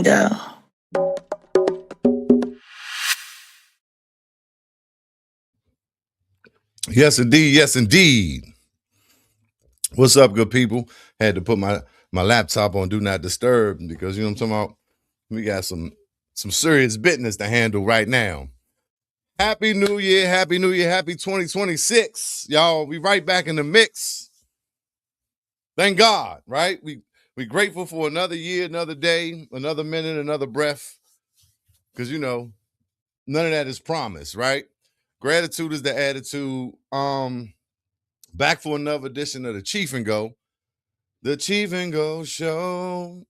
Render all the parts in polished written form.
Go. Yes, indeed. Yes, indeed. What's up, good people? Had to put my laptop on do not disturb because you know what I'm talking about. We got some serious business to handle right now. Happy New Year, Happy New Year, Happy 2026, y'all. We right back in the mix. Thank God, right? We grateful for another year, another day, another minute, another breath. Because you know none of that is promised, right? Gratitude is the attitude. Back for another edition of the Cheef and Go. The Cheef and Go Show.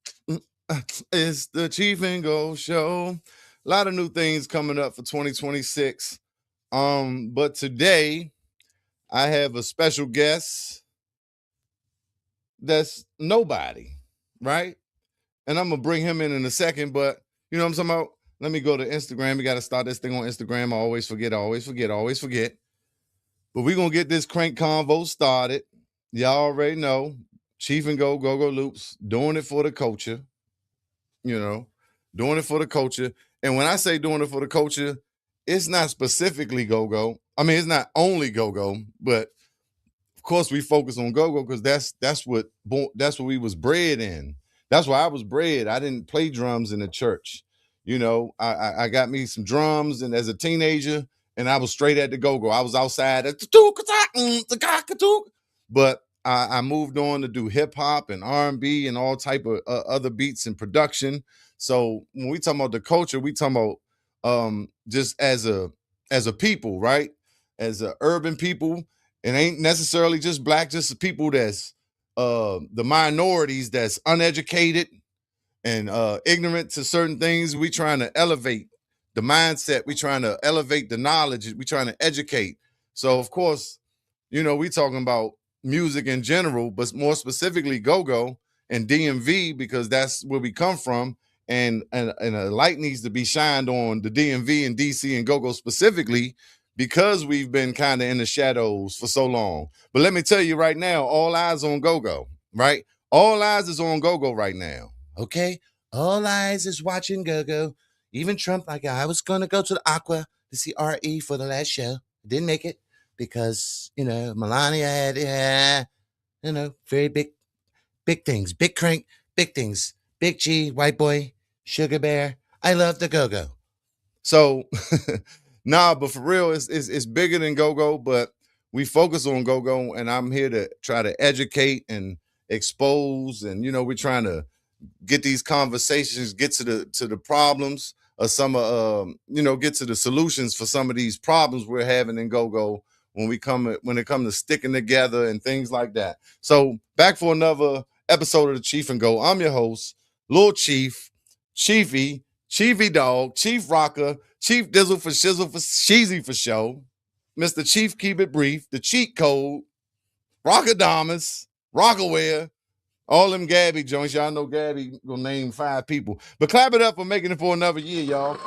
It's the Cheef and Go Show. A lot of new things coming up for 2026. But today I have a special guest that's nobody, right? And I'm gonna bring him in a second, but you know what I'm talking about? Let me go to Instagram. We got to start this thing on Instagram. I always forget, always forget. But we're gonna get this crank convo started. Y'all already know. Cheef and Go Loops, doing it for the culture, you know, doing it for the culture. And when I say doing it for the culture, it's not specifically go. I mean, it's not only go, but of course we focus on go because that's what we was bred in. That's why I was bred. I didn't play drums in the church. You know, I got me some drums, and as a teenager, and I was straight at the go. I was outside at but I moved on to do hip hop and R&B and all type of other beats and production. So when we talk about the culture, we talking about just as a people, right? As a urban people, it ain't necessarily just black, just the people that's the minorities that's uneducated and ignorant to certain things. We trying to elevate the mindset. We trying to elevate the knowledge. We trying to educate. So of course, you know, we talking about music in general, but more specifically go and DMV because that's where we come from. And a light needs to be shined on the DMV and DC and go specifically because we've been kind of in the shadows for so long. But let me tell you right now, all eyes on go, right? All eyes is on go right now. Okay? All eyes is watching go. Even Trump, like I was gonna go to the Aqua to see RE for the last show. Didn't make it because, you know, Melania had you know, very big things, big crank, big things. Big G, white boy, sugar bear. I love the go. So nah, but for real, it's bigger than go, but we focus on go, and I'm here to try to educate and expose, and you know, we're trying to get these conversations, get to the problems, or some you know, get to the solutions for some of these problems we're having in go when it comes to sticking together and things like that. So back for another episode of the Cheef and Go. I'm your host, Lil Chief, Chiefy Dog, Chief Rocker, Chief Dizzle for Shizzle for Sheezy for show, Mr. Chief Keep It Brief, the Cheat Code, Rockadamas, Rockaware, all them Gabby joints. Y'all know Gabby gonna name 5 people. But clap it up for making it for another year, y'all.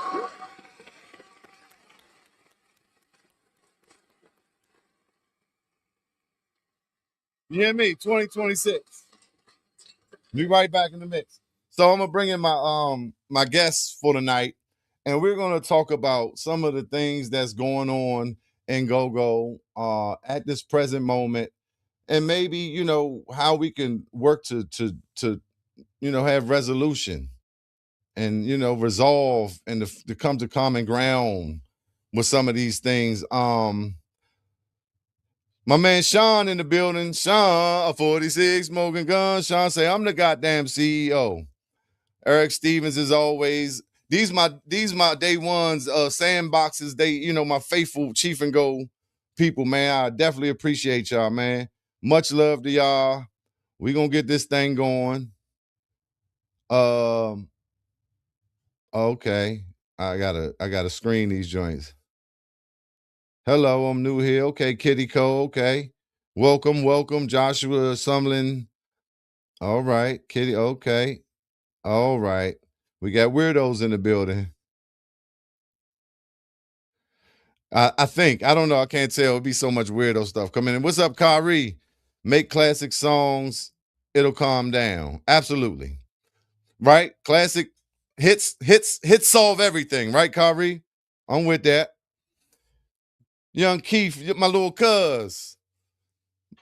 You hear me? 2026. We right back in the mix. So I'm gonna bring in my guests for tonight, and we're gonna talk about some of the things that's going on in go at this present moment, and maybe you know how we can work to you know have resolution and you know resolve and to come to common ground with some of these things. My man Sean in the building. Sean, a 46 smoking gun. Sean say I'm the goddamn CEO. Eric Stevens, as always. These my day ones sandboxes. They, you know, my faithful Cheef and Go people, man. I definitely appreciate y'all, man. Much love to y'all. We gonna get this thing going. Um, okay. I gotta screen these joints. Hello, I'm new here. Okay, Kitty Cole. Okay. Welcome, Joshua Sumlin. All right, Kitty. Okay. All right. We got weirdos in the building. I think. I don't know. I can't tell. It'll be so much weirdo stuff coming in. What's up, Kyrie? Make classic songs. It'll calm down. Absolutely. Right? Classic. hits solve everything, right, Kyrie? I'm with that. Young Keith, my little cuz.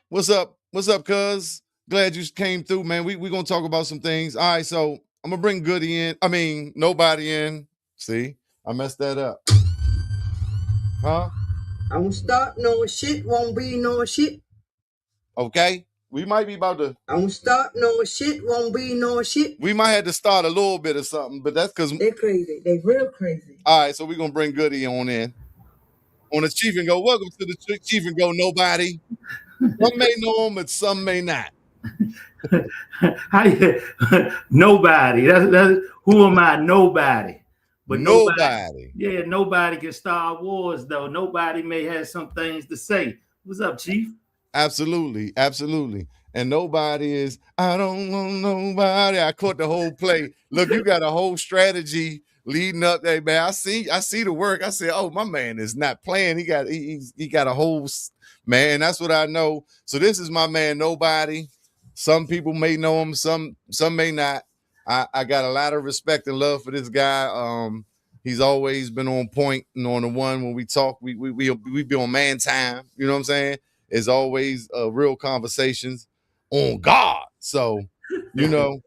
What's up? What's up, cuz? Glad you came through, man. We gonna talk about some things. All right, so I'm gonna bring Goody in. I mean, nobody in. See, I messed that up. Huh? I won't start no shit, won't be no shit. Okay. We might be about to. I won't start no shit, won't be no shit. We might have to start a little bit of something, but that's because. They crazy. They real crazy. All right, so we're gonna bring Goody on in on the Cheef and Go. Welcome to the Cheef and Go. Nobody. Some may know him, but some may not. Nobody. That's who am I? Nobody. But nobody. Nobody. Yeah, nobody can Star Wars though. Nobody may have some things to say. What's up, Chief? Absolutely, absolutely. And nobody is, I don't want nobody. I caught the whole play. Look, you got a whole strategy leading up there, man. I see the work. I said, oh, my man is not playing. He got a whole man. That's what I know. So this is my man, nobody. Some people may know him, some may not. I got a lot of respect and love for this guy. He's always been on point and on the one when we talk. We be on man time. You know what I'm saying? Is always real conversations on God. So, you know,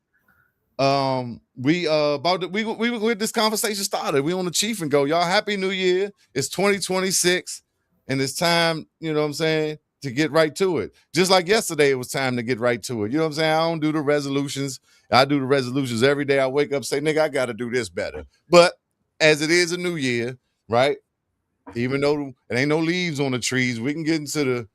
we about to, we this conversation started. We on the Cheef and Go. Y'all happy new year. It's 2026 and it's time, you know what I'm saying, to get right to it. Just like yesterday, it was time to get right to it. You know what I'm saying? I don't do the resolutions. I do the resolutions every day. I wake up, say, nigga, I got to do this better. But as it is a new year, right? Even though it ain't no leaves on the trees, we can get into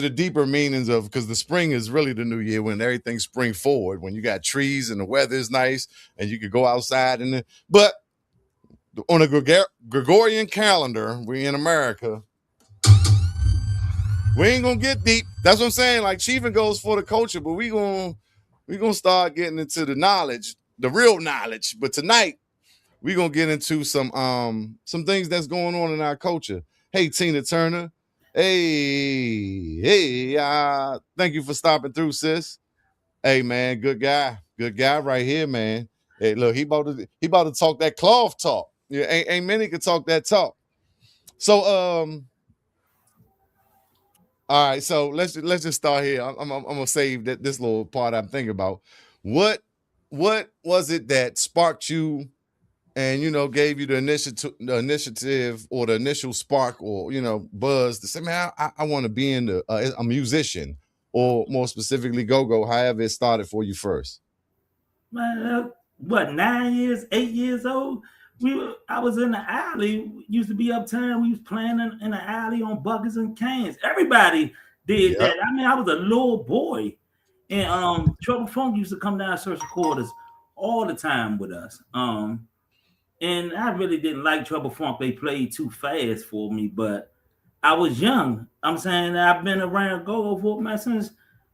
the deeper meanings of, because the spring is really the new year when everything spring forward, when you got trees and the weather is nice and you could go outside but on a Gregorian calendar, we in America, we ain't gonna get deep. That's what I'm saying. Like Cheef and Goes for the culture, but we gonna start getting into the knowledge, the real knowledge. But tonight we're gonna get into some things that's going on in our culture. Hey, Tina Turner. Hey, thank you for stopping through, sis. Hey, man, good guy right here, man. Hey, look, he about to talk that cloth talk. Yeah, ain't many can talk that talk. So, all right, so let's just start here. I'm gonna save this little part I'm thinking about. What was it that sparked you and gave you the initiative or the initial spark or buzz to say, man, I want to be in a musician, or more specifically go, however it started for you first? Man, what, 9 years, 8 years old? I was in the alley. We used to be uptown. We was playing in the alley on buckets and cans. Everybody did Yep. that. I mean, I was a little boy, and Trouble Funk used to come down social quarters all the time with us. And I really didn't like Trouble Funk. They played too fast for me, but I was young. I'm saying I've been around go for man since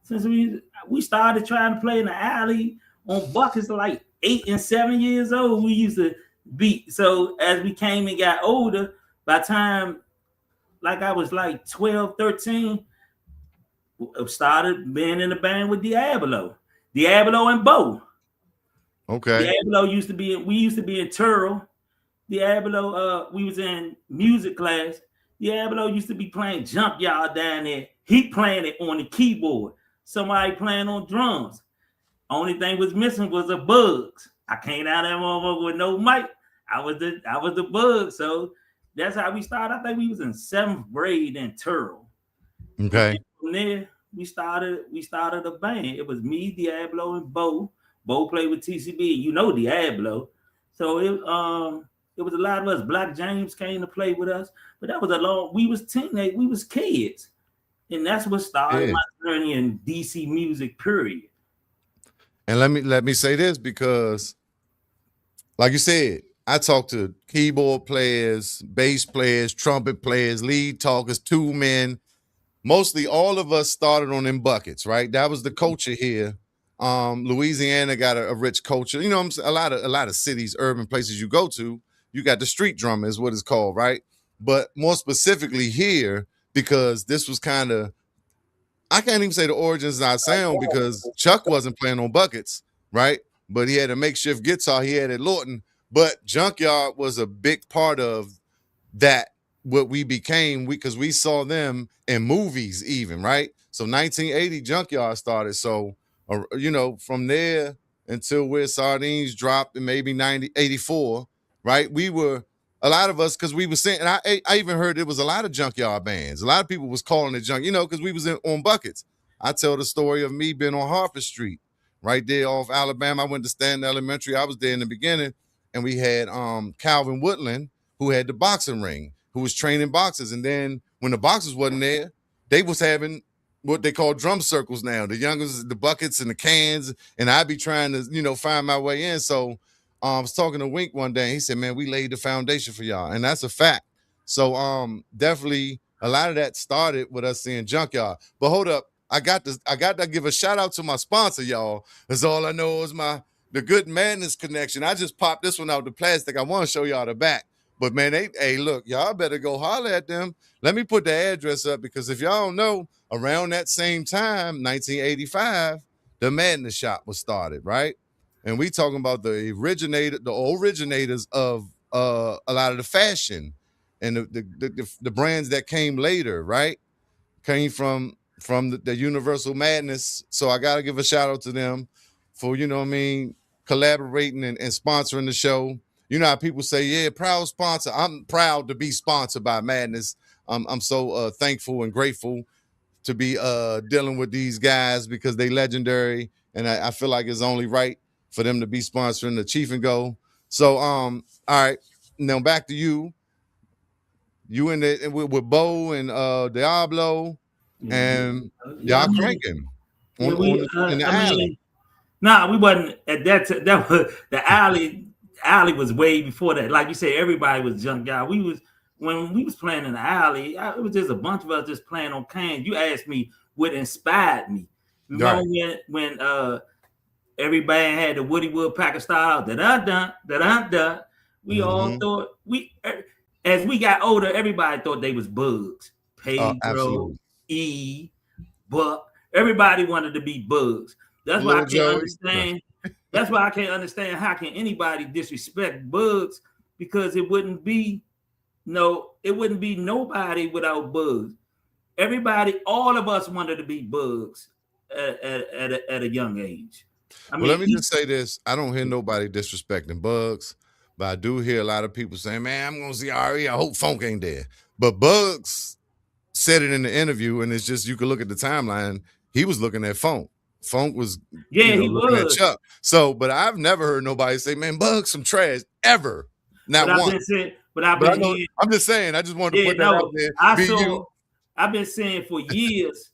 we started trying to play in the alley on buckets like 8 and 7 years old. We used to beat. So as we came and got older, by the time like I was like 12, 13, started being in the band with Diablo and Bo. Okay. Diablo we used to be in Turl. Diablo, we was in music class. Diablo used to be playing Jump Y'all down there. He playing it on the keyboard. Somebody playing on drums. Only thing was missing was the bugs. I came out of that motherfucker with no mic. I was the bug. So that's how we started. I think we was in 7th grade in Turl. Okay. And from there, we started a band. It was me, Diablo, and Bo. Bo played with TCB. You know Diablo. So it was a lot of us. Black James came to play with us, but that was we was teenage, we was kids. And that's what started my journey in DC music, period. And let me say this, because like you said, I talked to keyboard players, bass players, trumpet players, lead talkers, two men. Mostly all of us started on them buckets, right? That was the culture here. Louisiana got a rich culture. You know what I'm saying? A lot of cities, urban places you go to, you got the street drummer is what it's called, right? But more specifically here, because this was kind of, I can't even say the origins of our sound, because Chuck wasn't playing on buckets, right? but he had a makeshift guitar he had at Lawton. But Junkyard was a big part of that, what we became, because we saw them in movies even, right? So 1980 Junkyard started. So from there until where Sardines dropped in maybe 1984, right? We were, a lot of us, because we were saying, and I even heard there was a lot of Junkyard bands. A lot of people was calling it junk, because we was on buckets. I tell the story of me being on Harper Street, right there off Alabama. I went to Stanton Elementary. I was there in the beginning, and we had Calvin Woodland, who had the boxing ring, who was training boxers. And then when the boxers wasn't there, they was having what they call drum circles now. The youngest, the buckets and the cans, and I'd be trying to, find my way in. So I was talking to Wink one day, and he said, man, we laid the foundation for y'all. And that's a fact. So definitely a lot of that started with us seeing Junkyard. But hold up, I got to give a shout out to my sponsor, y'all. That's all I know is the Good Madness connection. I just popped this one out the plastic. I want to show y'all the back. But man, hey, look, y'all better go holler at them. Let me put the address up, because if y'all don't know, around that same time, 1985, the Madness Shop was started, right? And we talking about the originators of a lot of the fashion and the brands that came later, right? Came from the Universal Madness. So I gotta give a shout out to them for, collaborating and sponsoring the show. You know how people say, yeah, proud sponsor. I'm proud to be sponsored by Madness. I'm so thankful and grateful to be dealing with these guys, because they legendary, and I feel like it's only right for them to be sponsoring the Cheef and Go. So all right, now back to you. You with Bo and Diablo, and y'all cranking Yeah, in the alley. Nah, we wasn't at that. That was the alley. Alley was way before that. Like you said, everybody was Junkyard. When we was playing in the alley. It was just a bunch of us just playing on cans. You asked me what inspired me. Remember when every band had the Woody Woodpecker style, da da da da da. We all thought as we got older, everybody thought they was Bugs. Pedro, E, Buck. Everybody wanted to be Bugs. That's why I can't understand. That's why I can't understand how can anybody disrespect Bugs, because it wouldn't be nobody without Bugs. Everybody, all of us wanted to be Bugs at a young age. Let me just say this. I don't hear nobody disrespecting Bugs, but I do hear a lot of people saying, man, I'm going to see RE. I hope Funk ain't there. But Bugs said it in the interview, and it's just, you can look at the timeline. He was looking at Funk. Funk was he looking was at Chuck. So, but I've never heard nobody say, man, Bugs some trash, ever. Not once. I'm just saying, I just wanted to put that out there. I've been saying for years,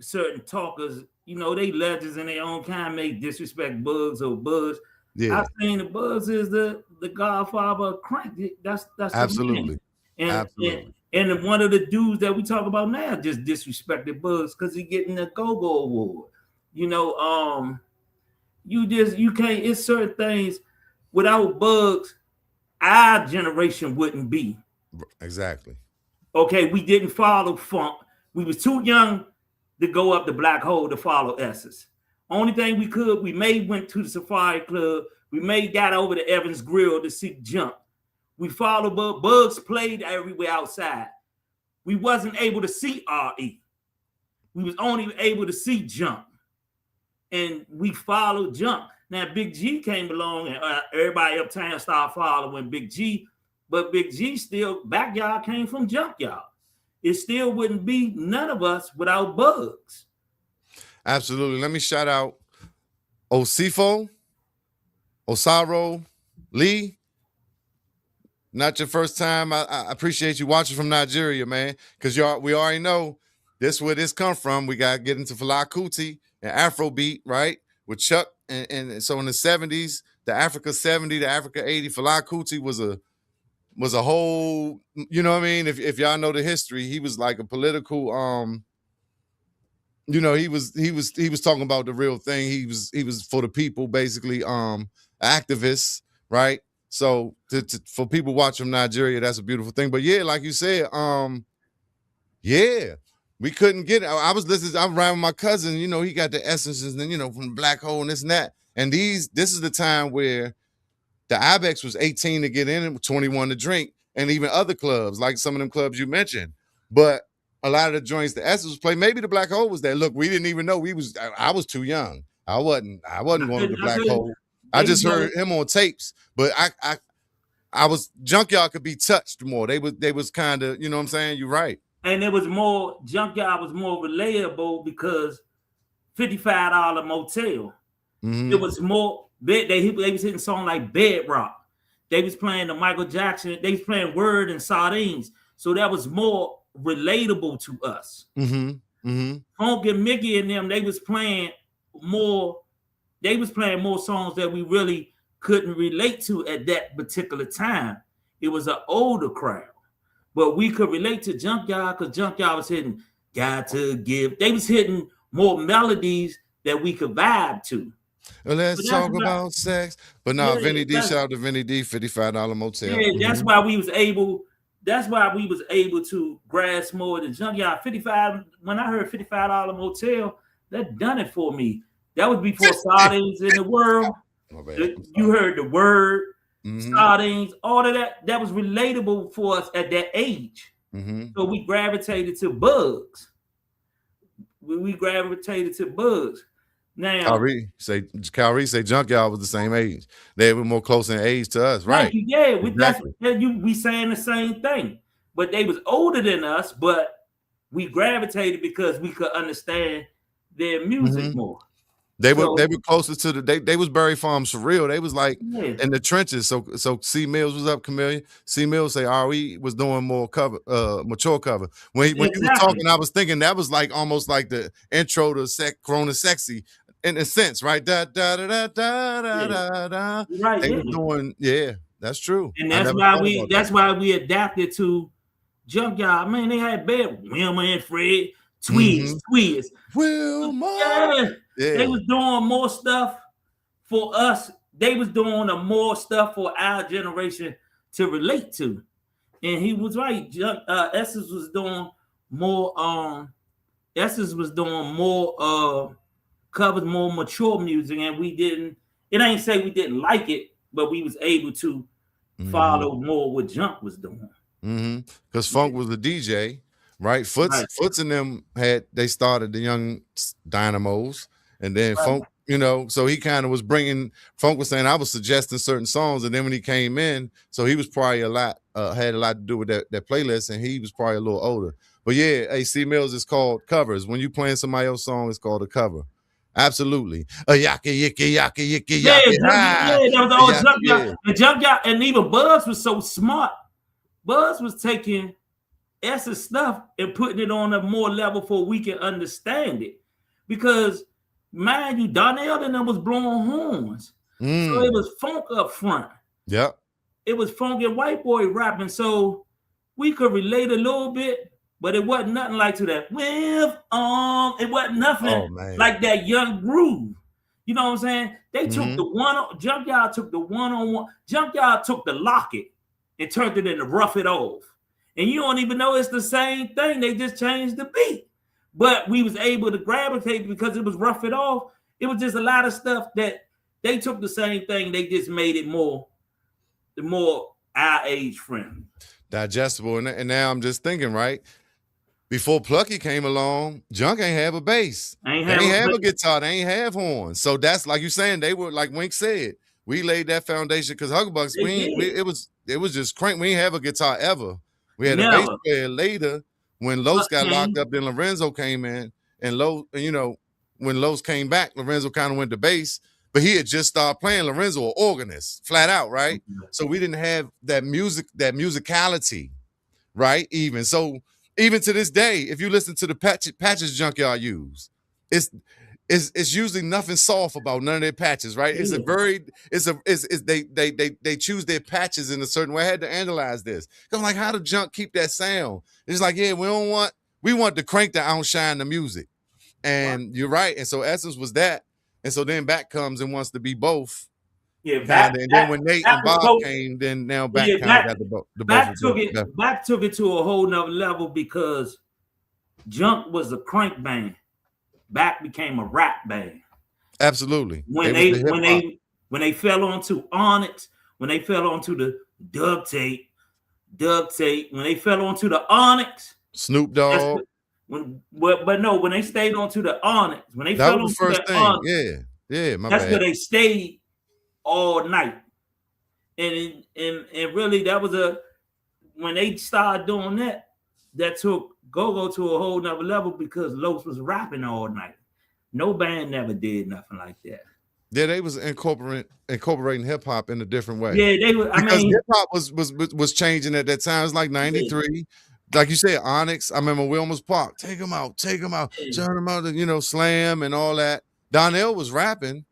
certain talkers, they legends in their own kind, may disrespect Bugs or Bugs. Yeah. I think the Bugs is the godfather of crank. That's absolutely. And, absolutely. And one of the dudes that we talk about now just disrespected Bugs because he getting the Go-Go Award. You can't. It's certain things without Bugs, our generation wouldn't be. Exactly. Okay, we didn't follow Funk. We was too young to go up the black hole to follow S's. Only thing we could, we went to the Safari Club. We got over to Evans Grill to see Jump. We followed Bugs played everywhere outside. We wasn't able to see RE. We was only able to see Jump. And we followed Jump. Now Big G came along and everybody uptown started following Big G. But Big G still, Backyard came from Junkyard. It still wouldn't be none of us without Bugs. Absolutely. Let me shout out Osifo, Osaro, Lee. Not your first time. I appreciate you watching from Nigeria, man, because we already know this where this come from. We got to get into Fela Kuti and Afrobeat, right, with Chuck. And so in the 70s, the Africa 70, the Africa 80, Fela Kuti was a whole, you know what I mean? If y'all know the history, he was like a political, he was talking about the real thing. He was for the people, basically, activists, right? So for people watching from Nigeria, that's a beautiful thing. But yeah, like you said, we couldn't get it. I was listening, I'm riding with my cousin, he got the essences and from the black hole and this and that. And this is the time where the Ibex was 18 to get in and 21 to drink, and even other clubs, like some of them clubs you mentioned. But a lot of the joints the Essence was playing, maybe the Black Hole was there. Look, we didn't even know I was too young. I wasn't going to the Black Hole. I just heard him on tapes, but I was Junkyard could be touched more. They was kind of, you know what I'm saying? You're right. And it was more, Junkyard was more relatable because $55 motel. Mm-hmm. It was more, they was hitting songs like Bedrock. They was playing the Michael Jackson. They was playing Word and Sardines. So that was more relatable to us. Mm-hmm. Mm-hmm. Funk and Mickey and them, they was playing more songs that we really couldn't relate to at that particular time. It was an older crowd. But we could relate to Junkyard because Junkyard was hitting Got to Give. They was hitting more melodies that we could vibe to. Well, let's talk about sex. But no, Vinny D, shout out to Vinny D, $55 motel. Yeah, that's why we was able to grasp more than Junkyard. 55, when I heard $55 motel, that done it for me. That was before Sardines in the World. You heard the Word, Sardines, all of that. That was relatable for us at that age. So we gravitated to Bugs. We gravitated to Bugs. Now, Kyrie say Junkyard was the same age. They were more close in age to us, right? Yeah, we saying the same thing. But they was older than us, but we gravitated because we could understand their music more. They were closer to they was Berry Farm surreal. They was like in the trenches. So C Mills was up, Chameleon. C Mills say RE was doing more cover, mature cover. When you were talking, I was thinking that was like almost like the intro to Corona Sexy in a sense, right? Da da da da da da da. Right. They were doing, that's true. And that's why we adapted to Junkyard. Man, they had bad Wilma and Fred, Tweeds. Wilma. Yeah. They was doing more stuff for us. They was doing more stuff for our generation to relate to. And he was right. Essence was doing more covers more mature music, and it ain't say we didn't like it, but we was able to follow more what Junk was doing. Because Funk was a DJ, right? Foots and them they started the Young Dynamos. And then Funk, so he kind of was Funk was saying I was suggesting certain songs, and then when he came in, so he was probably had a lot to do with that playlist, and he was probably a little older. But yeah, AC Mills is called covers. When you playing somebody else's song, it's called a cover. Absolutely. Yaki, yiki, yaki, yiki, yaki. That was all Junkyard. And Junkyard, and even Buzz was so smart. Buzz was taking Essence stuff and putting it on a more level for we can understand it. Because mind you, Donnell and them was blowing horns. So it was funk up front. Yep. It was funk and white boy rapping. So we could relate a little bit, but it wasn't nothing like to that. It wasn't nothing like that Young Groove. You know what I'm saying? They took Junkyard took the one-on-one. Junkyard took the Lock It and turned it into Rough It Off. And you don't even know it's the same thing. They just changed the beat. But we was able to gravitate because it was Rough It Off. It was just a lot of stuff that they took the same thing. They just made it more our age friendly. Digestible. And now I'm just thinking, right? Before Plucky came along, Junk ain't have a bass. They ain't have a guitar. They ain't have horns. So that's like you're saying, they were like Wink said. We laid that foundation because Huggerbucks, it was just crank. We ain't have a guitar ever. We had a bass player later. When Los got locked up, then Lorenzo came in, and when Los came back, Lorenzo kind of went to bass, but he had just started playing. Lorenzo, an organist, flat out, right? So we didn't have that musicality, right? Even to this day, if you listen to the patches Junkyard use, it's usually nothing soft about none of their patches, right? They choose their patches in a certain way. I had to analyze this. I'm like, how did Junk keep that sound? It's like, we want the crank to outshine the music. And you're right. And so Essence was that. And so then Back comes and wants to be both. Yeah, and then when Nate and Bob came, then now Back kind of got the Back took it to a whole nother level because Junk was a crank band. Back became a rap band. Absolutely. They When was the they hip when hop. they when they fell onto Onyx, when they fell onto the duct tape, when they fell onto the Onyx, Snoop that's Dogg. but no, when they stayed onto the Onyx, when they That fell was the onto first that thing. Onyx, Yeah. Yeah, my that's where bad. they stayed all night. And really that was a when they started doing that, that took Go-Go to a whole nother level because Los was rapping all night. No band never did nothing like that. Yeah, they was incorporating hip hop in a different way. Yeah, they were. I Because mean, hip hop was changing at that time. It's like yeah, 93. Like you said, Onyx. I remember Wilmer's Park. Take him out, yeah. turn him out, Slam and all that. Donnell was rapping.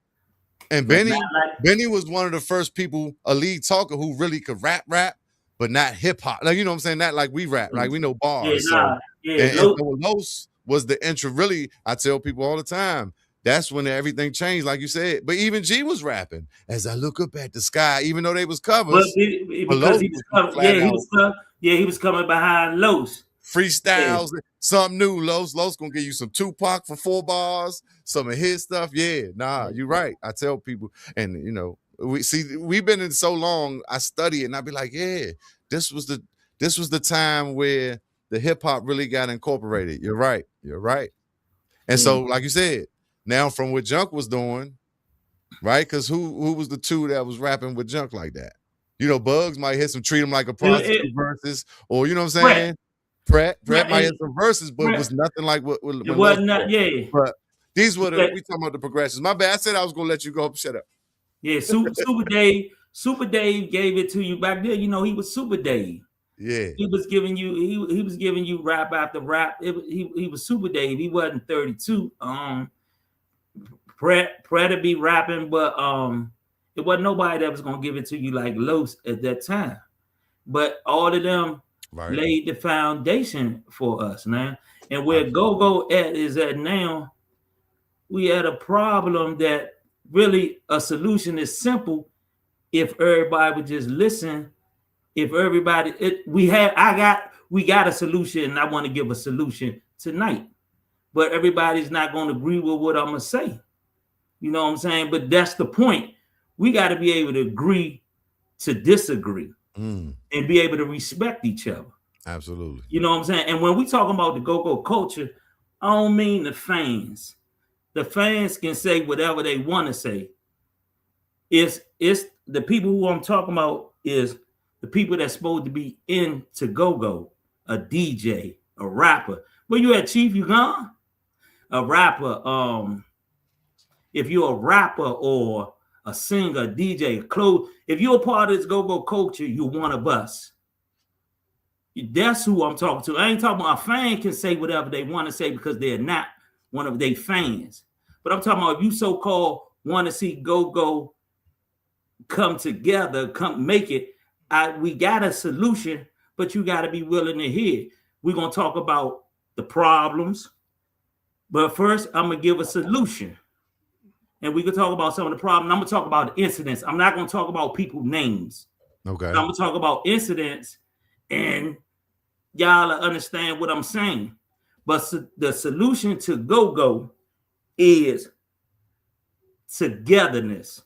And But not like Benny was one of the first people, a lead talker who really could rap, but not hip hop. Like, you know what I'm saying? Not like we rap, like we know yeah, bars. So nah, yeah, and Los. so Los was the intro. Really, I tell people all the time, that's when everything changed, like you said. But even G was rapping. As I look up at the sky, even though they was But covers, but because Los he was was coming, flat out he was coming behind Los. Yeah, freestyles, something new. Los gonna give you some Tupac for 4 bars, some of his stuff. Yeah, nah, you're right. I tell people, and we've been in so long. I study it, and I be like, yeah, this was the time where the hip hop really got incorporated. You're right. You're right. And yeah. so, like you said, now from what Junk was doing, right? Because who was the two that was rapping with Junk like that? Bugs might hit some treat him like a prostitute verses, or you know what I'm Brett, saying? Brett might and hit some verses, but it Brett, was nothing like it when Los wasn't that. spoke. Yeah, But these were but we talking about the progressions. My bad. I said I was gonna let you go. Shut up. yeah, Super Dave gave it to you back then. He was Super Dave. Yeah. He was giving you he was giving you rap after rap. He was Super Dave. He wasn't 32. Prayer to be rapping, but it wasn't nobody that was gonna give it to you like Los at that time. But all of them Right. laid the foundation for us, man. And where Absolutely. Go is at now, we had a problem that really a solution is simple if everybody would just listen. If everybody we got a solution, and I want to give a solution tonight. But everybody's not going to agree with what I'm gonna say. You know what I'm saying? But that's the point. We got to be able to agree to disagree and be able to respect each other. Absolutely. You know what I'm saying? And when we talk about the go-go culture, I don't mean the fans. The fans can say whatever they want to say. It's the people who I'm talking about is the people that's supposed to be into go-go, a DJ, a rapper. Where you at, Cheef? You gone? A rapper. If you're a rapper or a singer, a DJ, if you're a part of this go-go culture, you're one of us. That's who I'm talking to. I ain't talking about a fan can say whatever they want to say because they're not one of their fans. But I'm talking about if you so-called want to see go-go come together, come make it, we got a solution, but you got to be willing to hear. We're going to talk about the problems. But first, I'm going to give a solution. And we can talk about some of the problems. I'm going to talk about the incidents. I'm not going to talk about people's names. Okay. I'm going to talk about incidents, and y'all understand what I'm saying. But the solution to go-go is togetherness.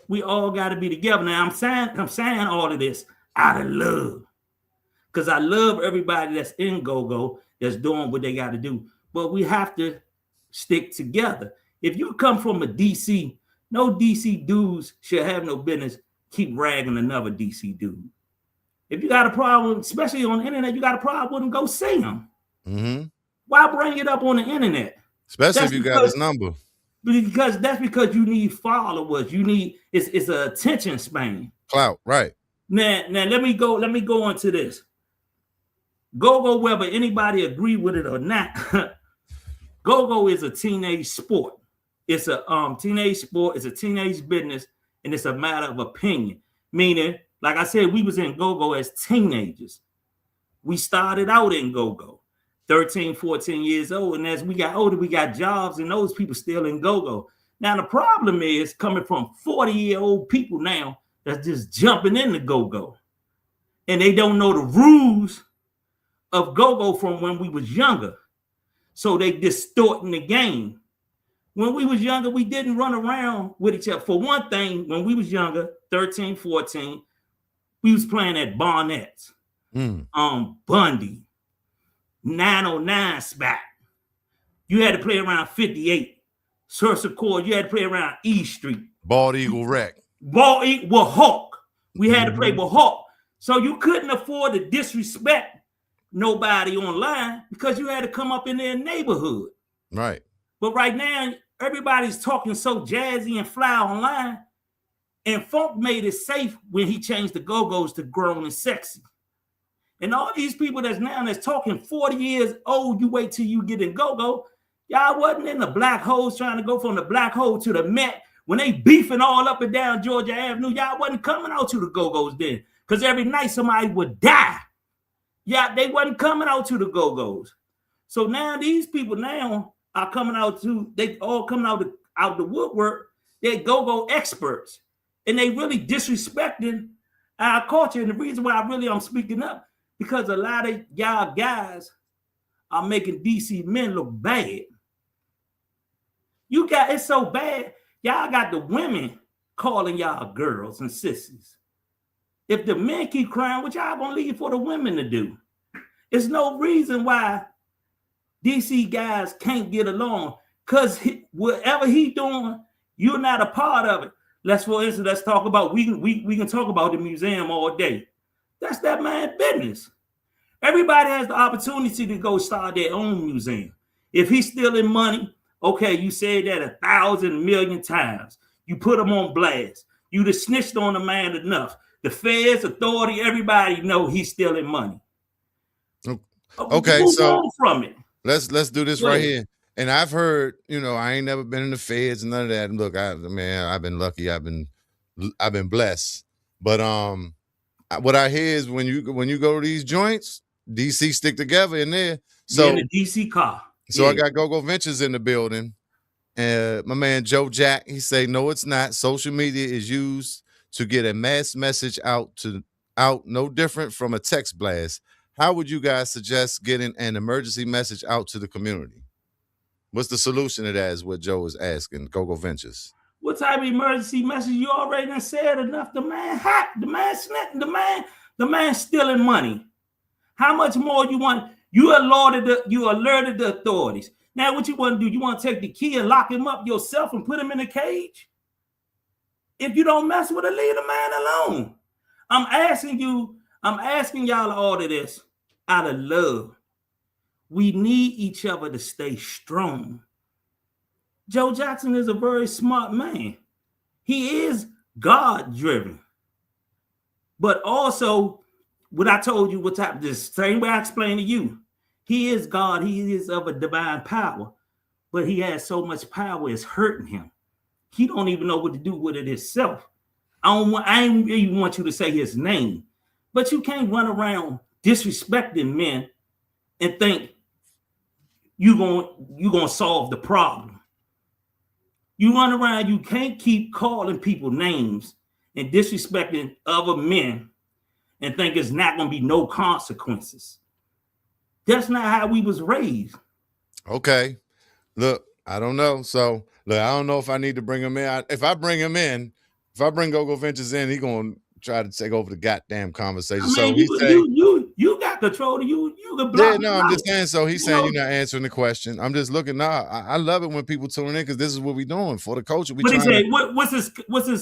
We all got to be together. Now, I'm saying all of this out of love. Because I love everybody that's in go-go, that's doing what they got to do. But we have to stick together. If you come from a DC, no DC dudes should have no business keep ragging another DC dude. If you got a problem, especially on the internet, you got a problem with them, go see them. Mm-hmm. Why bring it up on the internet? Especially if you got his number. Because that's because you need followers. You need it's an attention span. Clout, right. Now let me go into this. Go whether anybody agree with it or not. Go is a teenage sport. It's a teenage sport, it's a teenage business, and it's a matter of opinion. Meaning, like I said, we was in go as teenagers. We started out in go 13, 14 years old. And as we got older, we got jobs, and those people still in go. Now, the problem is coming from 40-year-old people now that's just jumping into go. And they don't know the rules of go from when we was younger. So they distorting the game. When we was younger, we didn't run around with each other. For one thing, when we was younger, 13, 14, we was playing at Barnett's, Bundy, 909 spot. You had to play around 58. Sursa Court, you had to play around East Street. Bald Eagle Rec. Bald Eagle with Hawk. We had to play with Hawk. So you couldn't afford to disrespect nobody online because you had to come up in their neighborhood. Right. But right now, everybody's talking so jazzy and fly online. And Funk made it safe when he changed the Go-Go's to grown and sexy. And all these people that's talking 40 years old, you wait till you get in Go-Go. Y'all wasn't in the black holes trying to go from the black hole to the Met. When they beefing all up and down Georgia Avenue, y'all wasn't coming out to the Go-Go's then. Because every night somebody would die. Yeah, they wasn't coming out to the Go-Go's. So now these people now are coming out to, they all coming out the woodwork. They're Go-Go experts. And they really disrespecting our culture. And the reason why I'm speaking up, because a lot of y'all guys are making DC men look bad. It's so bad, y'all got the women calling y'all girls and sissies. If the men keep crying, what y'all gonna leave for the women to do? There's no reason why DC guys can't get along, because whatever he doing, you're not a part of it. Let's talk about, we can talk about the museum all day. That's that man's business. Everybody has the opportunity to go start their own museum. If he's stealing money, okay, you said that 1,000 million times. You put him on blast. You just snitched on the man enough. The feds, authority, everybody know he's stealing money. Okay, so from it. Let's do this right here. And I've heard, I ain't never been in the feds and none of that. And look, I've been lucky. I've been blessed. But what I hear is when you go to these joints, DC stick together in there. So in the DC car. So I got Go-Go Ventures in the building. And my man Joe Jack, he say, no, it's not. Social media is used to get a mass message out, no different from a text blast. How would you guys suggest getting an emergency message out to the community? What's the solution to that is what Joe is asking, Go-Go Ventures. What type of emergency message? You already done said enough. The man hot. The man snitching. The man stealing money. How much more you want? You alerted the authorities. Now what you want to do? You want to take the key and lock him up yourself and put him in a cage? If you don't mess with it, leave the man alone. I'm asking y'all all of this out of love. We need each other to stay strong. Joe Jackson is a very smart man. He is God-driven. But also, what I told you, the same way I explained to you, he is God. He is of a divine power. But he has so much power, it's hurting him. He don't even know what to do with it himself. I ain't even want you to say his name. But you can't run around disrespecting men and think you're gonna solve the problem. You run around, you can't keep calling people names and disrespecting other men and think it's not gonna be no consequences. That's not how we was raised. Okay. Look, I don't know. So look, I don't know if I need to bring him in. If I bring Go-Go Ventures in, he gonna try to take over the goddamn conversation. I mean, so you got control. You can block. Yeah, no, I'm just saying. So he's saying you're not answering the question. I'm just looking. Nah, I love it when people tune in because this is what we doing for the culture. But he said, what's his?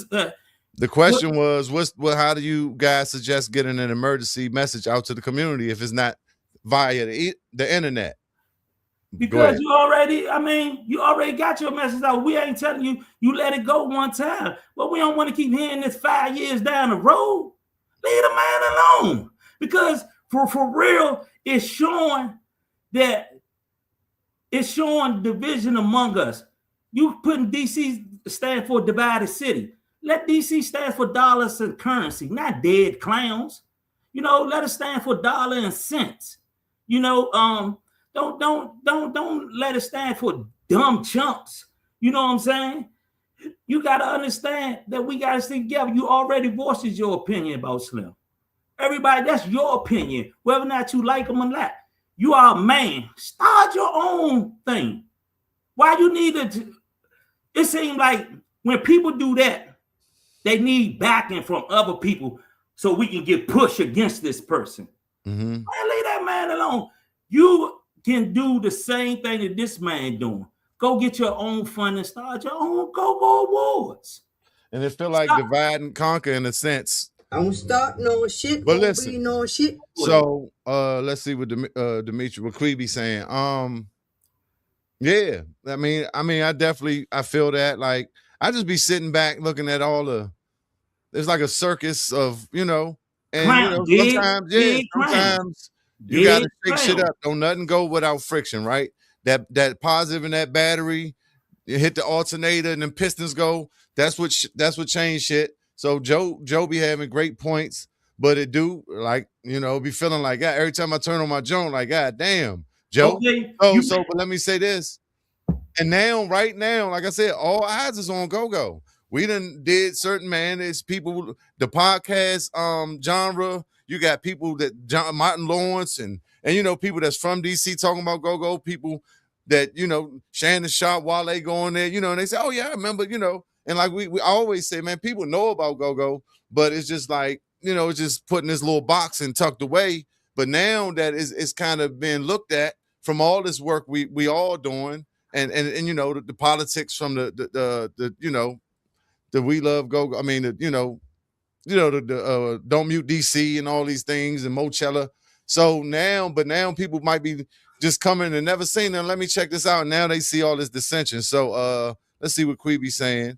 The question was, how do you guys suggest getting an emergency message out to the community if it's not via the internet? Because you already got your message out. We ain't telling you, you let it go one time. But we don't want to keep hearing this 5 years down the road. Leave the man alone. Because for real, it's showing division among us. You putting DC stand for divided city. Let DC stand for dollars and currency, not dead clowns. Let it stand for dollar and cents. Don't let it stand for dumb chumps. You know what I'm saying? You got to understand that we got to stick together. You already voiced your opinion about Slim. Everybody, that's your opinion. Whether or not you like him or not. You are a man. Start your own thing. Why you need to it seems like when people do that, they need backing from other people so we can get pushed against this person. Mm-hmm. Man, leave that man alone. You can do the same thing that this man doing. Go get your own fund and start your own go-go awards. And it feel like divide and conquer in a sense. Don't start no shit, But won't be listen, no shit. so let's see what Dimitri, what Queeby saying. Yeah, I feel that. Like, I just be sitting back looking at all there's like a circus of, and Clown, sometimes you got to shake shit up. Don't nothing go without friction, right? That positive in that battery, you hit the alternator and then pistons go. That's what changed shit. So Joe be having great points, but it do, like, be feeling like, God, every time I turn on my joint, like, God damn, Joe. Okay, but let me say this. And right now, like I said, all eyes is on go-go. We done did certain, man, it's people, the podcast genre. You got people that Martin Lawrence and people that's from DC talking about go-go, people that, Shannon Sharp, Wale going there, and they say, oh yeah, I remember, and like we always say, man, people know about go-go, but it's just like, it's just putting this little box and tucked away. But now that it's kind of been looked at from all this work we all doing, and the politics from the We Love Go. I mean, the Don't Mute DC and all these things and Mochella. So now people might be just coming and never seen them. Let me check this out. Now they see all this dissension. So let's see what Queeby's saying.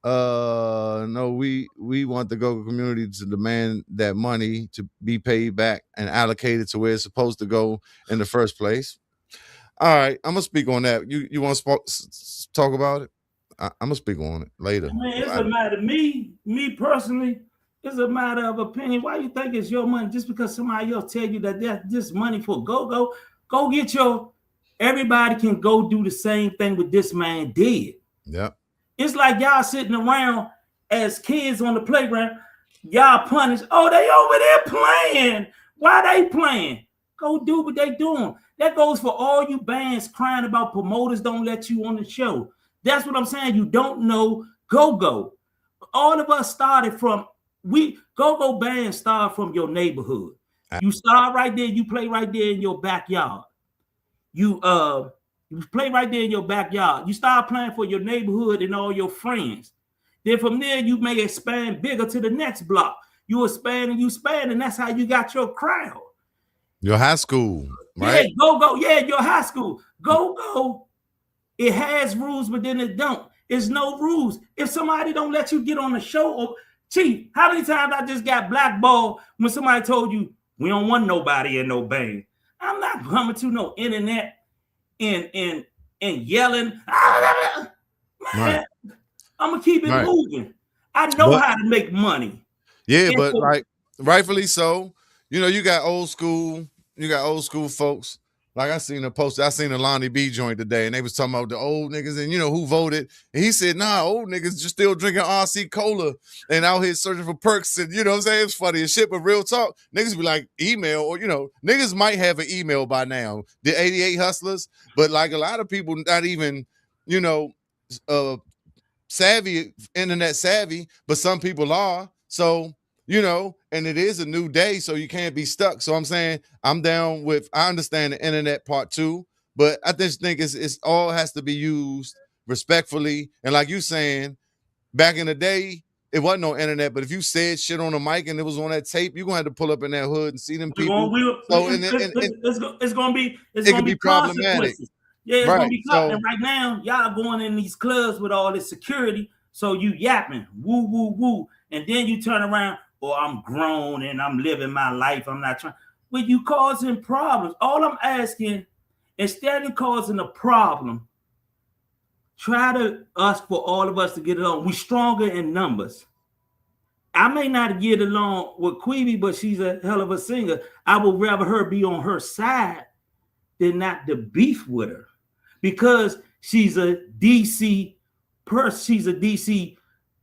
No, we want the go-go community to demand that money to be paid back and allocated to where it's supposed to go in the first place. All right, I'm gonna speak on that. You want to talk about it? I'm gonna speak on it later. Man, it's a matter of me personally. It's a matter of opinion. Why you think it's your money? Just because somebody else tell you that that's this money for go get your. Everybody can go do the same thing what this man did. Yeah. It's like y'all sitting around as kids on the playground. Y'all punish. Oh, they over there playing. Why they playing? Go do what they doing. That goes for all you bands crying about promoters don't let you on the show. That's what I'm saying. You don't know go-go. All of us started from, go-go bands start from your neighborhood. You start right there, you play right there in your backyard. You play right there in your backyard. You start playing for your neighborhood and all your friends. Then from there, you may expand bigger to the next block. You expand and that's how you got your crowd. Your high school, right? Yeah, go-go. Yeah, your high school. Go-go. It has rules, but then it don't. It's no rules. If somebody don't let you get on the show, or Chief, how many times I just got blackballed when somebody told you we don't want nobody in no band? I'm not coming to no internet and yelling. Man, right. I'm gonna keep it moving. I know how to make money. Yeah, but like rightfully so. You got old school folks. Like I seen a post, I seen a Lonnie B joint today, and they was talking about the old niggas and who voted. And he said, nah, old niggas just still drinking RC Cola and out here searching for perks. And what I'm saying? It's funny as shit, but real talk, niggas be like email, or niggas might have an email by now. The 88 hustlers, but like a lot of people not even, savvy, internet savvy, but some people are. So and it is a new day, so you can't be stuck. So I'm saying I'm down with, I understand the internet part too, but I just think it's all has to be used respectfully. And like you saying, back in the day, it wasn't no internet, but if you said shit on the mic and it was on that tape, you're gonna have to pull up in that hood and see them people. It's gonna be problematic. Yeah, it's gonna be caught. And right now, y'all going in these clubs with all this security, so you yapping, woo, woo, woo, and then you turn around. Or I'm grown and I'm living my life. I'm not trying. When you causing problems, all I'm asking, instead of causing a problem, try to for all of us to get along. We're stronger in numbers. I may not get along with Queeby, but she's a hell of a singer. I would rather her be on her side than not to beef with her, because she's a DC person. She's a DC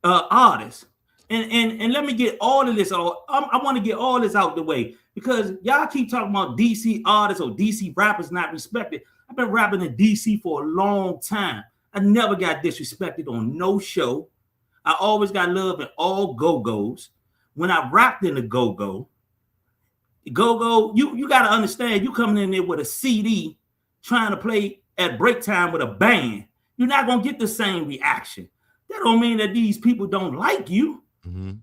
artist. And let me get all of this out. I want to get all this out the way, because y'all keep talking about DC artists or DC rappers not respected. I've been rapping in DC for a long time. I never got disrespected on no show. I always got love in all go-go's. When I rapped in the go-go, you got to understand, you coming in there with a CD trying to play at break time with a band, you're not going to get the same reaction. That don't mean that these people don't like you. Mm-hmm.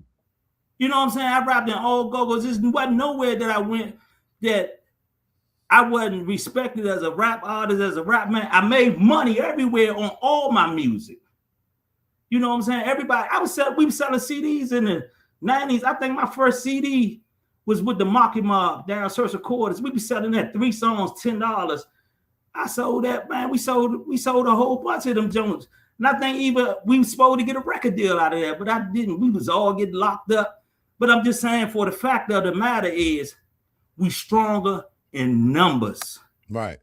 You know what I'm saying? I rapped in all go-go's. There wasn't nowhere that I went that I wasn't respected as a rap artist, as a rap man. I made money everywhere on all my music. You know what I'm saying? Everybody, we were selling CDs in the 90s. I think my first CD was with the Market Mob down Search Recorders. We be selling that 3 songs, $10. I sold that, man. We sold a whole bunch of them Jones. And I think even we were supposed to get a record deal out of that, but I didn't. We was all getting locked up. But I'm just saying, for the fact of the matter is, we stronger in numbers. Right.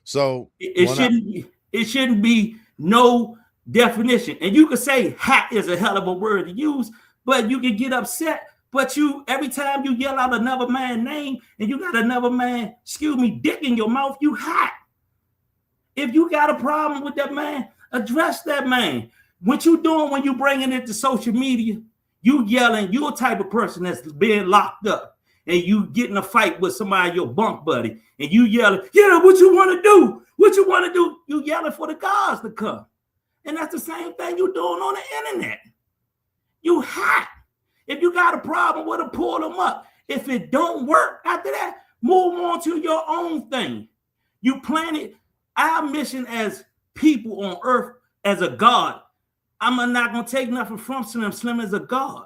So it shouldn't be no definition. And you could say hat is a hell of a word to use, but you can get upset. But every time you yell out another man's name and you got another man, dick in your mouth, you hot. If you got a problem with that man, address that man. What you doing when you bringing it to social media, you yelling, you a type of person that's being locked up and you get in a fight with somebody, your bunk buddy, and you yelling, yeah, what you want to do? What you want to do? You yelling for the guards to come. And that's the same thing you doing on the internet. You hot. If you got a problem with it, pull them up. If it don't work after that, move on to your own thing. You planted our mission as people on earth as a God. I'm not going to take nothing from Slim. Slim is a God.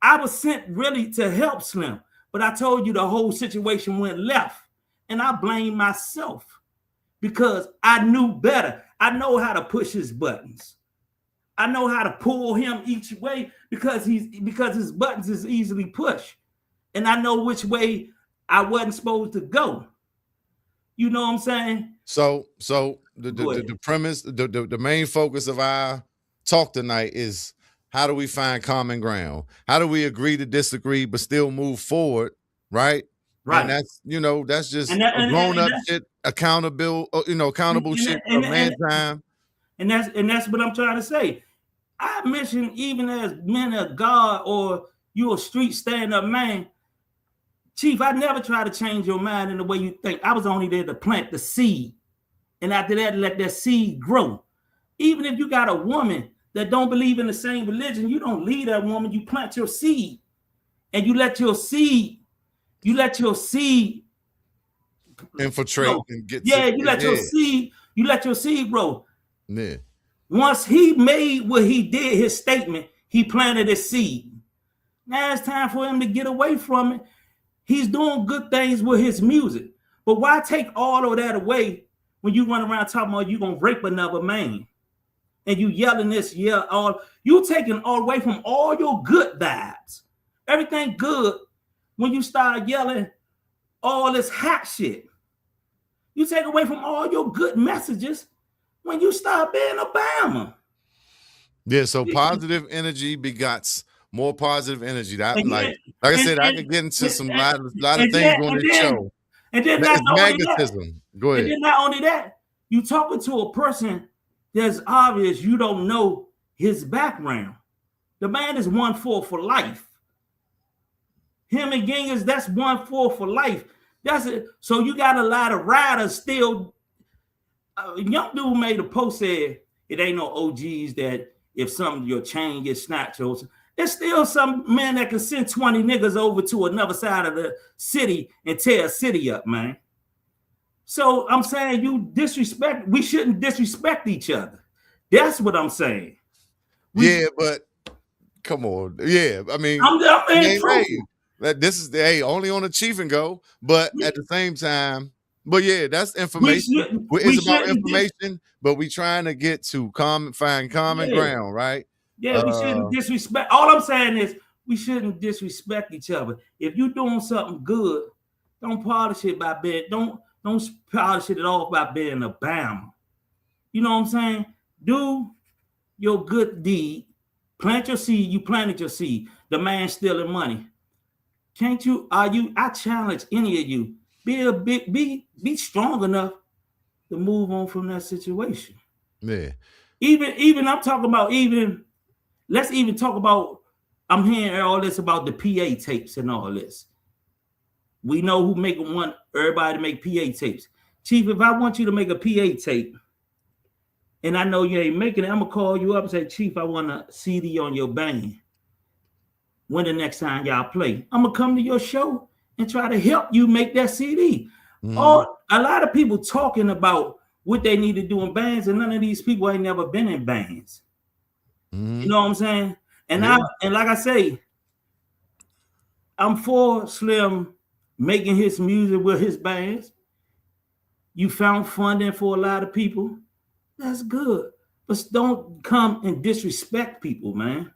I was sent really to help Slim, but I told you the whole situation went left, and I blame myself because I knew better. I know how to push his buttons. I know how to pull him each way because his buttons is easily pushed. And I know which way I wasn't supposed to go. You know what I'm saying? So the premise, the main focus of our talk tonight is, how do we find common ground? How do we agree to disagree but still move forward, right? Right. And that's just grown up shit, accountable shit for man time. And that's what I'm trying to say. I mentioned, even as men of God or you a street stand-up man, Chief, I never try to change your mind in the way you think. I was only there to plant the seed. And after that, let that seed grow. Even if you got a woman that don't believe in the same religion, you don't lead that woman, you plant your seed. And you let your seed infiltrate and get you let your seed grow. Yeah. Once he made what he did, his statement, he planted his seed. Now it's time for him to get away from it. He's doing good things with his music. But why take all of that away when you run around talking about you gonna rape another man? And you yelling this, you taking all away from all your good vibes. Everything good when you start yelling all this hot shit. You take away from all your good messages when you start being Obama. Yeah, so positive energy begots more positive energy. That, like I said, I could get into some lot of things on this show. And then not only magnetism. Go ahead. And then not only that, you talking to a person that's obvious you don't know his background. The man is 1-4 for life. Him and Gingers, that's 1-4 for life. That's it. So you got a lot of riders still. Young dude made a post, said it ain't no OGs that if some of your chain gets snatched, there's still some man that can send 20 niggas over to another side of the city and tear a city up, man. So I'm saying we shouldn't disrespect each other. That's what I'm saying. But come on. Yeah, I mean, I'm this is only on a Cheef and Go, but at the same time, but yeah, that's information. It's about information, but we trying to get to find common ground, right? Yeah, we shouldn't disrespect. All I'm saying is we shouldn't disrespect each other. If you're doing something good, don't polish it by being, don't polish it off by being Obama. You know what I'm saying? Do your good deed. Plant your seed. You planted your seed. The man stealing money. Can't you? I challenge any of you. Be strong enough to move on from that situation. Yeah. Even I'm talking about even. Let's even talk about. I'm hearing all this about the PA tapes and all this. We know who want everybody to make PA tapes. Chief, if I want you to make a PA tape, and I know you ain't making it, I'm gonna call you up and say, Chief, I want a CD on your band. When the next time y'all play, I'm gonna come to your show and try to help you make that CD. Or a lot of people talking about what they need to do in bands, and none of these people ain't never been in bands. You know what I'm saying? And and like I say, I'm for Slim making his music with his bands. You found funding for a lot of people. That's good. But don't come and disrespect people, man.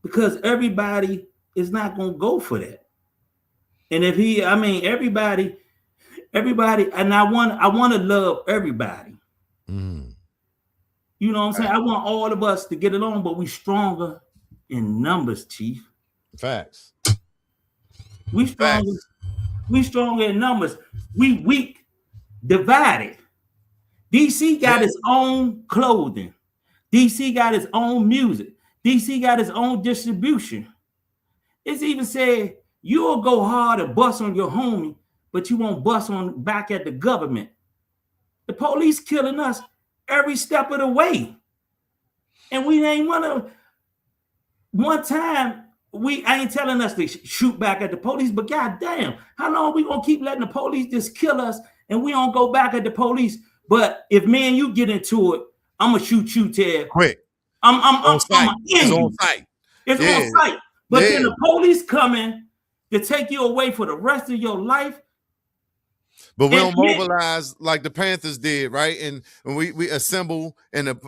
Because everybody is not gonna go for that. And if everybody, and I want to love everybody. You know what I'm saying? I want all of us to get along, but we stronger in numbers, Chief. Facts. We stronger. Facts. We stronger in numbers. We weak, divided. DC got its own clothing. DC got its own music. DC got its own distribution. It's even said you'll go hard and bust on your homie, but you won't bust on back at the government. The police killing us every step of the way. And we ain't one time, I ain't telling us to shoot back at the police, but goddamn, how long we gonna keep letting the police just kill us and we don't go back at the police? But if me and you get into it, I'm gonna shoot you, Ted. Quick. I'm on site. It's on site. It's on site. But then the police coming to take you away for the rest of your life. But we don't mobilize like the Panthers did, right? And we assemble in an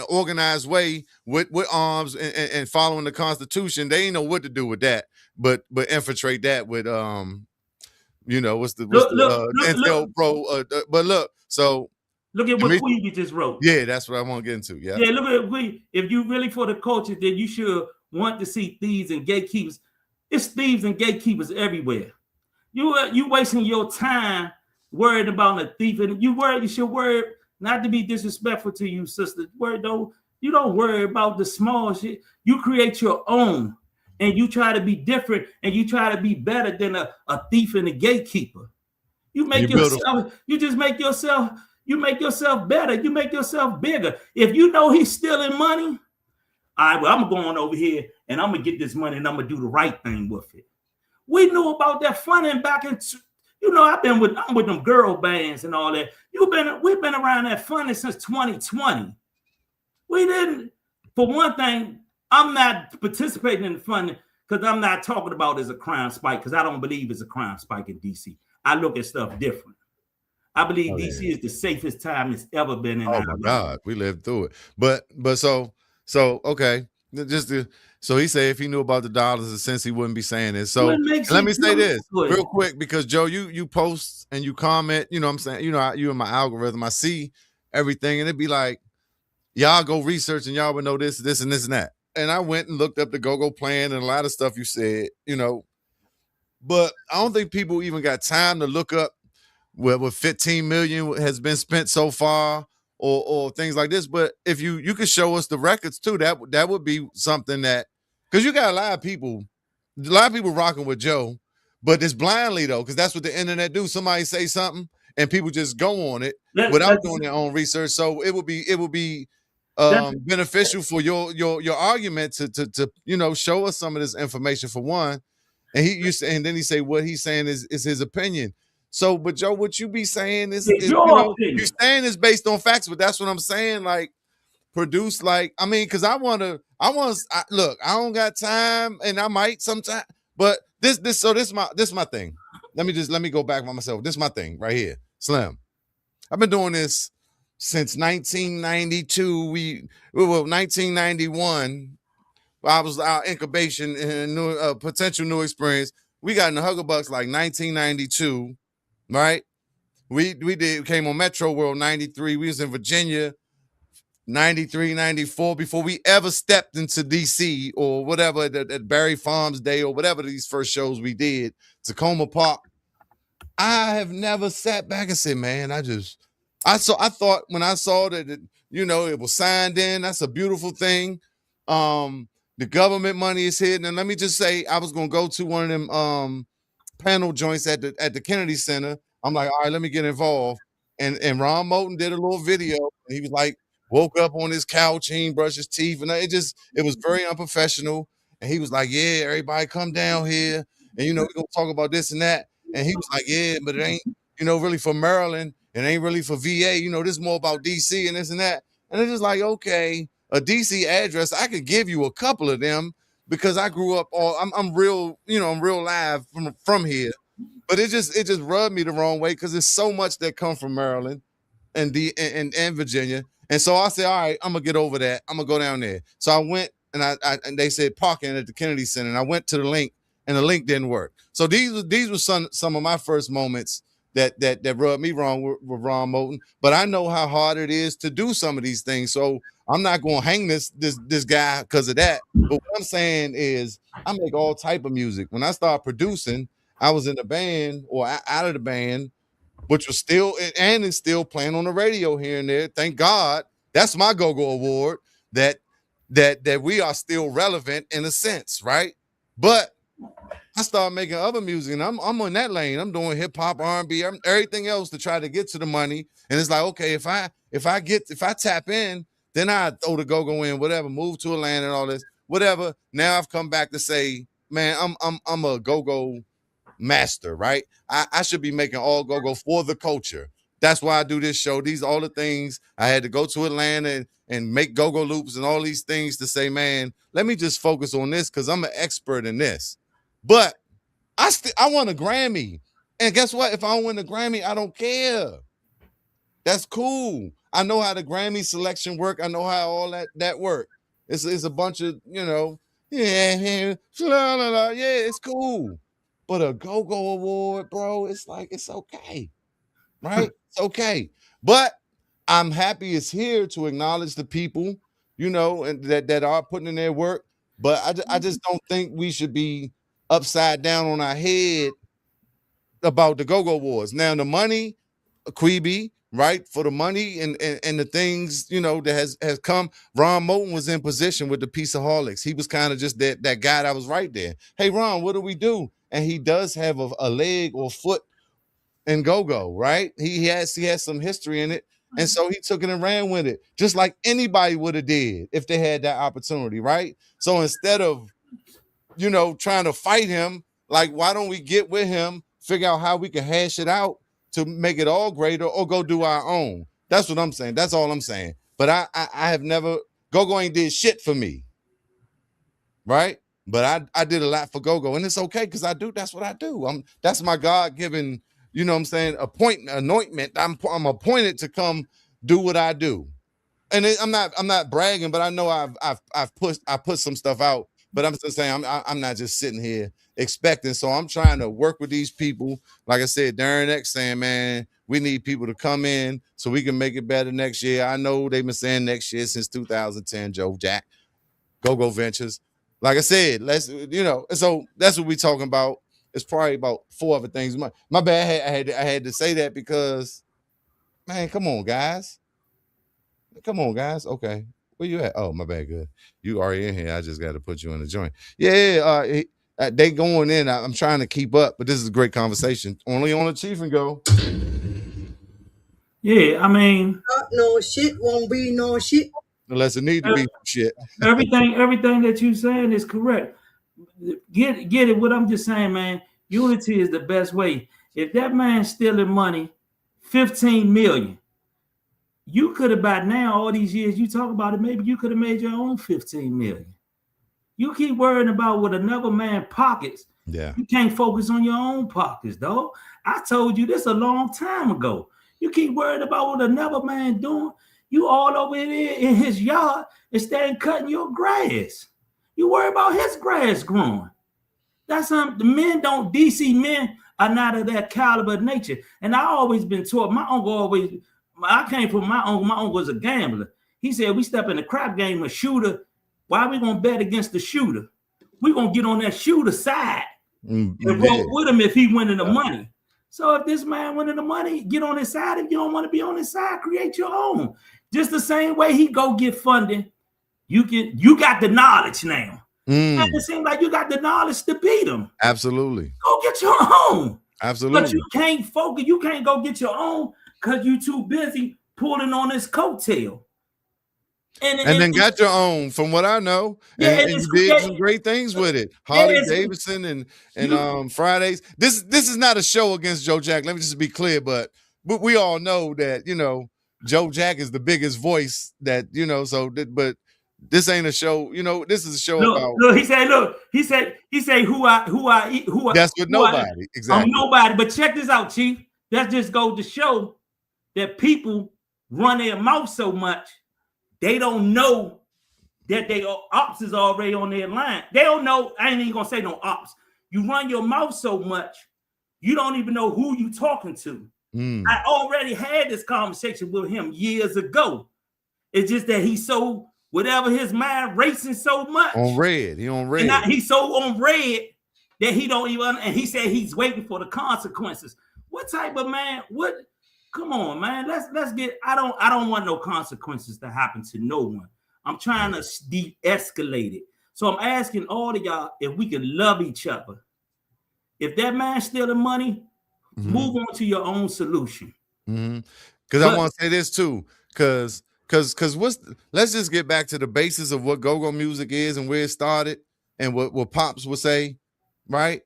organized way with arms and following the Constitution. They ain't know what to do with that, but infiltrate that with what's the Intel Pro. But look, so look at what Queen you just wrote. Yeah, that's what I want to get into. Yeah, look at Queen. If you really for the culture, then you should want to see thieves and gatekeepers. It's thieves and gatekeepers everywhere. You wasting your time worried about a thief, and you should worry not to be disrespectful to you, sister. You don't worry about the small shit. You create your own, and you try to be different, and you try to be better than a thief and a gatekeeper. You make yourself. You just make yourself. You make yourself better. You make yourself bigger. If you know he's stealing money, all right, well, I'm going over here and I'm gonna get this money and I'm gonna do the right thing with it. We knew about that funding back in, I'm with them girl bands and all that. We've been around that funding since 2020. We didn't, for one thing, I'm not participating in the funding because I'm not talking about it as a crime spike because I don't believe it's a crime spike in DC. I look at stuff different. I believe DC is the safest time it's ever been in. Oh my God, we lived through it. But so okay. So he said if he knew about the dollars and cents, he wouldn't be saying this. So let me say this real quick because Joe, you post and you comment, you know what I'm saying? You in my algorithm, I see everything and it'd be like, y'all go research and y'all would know this, and this and that. And I went and looked up the go-go plan and a lot of stuff you said, but I don't think people even got time to look up what 15 million has been spent so far. Or things like this, but if you could show us the records too, that would be something that, because you got a lot of people rocking with Joe, but it's blindly though, because that's what the internet do. Somebody say something and people just go on it without doing their own research. So it would be beneficial for your argument to show us some of this information for one, and then he say what he's saying is his opinion. So, but Joe, what you be saying is you're saying is based on facts, but that's what I'm saying. Like, produce, because I look, I don't got time, and I might sometime, but this my thing. Let me go back by myself. This is my thing right here, Slim. I've been doing this since 1992. 1991. I was our incubation and potential new experience. We got in the Huggerbucks like 1992. Right, we came on Metro World 93. We was in Virginia 93, 94 before we ever stepped into DC or whatever at Barry Farms Day or whatever these first shows we did, Tacoma Park. I have never sat back and said, man, I just I thought when I saw that it was signed in, that's a beautiful thing. The government money is hidden. And let me just say, I was gonna go to one of them panel joints at the Kennedy Center. I'm like, all right, let me get involved. And Ron Moulton did a little video. And he was like, woke up on his couch, he ain't brushed his teeth, and it was very unprofessional. And he was like, yeah, everybody come down here, and we're gonna talk about this and that. And he was like, yeah, but it ain't really for Maryland. It ain't really for VA. This is more about DC and this and that. And it's just like, okay, a DC address, I could give you a couple of them because I grew up I'm real, I'm real live from here. But it just rubbed me the wrong way because there's so much that come from Maryland and Virginia. And so I said, all right, I'm gonna get over that. I'm gonna go down there. So I went and and they said parking at the Kennedy Center. And I went to the link and the link didn't work. So these were some of my first moments that rubbed me wrong with Ron Moulton. But I know how hard it is to do some of these things. So I'm not gonna hang this guy because of that. But what I'm saying is I make all type of music. When I started producing, I was in the band or out of the band, which was still and is still playing on the radio here and there. Thank God. That's my go-go award that we are still relevant in a sense, right? But I started making other music, and I'm on that lane. I'm doing hip hop, R&B, everything else to try to get to the money. And it's like, okay, if I tap in, then I throw the go-go in, whatever, move to Atlanta and all this, whatever. Now I've come back to say, man, I'm a go-go master, right? I should be making all go-go for the culture. That's why I do this show. These are all the things. I had to go to Atlanta and make go-go loops and all these things to say, man, let me just focus on this because I'm an expert in this. But I won a Grammy. And guess what? If I don't win the Grammy, I don't care. That's cool. I know how the Grammy selection work. I know how all that work. It's a bunch of, yeah, it's cool. But a go-go award, bro, it's like, it's okay. Right? It's okay. But I'm happy it's here to acknowledge the people, and that are putting in their work. But I just don't think we should be upside down on our head about the go-go wars. Now the money, Queeby, right? For the money and the things, that has come. Ron Moulton was in position with the Pieceaholics. He was kind of just that guy that was right there. Hey, Ron, what do we do? And he does have a leg or foot in go-go, right? He has some history in it. And so he took it and ran with it, just like anybody would have did if they had that opportunity, right? So instead of, trying to fight him, like, why don't we get with him, figure out how we can hash it out to make it all greater or go do our own? That's what I'm saying. That's all I'm saying. But I have never, go-go ain't did shit for me, right? But I did a lot for go-go, and it's okay because that's what I do. That's my God-given, what I'm saying, anointment. I'm appointed to come do what I do. And I'm not bragging, but I know I've put some stuff out. But I'm just saying I'm not just sitting here expecting. So I'm trying to work with these people. Like I said, Darren X saying, man, we need people to come in so we can make it better next year. I know they've been saying next year since 2010, Joe Jack, Go-Go Ventures. Like I said, let's, so that's what we're talking about. It's probably about 4 other things. My bad. I had to say that because, man, come on, guys. Okay. Where you at? Oh, my bad. Good. You already in here. I just got to put you in the joint. Yeah. They going in. I'm trying to keep up, but this is a great conversation. Only on the Cheef and Go. Yeah, I mean, no shit won't be no shit. Unless it need to be shit. everything that you saying is correct. Get it. What I'm just saying, man. Unity is the best way. If that man's stealing money, 15 million, you could have by now, all these years you talk about it, maybe you could have made your own 15 million. You keep worrying about what another man pockets. Yeah. You can't focus on your own pockets, though. I told you this a long time ago. You keep worrying about what another man doing. You all over there in his yard instead of cutting your grass. You worry about his grass growing. That's something. The men don't, DC men are not of that caliber of nature. And I always been taught, my uncle always, I came from my uncle was a gambler. He said, we step in the crap game, a shooter. Why are we going to bet against the shooter? We're going to get on that shooter side and roll with him if he winning the money. So if this man wanted the money, get on his side. If you don't want to be on his side, create your own. Just the same way he go get funding. You got the knowledge now. And it seems like you got the knowledge to beat him. Absolutely. Go get your own. Absolutely. But you can't focus. You can't go get your own because you're too busy pulling on his coattail. And then got your own, from what I know, and you did some great things with it. Harley Davidson and Fridays. This is not a show against Joe Jack. Let me just be clear, but we all know that Joe Jack is the biggest voice that So, but this ain't a show. This is a show about. Look, he said who I. That's with nobody. Exactly. I'm nobody. But check this out, Chief. That just goes to show that people run their mouth so much. They don't know that they ops is already on their line. They don't know. I ain't even gonna say no ops. You run your mouth so much, you don't even know who you talking to. I already had this conversation with him years ago. It's just that he's so whatever his mind racing so much. On red, he on red. And he's so on red that he don't even. And he said he's waiting for the consequences. What type of man? What? Come on, man. Let's get. I don't want no consequences to happen to no one. I'm trying to de-escalate it. So I'm asking all of y'all if we can love each other. If that man's stealing money, move on to your own solution. Because I want to say this too. Because let's just get back to the basis of what go-go music is and where it started and what Pops would say, right?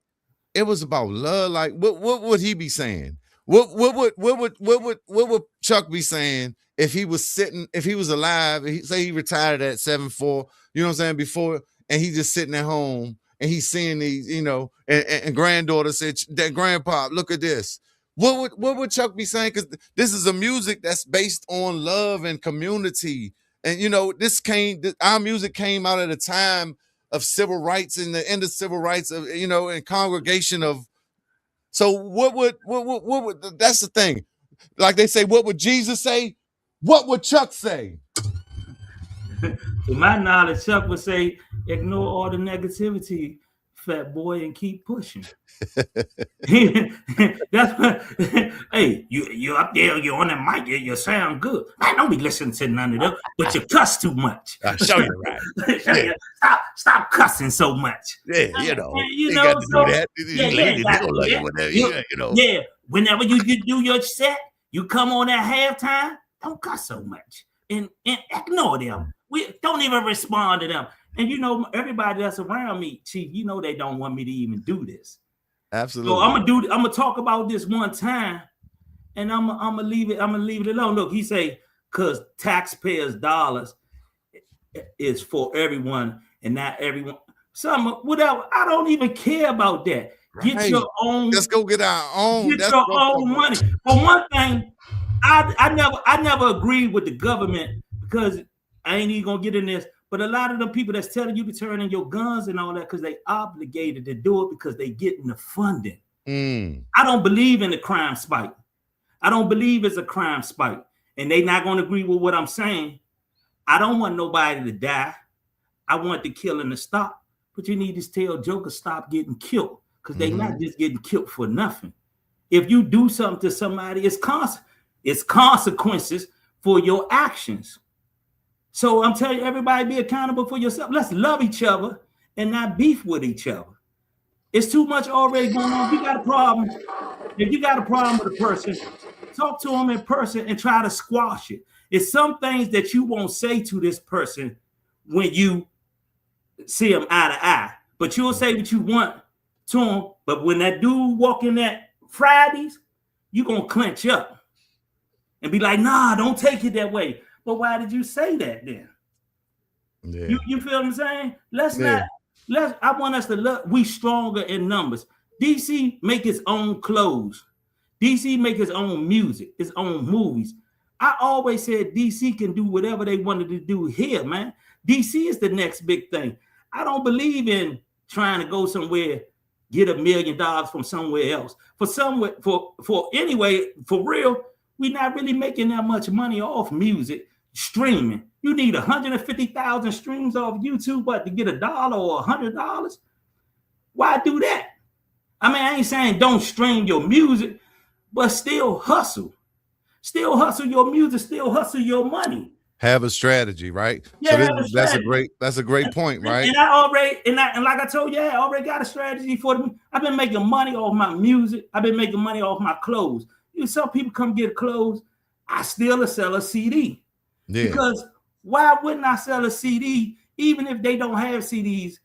It was about love. Like what would he be saying? What would Chuck be saying if he was alive, say he retired at 7'4", you know what I'm saying, before, and he just sitting at home and he's seeing these, and granddaughter said, that grandpa, look at this. What would Chuck be saying? Because this is a music that's based on love and community. And our music came out at a time of civil rights and the end of civil rights of, and congregation of. So what would that's the thing. Like they say, what would Jesus say? What would Chuck say? To my knowledge, Chuck would say, ignore all the negativity, fat boy, and keep pushing. That's what, hey, you up there, you're on the mic, you sound good. Man, don't be listening to none of them, but you cuss too much. I show you right. Stop cussing so much. Yeah, you got to do that. Yeah, whenever you do your set, you come on at halftime, don't cuss so much. And ignore them. We don't even respond to them. And everybody that's around me, Chief, they don't want me to even do this. Absolutely. So I'm gonna talk about this one time, and I'm gonna leave it alone. Look, he say, cause taxpayers' dollars is for everyone and not everyone. Whatever. I don't even care about that. Get your own. Let's go get our own. Get your own money. For one thing, I never agreed with the government because I ain't even gonna get in this. But a lot of the people that's telling you to turn in your guns and all that because they obligated to do it because they getting the funding. I don't believe in the crime spike. I don't believe it's a crime spike. And they not going to agree with what I'm saying. I don't want nobody to die. I want the killing to stop. But you need to tell Joker stop getting killed because they not just getting killed for nothing. If you do something to somebody, it's consequences for your actions. So I'm telling you, everybody be accountable for yourself. Let's love each other and not beef with each other. It's too much already going on. If you got a problem with a person, talk to them in person and try to squash it. It's some things that you won't say to this person when you see them eye to eye, but you'll say what you want to them. But when that dude walk in that Fridays, you're going to clench up and be like, nah, don't take it that way. But why did you say that then? Yeah. You feel what I'm saying? I want us to look, we stronger in numbers. DC make its own clothes. DC make its own music, its own movies. I always said DC can do whatever they wanted to do here, man. DC is the next big thing. I don't believe in trying to go somewhere, get $1 million from somewhere else. For real, we're not really making that much money off music. Streaming, you need 150,000 streams off YouTube, but to get $1 or $100, why do that? I mean, I ain't saying don't stream your music, but still hustle. Still hustle your music, still hustle your money. Have a strategy, right? Yeah, So have a strategy. that's a great point, right? And I already and like I told you, I already got a strategy for them. I've been making money off my music. I've been making money off my clothes. Some people come get clothes. I still sell a CD. Yeah. Because why wouldn't I sell a CD even if they don't have CDs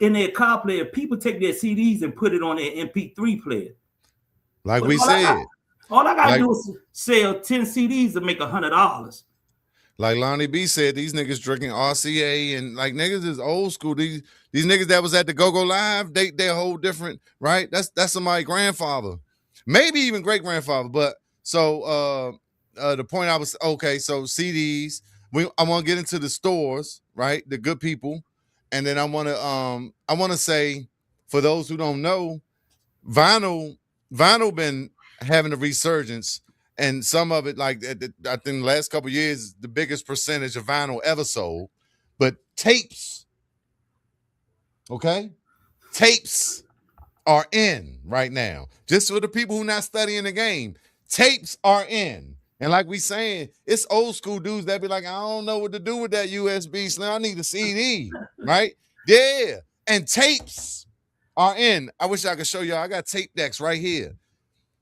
in their car player? People take their CDs and put it on their MP3 player. Like we said. All I gotta do is sell 10 CDs to make $100. Like Lonnie B said, these niggas drinking RCA and like niggas is old school. These niggas that was at the Go-Go Live, they're whole different, right? That's somebody's grandfather, maybe even great grandfather. But so the point I was okay. So CDs, I want to get into the stores, right? The good people, and then I want to say for those who don't know, vinyl been having a resurgence. And some of it, like I think the last couple of years, the biggest percentage of vinyl ever sold. But tapes, okay? Tapes are in right now. Just for the people who not studying the game, tapes are in. And like we saying, it's old school dudes that be like, I don't know what to do with that USB Slim. I need a CD, right? Yeah. And tapes are in. I wish I could show y'all. I got tape decks right here.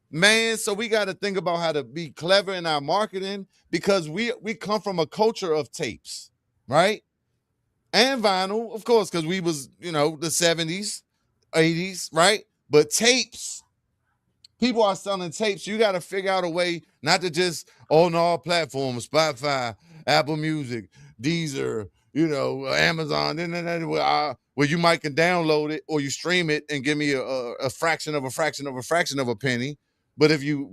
Man, so we got to think about how to be clever in our marketing because we come from a culture of tapes, right? And vinyl, of course, because we was, the 70s, 80s, right? But tapes, people are selling tapes. You got to figure out a way not to just on all platforms, Spotify, Apple Music, Deezer, Amazon, where you might can download it or you stream it and give me a fraction of a penny. But if you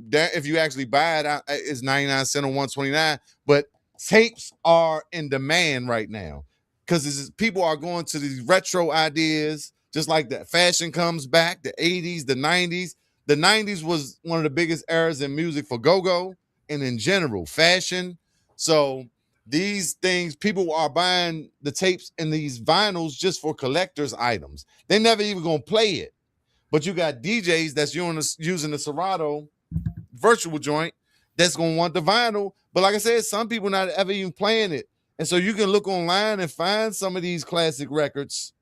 actually buy it, it's 99 cents or 129. But tapes are in demand right now because people are going to these retro ideas, just like that. Fashion comes back, the 80s, the 90s. The 90s was one of the biggest eras in music for go-go and in general, fashion. So these things, people are buying the tapes and these vinyls just for collector's items. They're never even going to play it. But you got DJs that's using the Serato virtual joint that's going to want the vinyl. But like I said, some people not ever even playing it. And so you can look online and find some of these classic records,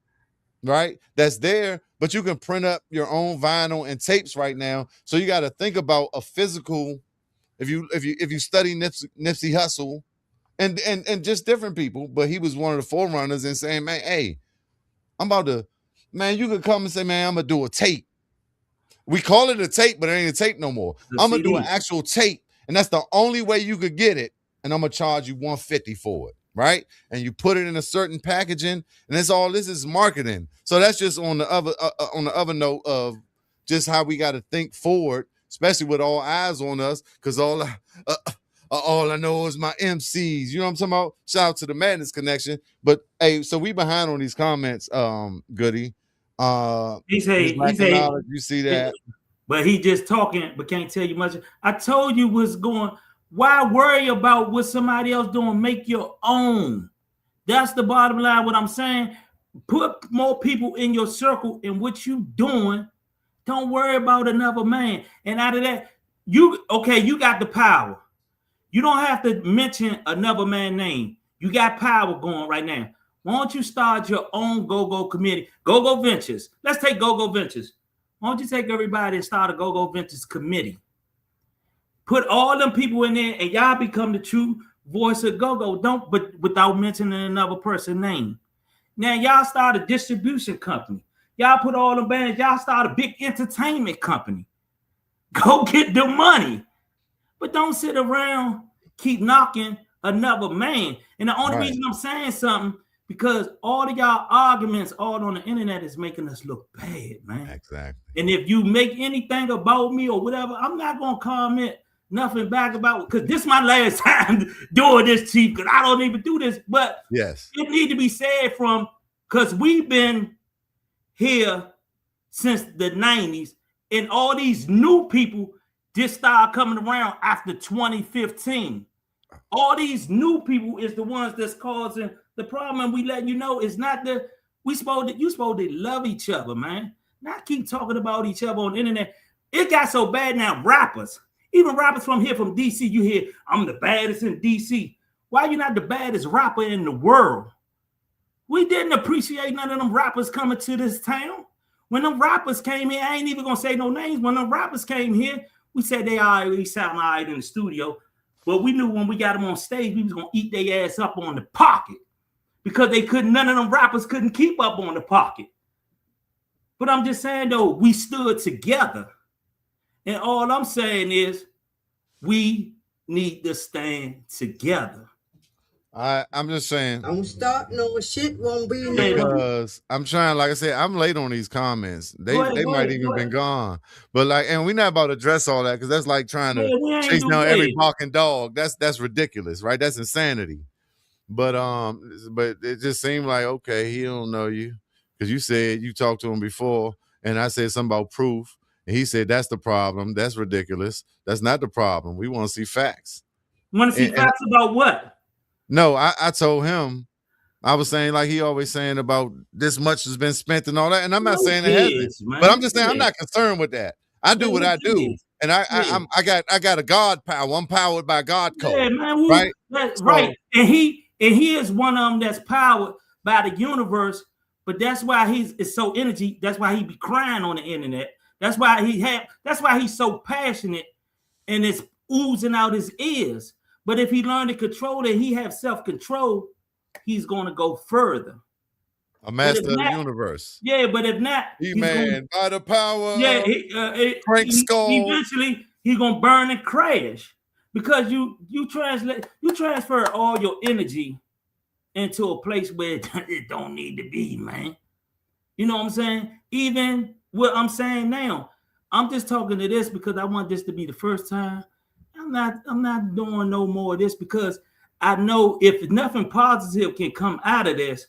right? That's there, but you can print up your own vinyl and tapes right now. So you got to think about a physical, if you study Nipsey Hussle and just different people, but he was one of the forerunners and saying, man, hey, you could come and say, man, I'm going to do a tape. We call it a tape, but it ain't a tape no more. I'm going to do an actual tape, and that's the only way you could get it, and I'm going to charge you $150 for it, right? And you put it in a certain packaging, and this is marketing. So that's just on the other note of just how we got to think forward, especially with all eyes on us, because all I know is my MCs. You know what I'm talking about? Shout out to the Madness Connection. But hey, so we behind on these comments, Goody. He say, you see that? But he just talking, but can't tell you much. I told you what's going. Why worry about what somebody else doing? Make your own. That's the bottom line. What I'm saying, put more people in your circle in what you doing. Don't worry about another man. And out of that, you got the power. You don't have to mention another man's name. You got power going right now. Why don't you start your own go-go committee? Go-go Ventures. Let's take go-go Ventures. Why don't you take everybody and start a go-go Ventures committee? Put all them people in there and y'all become the true voice of go-go. But without mentioning another person's name. Now y'all start a distribution company. Y'all put all the bands. Y'all start a big entertainment company. Go get the money. But don't sit around, keep knocking another man. And the only reason I'm saying something, because all of y'all arguments all on the internet is making us look bad, man. Exactly. And if you make anything about me or whatever, I'm not going to comment nothing back about it, because this is my last time doing this, Chief, because I don't even do this. But yes, it need to be said because we've been here since the 90s, and all these new people just started coming around after 2015. All these new people is the ones that's causing the problem. And we letting you know it's not you supposed to love each other, man. Not keep talking about each other on the internet. It got so bad now, rappers. Even rappers from here, from DC, you hear, I'm the baddest in DC. Why you not the baddest rapper in the world? We didn't appreciate none of them rappers coming to this town. When them rappers came here, I ain't even gonna say no names. When them rappers came here, we said they sound all right in the studio. But we knew when we got them on stage, we was gonna eat their ass up on the pocket. Because none of them rappers couldn't keep up on the pocket. But I'm just saying though, we stood together. And all I'm saying is we need to stand together. I'm just saying. Don't start no shit, won't be no Because I'm trying, like I said, I'm late on these comments. They might even been gone. But like, and we're not about to address all that because that's like trying to chase down every barking dog. That's ridiculous, right? That's insanity. But it just seemed like, okay, he don't know you. Because you said you talked to him before, and I said something about proof. And he said that's the problem. That's ridiculous. That's not the problem. We want to see facts. Want to see facts about what? No, I told him, I was saying like he always saying about this much has been spent and all that. And I'm not saying it hasn't, but I'm just saying I'm not concerned with that. I do what I do. And I got a God power. I'm powered by God code. Yeah, man, right? Right. And he is one of them that's powered by the universe, but that's why it's so energy. That's why he be crying on the internet. That's why he's so passionate and it's oozing out his ears. But if he learned to control it, he have self-control, he's going to go further. A master of the universe. Yeah, but if not, man, by the power. Yeah, Crank skull. Eventually, he's gonna burn and crash because you transfer all your energy into a place where it don't need to be, man. You know what I'm saying? Even what I'm saying now, I'm just talking to this because I want this to be the first time. I'm not doing no more of this because I know if nothing positive can come out of this,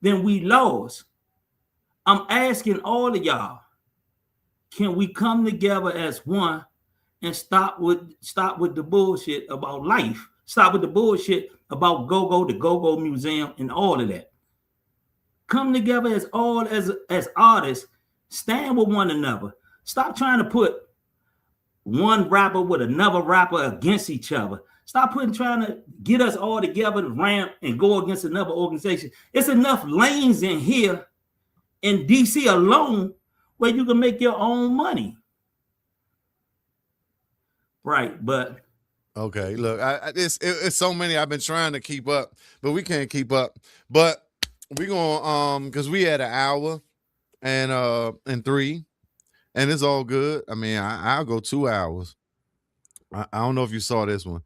then we lost. I'm asking all of y'all, can we come together as one and stop with the bullshit about life? Stop with the bullshit about the Go-Go Museum and all of that. Come together as artists, stand with one another. Stop trying to put one rapper with another rapper against each other. Stop trying to get us all together to ramp and go against another organization. It's enough lanes in here in DC alone where you can make your own money. Right, but okay, look, it's so many. I've been trying to keep up, but we can't keep up. But we're gonna because we had an hour and 3. And it's all good. I mean, I'll go 2 hours. I don't know if you saw this one.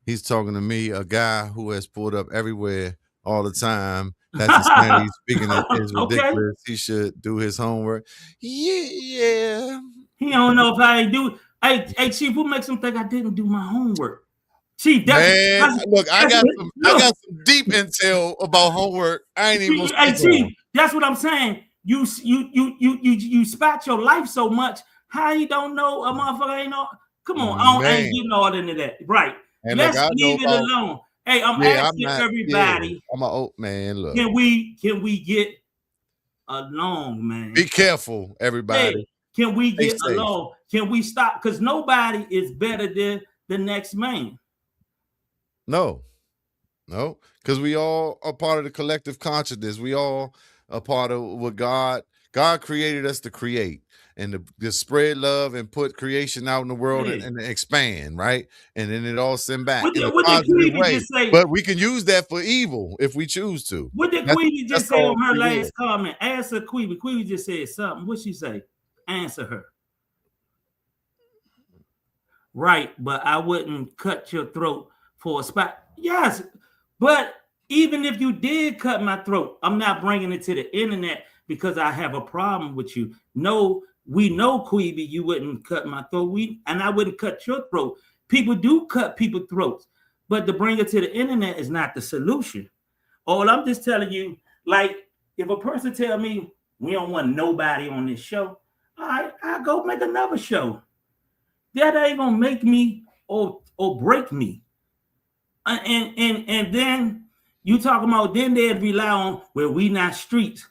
He's talking to me, a guy who has pulled up everywhere all the time. That's Spanish speaking is ridiculous. Okay. He should do his homework. Yeah. He don't know if I ain't do. Hey, Chief, what makes him think I didn't do my homework? Chief, look, I got some deep intel about homework. I ain't even. Hey, Chief, that's what I'm saying. You spat your life so much. How you don't know a motherfucker ain't know? Come on, I ain't getting all into that. Right. And let's leave it alone. Hey, I'm asking everybody. Yeah, I'm an old man. Look. Can we get along, man? Be careful, everybody. Hey, can we get along? Can we stop? Because nobody is better than the next man. No, because we all are part of the collective consciousness. We all a part of what God created us to create and to spread love and put creation out in the world and expand, right? And then it all send back in a positive way. But we can use that for evil if we choose to. What did Queevy just say on her last comment? Answer Queevy. Queevy just said something. What'd she say? Answer her. Right, but I wouldn't cut your throat for a spot. Yes, but even if you did cut my throat, I'm not bringing it to the internet because I have a problem with you. No, we know, Queevy, you wouldn't cut my throat. And I wouldn't cut your throat. People do cut people's throats, but to bring it to the internet is not the solution. All I'm just telling you, like, if a person tell me we don't want nobody on this show, all right, I'll go make another show. That ain't gonna make me or break me. And then you talking about then they'd rely on where we not streets,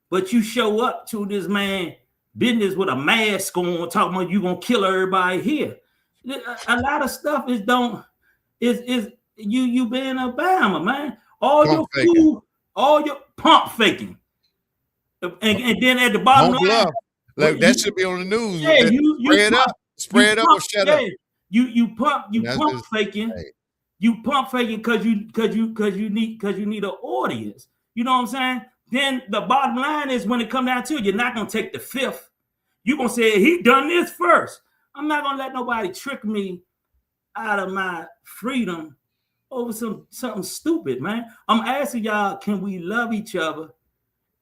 but you show up to this man business with a mask on, talking about you gonna kill everybody here. A lot of stuff is you being Obama, man. All Pump your faking. food, all your pump faking, and then at the bottom Don't line, bluff. Like that should be on the news. yeah, Spray it up or shut yeah, up. you pump Just, faking. hey. You pump faking because you need an audience. You know what I'm saying? Then the bottom line is when it come down to it, you're not gonna take the fifth. You're gonna say he done this first. I'm not gonna let nobody trick me out of my freedom over something stupid, man. I'm asking y'all, can we love each other?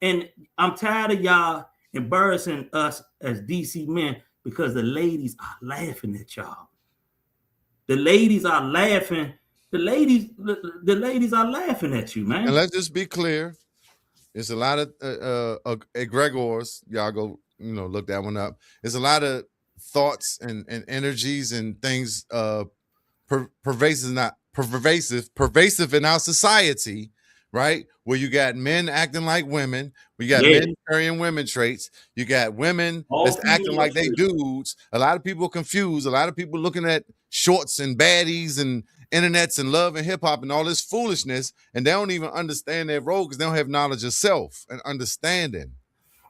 And I'm tired of y'all embarrassing us as DC men because the ladies are laughing at y'all. The ladies are laughing. The ladies are laughing at you, man. And let's just be clear. There's a lot of egregores. Y'all go, look that one up. There's a lot of thoughts and energies and things pervasive in our society, right? Where you got men acting like women, we got men carrying women traits, you got women that's acting like they dudes. A lot of people confused, a lot of people looking at shorts and baddies and internets and love and hip-hop and all this foolishness, and they don't even understand their role because they don't have knowledge of self and understanding,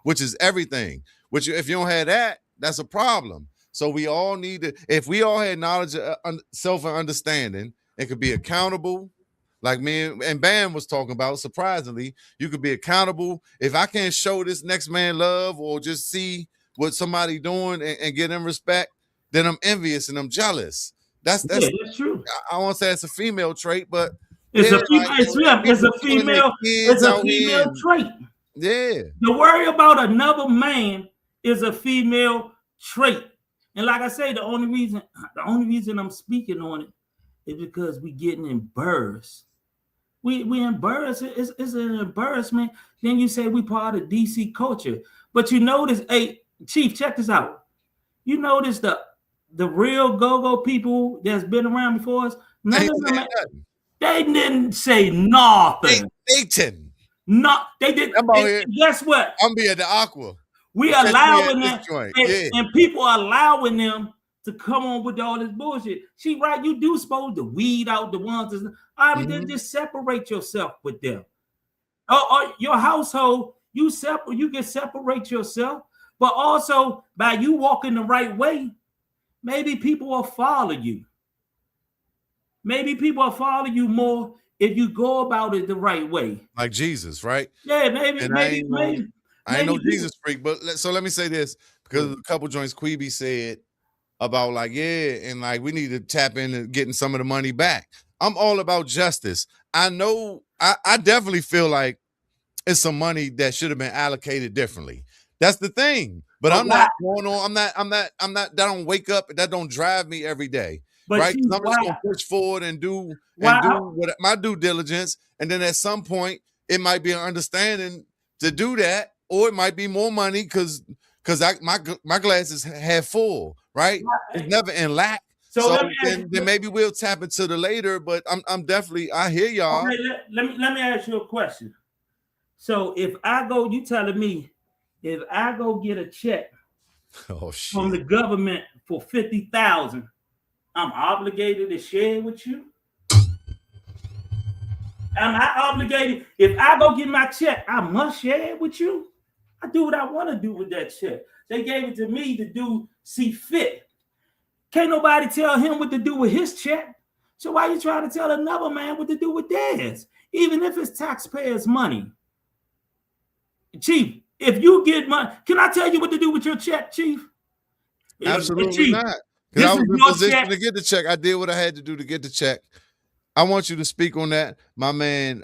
which is everything. Which if you don't have that, that's a problem. So we all need to, if we all had knowledge of self and understanding, it could be accountable. Like me and Bam was talking about, surprisingly, you could be accountable. If I can't show this next man love or just see what somebody doing and get them respect, then I'm envious and I'm jealous. That's true. I won't say it's a female trait, but it's a female trait. Yeah. To worry about another man is a female trait. And like I say, the only reason I'm speaking on it is because we getting embarrassed. We embarrassed. It's an embarrassment. Then you say we part of DC culture. But you notice, hey, Chief, check this out. You notice the real go-go people that's been around before us, none of them, they didn't say nothing. No, they didn't. Guess what? I'm being the Aqua. We allowing them, and people are allowing them to come on with all this bullshit. She right, you do supposed to weed out the ones that's all right, then just separate yourself with them. Or your household, you can separate yourself, but also by you walking the right way, maybe people will follow you. Maybe people will follow you more if you go about it the right way. Like Jesus, right? Yeah, maybe. I ain't no Jesus freak, but let me say this, because a couple joints J.A.B said about like, and like we need to tap into getting some of the money back. I'm all about justice. I know I definitely feel like it's some money that should have been allocated differently. That's the thing. But I'm not going on. That don't wake up. That don't drive me every day. But right? I'm just gonna push forward and do what my due diligence. And then at some point, it might be an understanding to do that, or it might be more money because my glass is half full, right? It's never in lack. So then maybe we'll tap into the later. But I'm definitely, I hear y'all. Okay, let me ask you a question. So if I go, you telling me, if I go get a check from the government for $50,000, I'm obligated to share it with you? Am I obligated? If I go get my check, I must share it with you? I do what I want to do with that check. They gave it to me to see fit. Can't nobody tell him what to do with his check. So why you trying to tell another man what to do with theirs? Even if it's taxpayers' money. Chief, if you get money, can I tell you what to do with your check, Chief? Absolutely Chief, not. Because I was in position to get the check. I did what I had to do to get the check. I want you to speak on that. My man,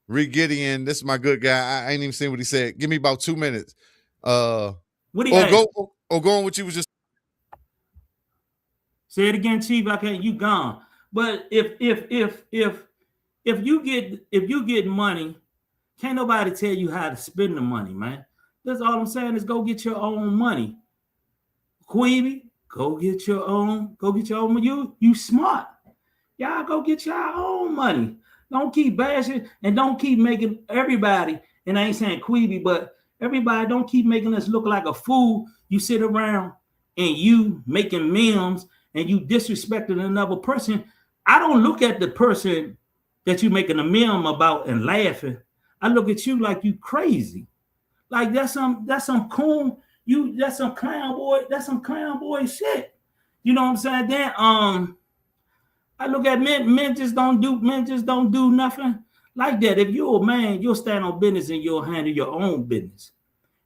Reed Gideon, this is my good guy. I ain't even seen what he said. Give me about 2 minutes. What do you go on what you was just. Say it again, Chief. I can't. You gone. But if you get money, can't nobody tell you how to spend the money, man. That's all I'm saying is go get your own money. J.A.B, go get your own money. You smart. Y'all go get your own money. Don't keep bashing and don't keep making everybody, and I ain't saying J.A.B, but everybody don't keep making us look like a fool. You sit around and you making memes and you disrespecting another person, I don't look at the person that you making a meme about and laughing. I look at you like you crazy. Like that's some cool that's some clown boy shit. You know what I'm saying? Then I look at men just don't do nothing like that. If you're a man, you'll stand on business and you'll handle your own business.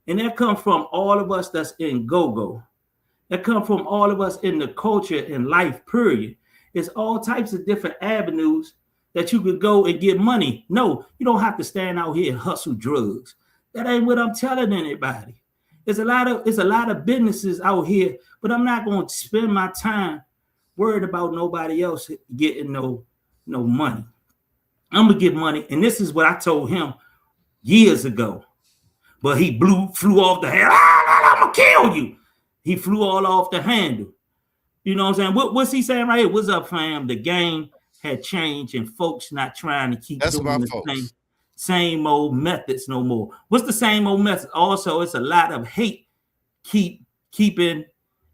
And that comes from all of us that's in go-go. That come from all of us in the culture and life, period. It's all types of different avenues that you could go and get money. No, you don't have to stand out here and hustle drugs. That ain't what I'm telling anybody. There's a lot of businesses out here, but I'm not going to spend my time worried about nobody else getting no money. I'm gonna get money, and this is what I told him years ago. But he flew off the handle. I'm gonna kill you. He flew all off the handle. You know what I'm saying? What's he saying right here? What's up, fam? The game had changed, and folks not trying to keep doing the same old methods no more. What's the same old methods? Also, it's a lot of hate keeping,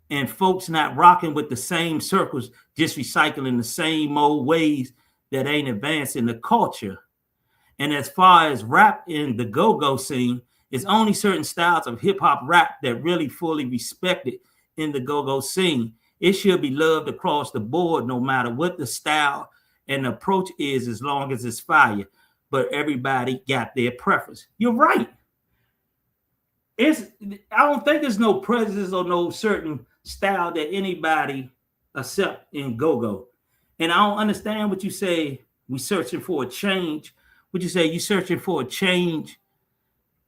and folks not rocking with the same circles, just recycling the same old ways that ain't advancing the culture. And as far as rap in the go-go scene, it's only certain styles of hip-hop rap that really fully respected in the go-go scene. It should be loved across the board, no matter what the style and approach is, as long as it's fire. But everybody got their preference. You're right. I don't think there's no prejudice or no certain style that anybody accept in go-go. And I don't understand what you say. We searching for a change. What you say? You searching for a change.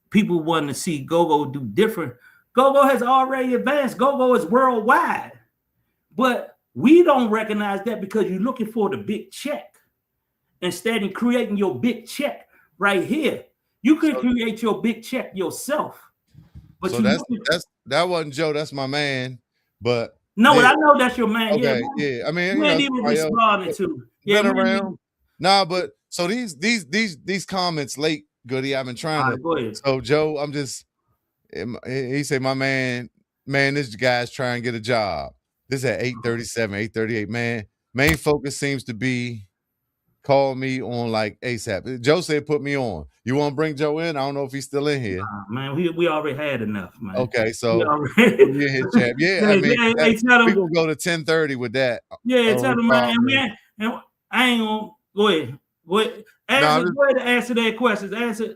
People want to see go-go do different. Go-go has already advanced. Go-go is worldwide. But we don't recognize that because you're looking for the big check. Instead of creating your big check right here. You can create your big check yourself. But so that wasn't Joe. That's my man. But no, I know that's your man. Okay, yeah. I mean, you ain't even responding to. Yeah, been around. Nah, but so these comments late, Goody. I've been trying to. Go ahead. So Joe, I'm just. He said, my man, this guy's trying to get a job. This at 8:37, 8:38. Man, main focus seems to be call me on like ASAP. Joe said, put me on. You want to bring Joe in? I don't know if he's still in here. Man, we already had enough, man. Okay, so yeah, I mean, we gonna go to 10:30 with that. Yeah, tell him, man. And I ain't gonna go ahead. Go ahead. Go ahead and answer their questions.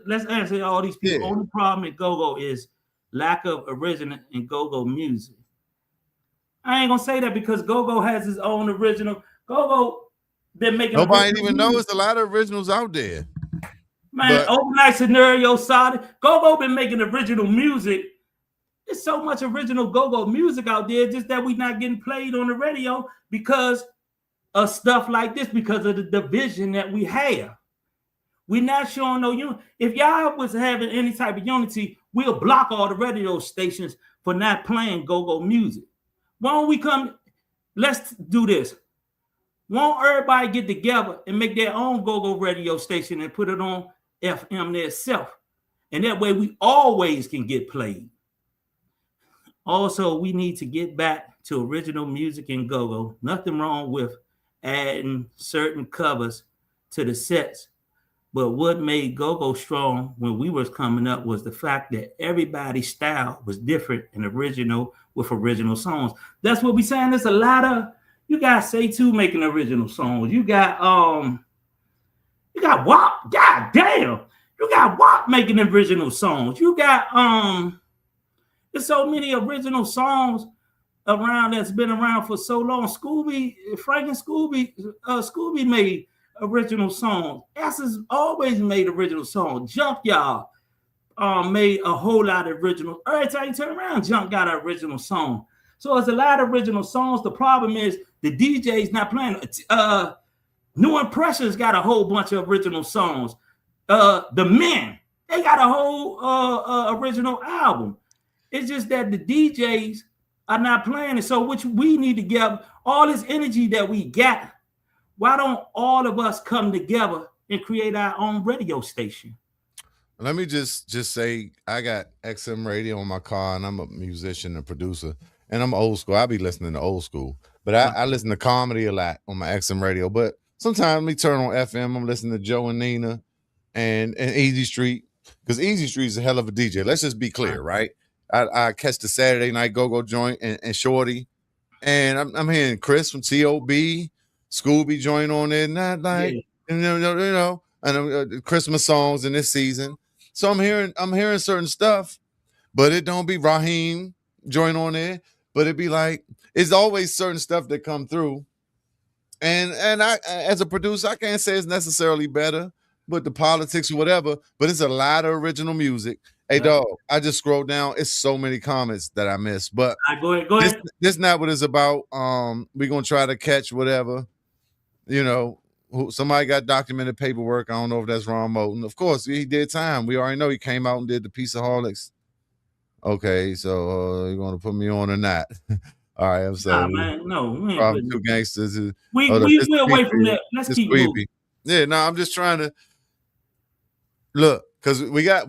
Let's answer all these people. Yeah. Only problem at go-go is lack of original in go-go music. I ain't gonna say that because go-go has his own original. Go-go been making. Nobody even knows there's a lot of originals out there. Man, Overnight Scenario, Solid. Go-go been making original music. There's so much original go-go music out there, just that we not getting played on the radio because of stuff like this, because of the division that we have. We're not showing no unity. If y'all was having any type of unity, we'll block all the radio stations for not playing go-go music. Why don't we come? Let's do this. Won't everybody get together and make their own go-go radio station and put it on FM themselves? And that way we always can get played. Also, we need to get back to original music and go-go. Nothing wrong with adding certain covers to the sets. But what made go-go strong when we was coming up was the fact that everybody's style was different and original with original songs. That's what we saying. There's a lot of, you got Say Two making original songs. You got WAP. God damn. You got WAP making original songs. You got there's so many original songs around that's been around for so long. Frank and Scooby made original songs. Essence always made original songs. Junkyard made a whole lot of original. Every time you turn around, Junk got an original song. So it's a lot of original songs. The problem is the DJ's not playing. New Impressions got a whole bunch of original songs. The Men, they got a whole original album. It's just that the DJs are not playing it. So which we need to get all this energy that we got. Why don't all of us come together and create our own radio station? Let me just say, I got XM radio in my car, and I'm a musician and producer. and I'm old school. I be listening to old school, but I listen to comedy a lot on my XM radio. But sometimes we turn on FM. I'm listening to Joe and Nina and Easy Street, because Easy Street is a hell of a DJ. Let's just be clear, right? I catch the Saturday night go joint and Shorty, and I'm hearing Chris from T.O.B., Scooby joint on there, not like you know, and Christmas songs in this season. So I'm hearing certain stuff, but it don't be Raheem joint on there, but it be like it's always certain stuff that come through. And I, as a producer, I can't say it's necessarily better, but the politics or whatever. But it's a lot of original music. Hey, dog, I just scrolled down. It's so many comments that I missed. But Go ahead. this not what it's about. We're gonna try to catch whatever. You know, somebody got documented paperwork. I don't know if that's Ron Moulton. Of course, he did time. We already know he came out and did the Pieceaholics. Okay, so you're gonna put me on or not? All right, I'm sorry. Nah, man, no, we ain't Probably putting two gangsters. we away from that. Let's keep moving. Yeah, no, I'm just trying to look because we got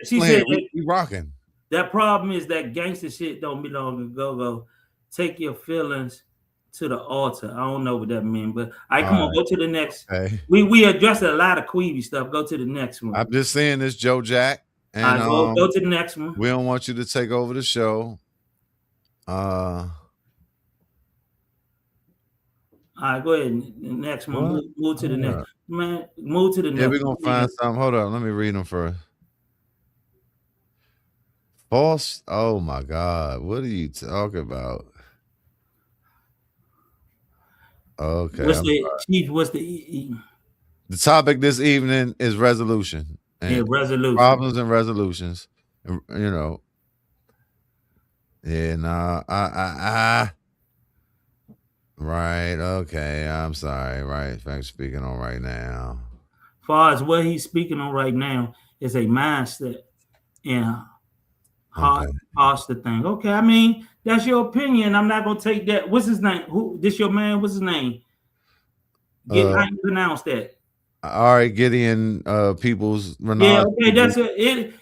she said we rocking. That problem is that gangster shit don't belong to go. Take your feelings to the altar. I don't know what that means, but come on, go to the next. Okay. We addressed a lot of Queevy stuff. Go to the next one. I'm just saying this, Joe Jack. And go to the next one. We don't want you to take over the show. All right, go ahead. The next one. Move to the next. Man, move to the next. Yeah, we're gonna find something. Hold on, let me read them first. False. Oh my God, what are you talking about? Okay. What's the The topic this evening is resolution. And resolution. Problems and resolutions. You know. Yeah, nah, right, okay, I'm sorry, right, thanks for speaking on right now. As far as what he's speaking on right now is a mindset and how the thing. Okay, I mean, that's your opinion. I'm not gonna take that. What's his name? This your man? What's his name? How you pronounce that? All right, Gideon Peoples Renard. Yeah, okay, that's it.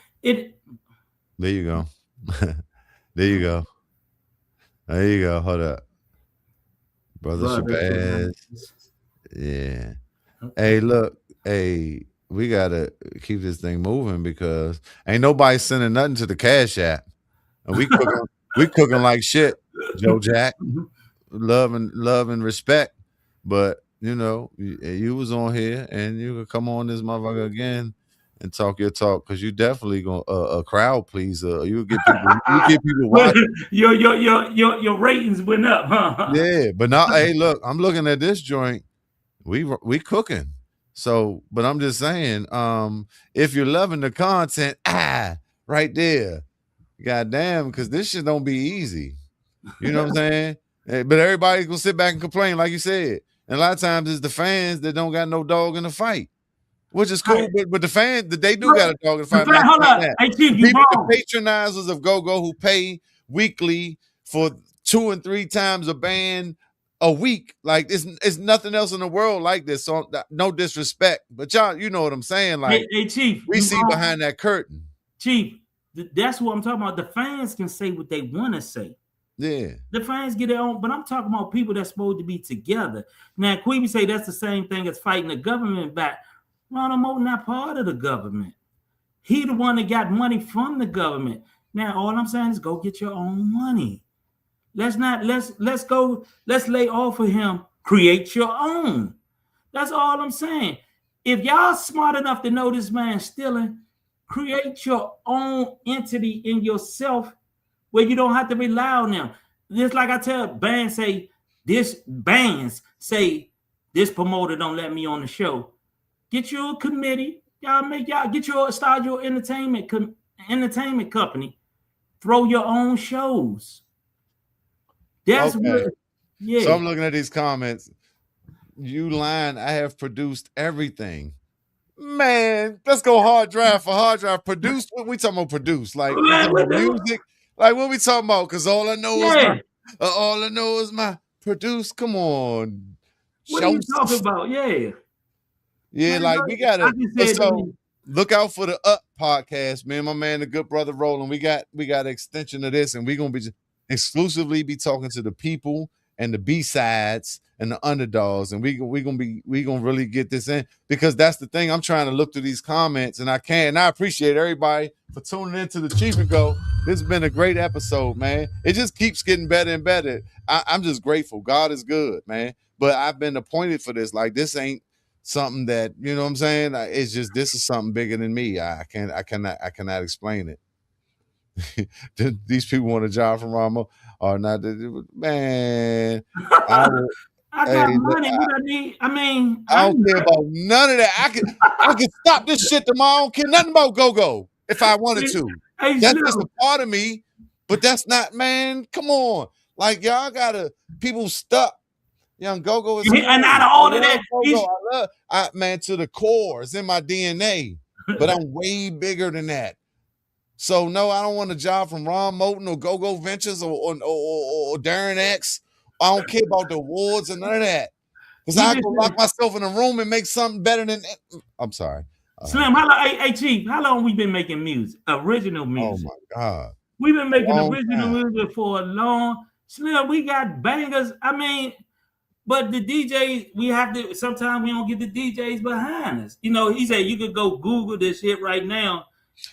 There you go. There you go. There you go. Hold up. Brother Shabazz. Yeah. Okay. Hey, look. Hey, we got to keep this thing moving because ain't nobody sending nothing to the Cash App. And we cooking like shit, Joe Jack. Love and respect. But, you know, you was on here and you could come on this motherfucker again and talk your talk because you definitely gonna a crowd pleaser. You get people watching. Your ratings went up, huh? Yeah, but now, hey, look, I'm looking at this joint. We cooking. So, but I'm just saying, if you're loving the content, right there, goddamn, because this shit don't be easy. You know what I'm saying? But everybody's gonna sit back and complain, like you said. And a lot of times it's the fans that don't got no dog in the fight. Which is cool, but the fans, they do got a dog in the fight. Hold up. Hey, Chief, you wrong. The patronizers of Go-Go who pay weekly for 2 and 3 times a band a week. Like, it's nothing else in the world like this. So, no disrespect. But y'all, you know what I'm saying? Like, hey Chief, we see wrong. Behind that curtain. Chief, that's what I'm talking about. The fans can say what they want to say. Yeah. The fans get their own, but I'm talking about people that's supposed to be together. Now, Queevy say that's the same thing as fighting the government back. Ronald Moulton not part of the government. He the one that got money from the government. Now, all I'm saying is go get your own money. Let's lay off of him. Create your own. That's all I'm saying. If y'all smart enough to know this man stealing, create your own entity in yourself where you don't have to rely on them. Just like I tell bands say, this promoter don't let me on the show. Get your committee. Start your entertainment company. Throw your own shows. That's okay. what. Yeah. So I'm looking at these comments. You lying? I have produced everything. Man, let's go hard drive for hard drive. Produce? What we talking about? Produce? Like music? Like what we talking about? Because all I know is my produce. Come on. What are you talking about? Yeah. Yeah, like we gotta. So look out for the Up podcast, man. My man, the good brother Roland. We got an extension of this, and we gonna be. exclusively be talking to the people and the B-sides and the underdogs, and we gonna really get this in, because that's the thing. I'm trying to look through these comments and I can't. And I appreciate everybody for tuning into the Cheef and Go. This has been a great episode, man. It just keeps getting better and better. I'm just grateful. God is good, man. But I've been appointed for this. Like, this ain't something that, you know what I'm saying? It's just, this is something bigger than me. I cannot explain it. These people want a job from Ramo or not? Man, I will. I got money. What I need? I mean, I don't care about none of that. I can stop this shit tomorrow. I don't care nothing about go-go if I wanted to. That's just a part of me, but that's not, man. Come on. Like, y'all gotta, people stuck. Young Go-Go is cool. And out of all of that, I love, man, to the core. It's in my DNA. But I'm way bigger than that. So no, I don't want a job from Ron Moten or Go-Go Ventures or Darren X. I don't care about the awards and none of that. Because I go lock myself in a room and make something better than that. I'm sorry. Slim, how long, hey, Chief, how long we been making music? Original music. Oh my God. We've been making original music for a long. Slim, we got bangers. I mean, but the DJs, we have to, sometimes we don't get the DJs behind us. You know, he said you could go Google this shit right now.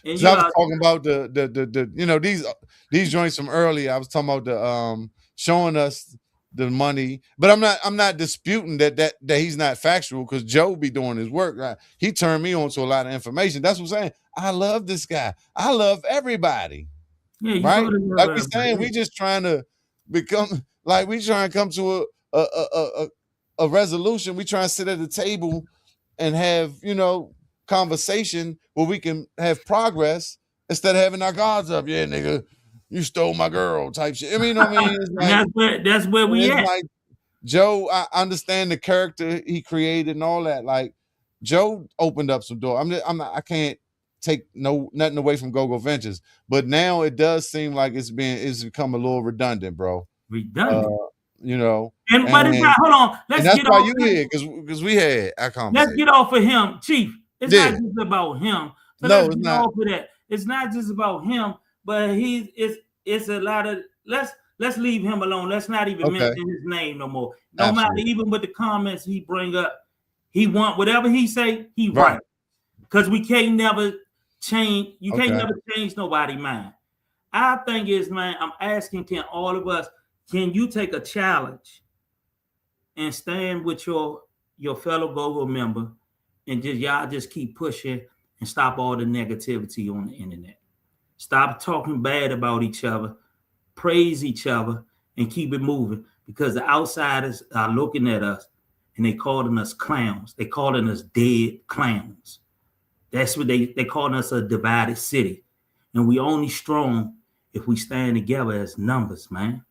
And so I was talking about the you know, these joints from earlier. I was talking about the showing us the money, but I'm not disputing that he's not factual, because Joe be doing his work. Right? He turned me on to a lot of information. That's what I'm saying. I love this guy. I love everybody. Yeah, right? Like we're saying, we just trying to become, like, we trying to come to a resolution. We trying to sit at the table and have, you know, conversation where we can have progress instead of having our guards up. Yeah, nigga, you stole my girl type shit. I mean, it's like, that's where we at. Like, Joe, I understand the character he created and all that. Like, Joe opened up some door. I can't take nothing away from Go-Go Ventures, but now it does seem like it's become a little redundant, bro. Redundant. You know, but it's not. Hold on, let's get off. You here because we had our conversation. Let's get off of him, Chief. It's not just about him. So no, it's not. Off of that. It's not just about him, but it's a lot of let's leave him alone. Let's not even mention his name no more. No matter, even with the comments he bring up, he want whatever he say, he right. Because we can't never change. You can't never change nobody's mind. I think is, man, I'm asking, can all of us, can you take a challenge and stand with your fellow Go-Go member and y'all just keep pushing and stop all the negativity on the internet? Stop talking bad about each other, praise each other, and keep it moving, because the outsiders are looking at us and they calling us clowns. They calling us dead clowns. That's what they calling us, a divided city. And we only strong if we stand together as numbers, man.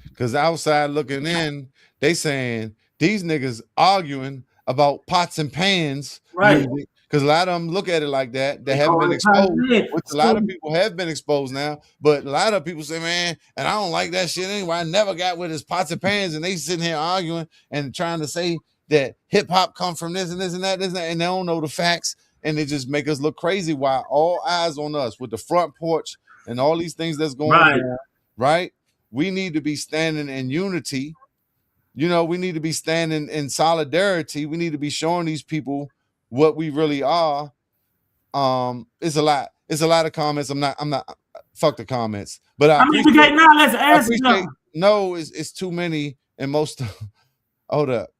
Because outside looking in, they saying these niggas arguing about pots and pans, right? Because a lot of them look at it like that. They haven't been exposed, which a lot of people have been exposed now. But a lot of people say, man, and I don't like that shit anyway. I never got with his pots and pans, and they sitting here arguing and trying to say that hip hop come from this and this and that, and they don't know the facts, and they just make us look crazy. While all eyes on us with the front porch and all these things that's going on, right? We need to be standing in unity. You know, we need to be standing in solidarity. We need to be showing these people what we really are. It's a lot of comments. I'm not fuck the comments, but I mean, okay, now let's ask them. No, it's too many, and most hold up.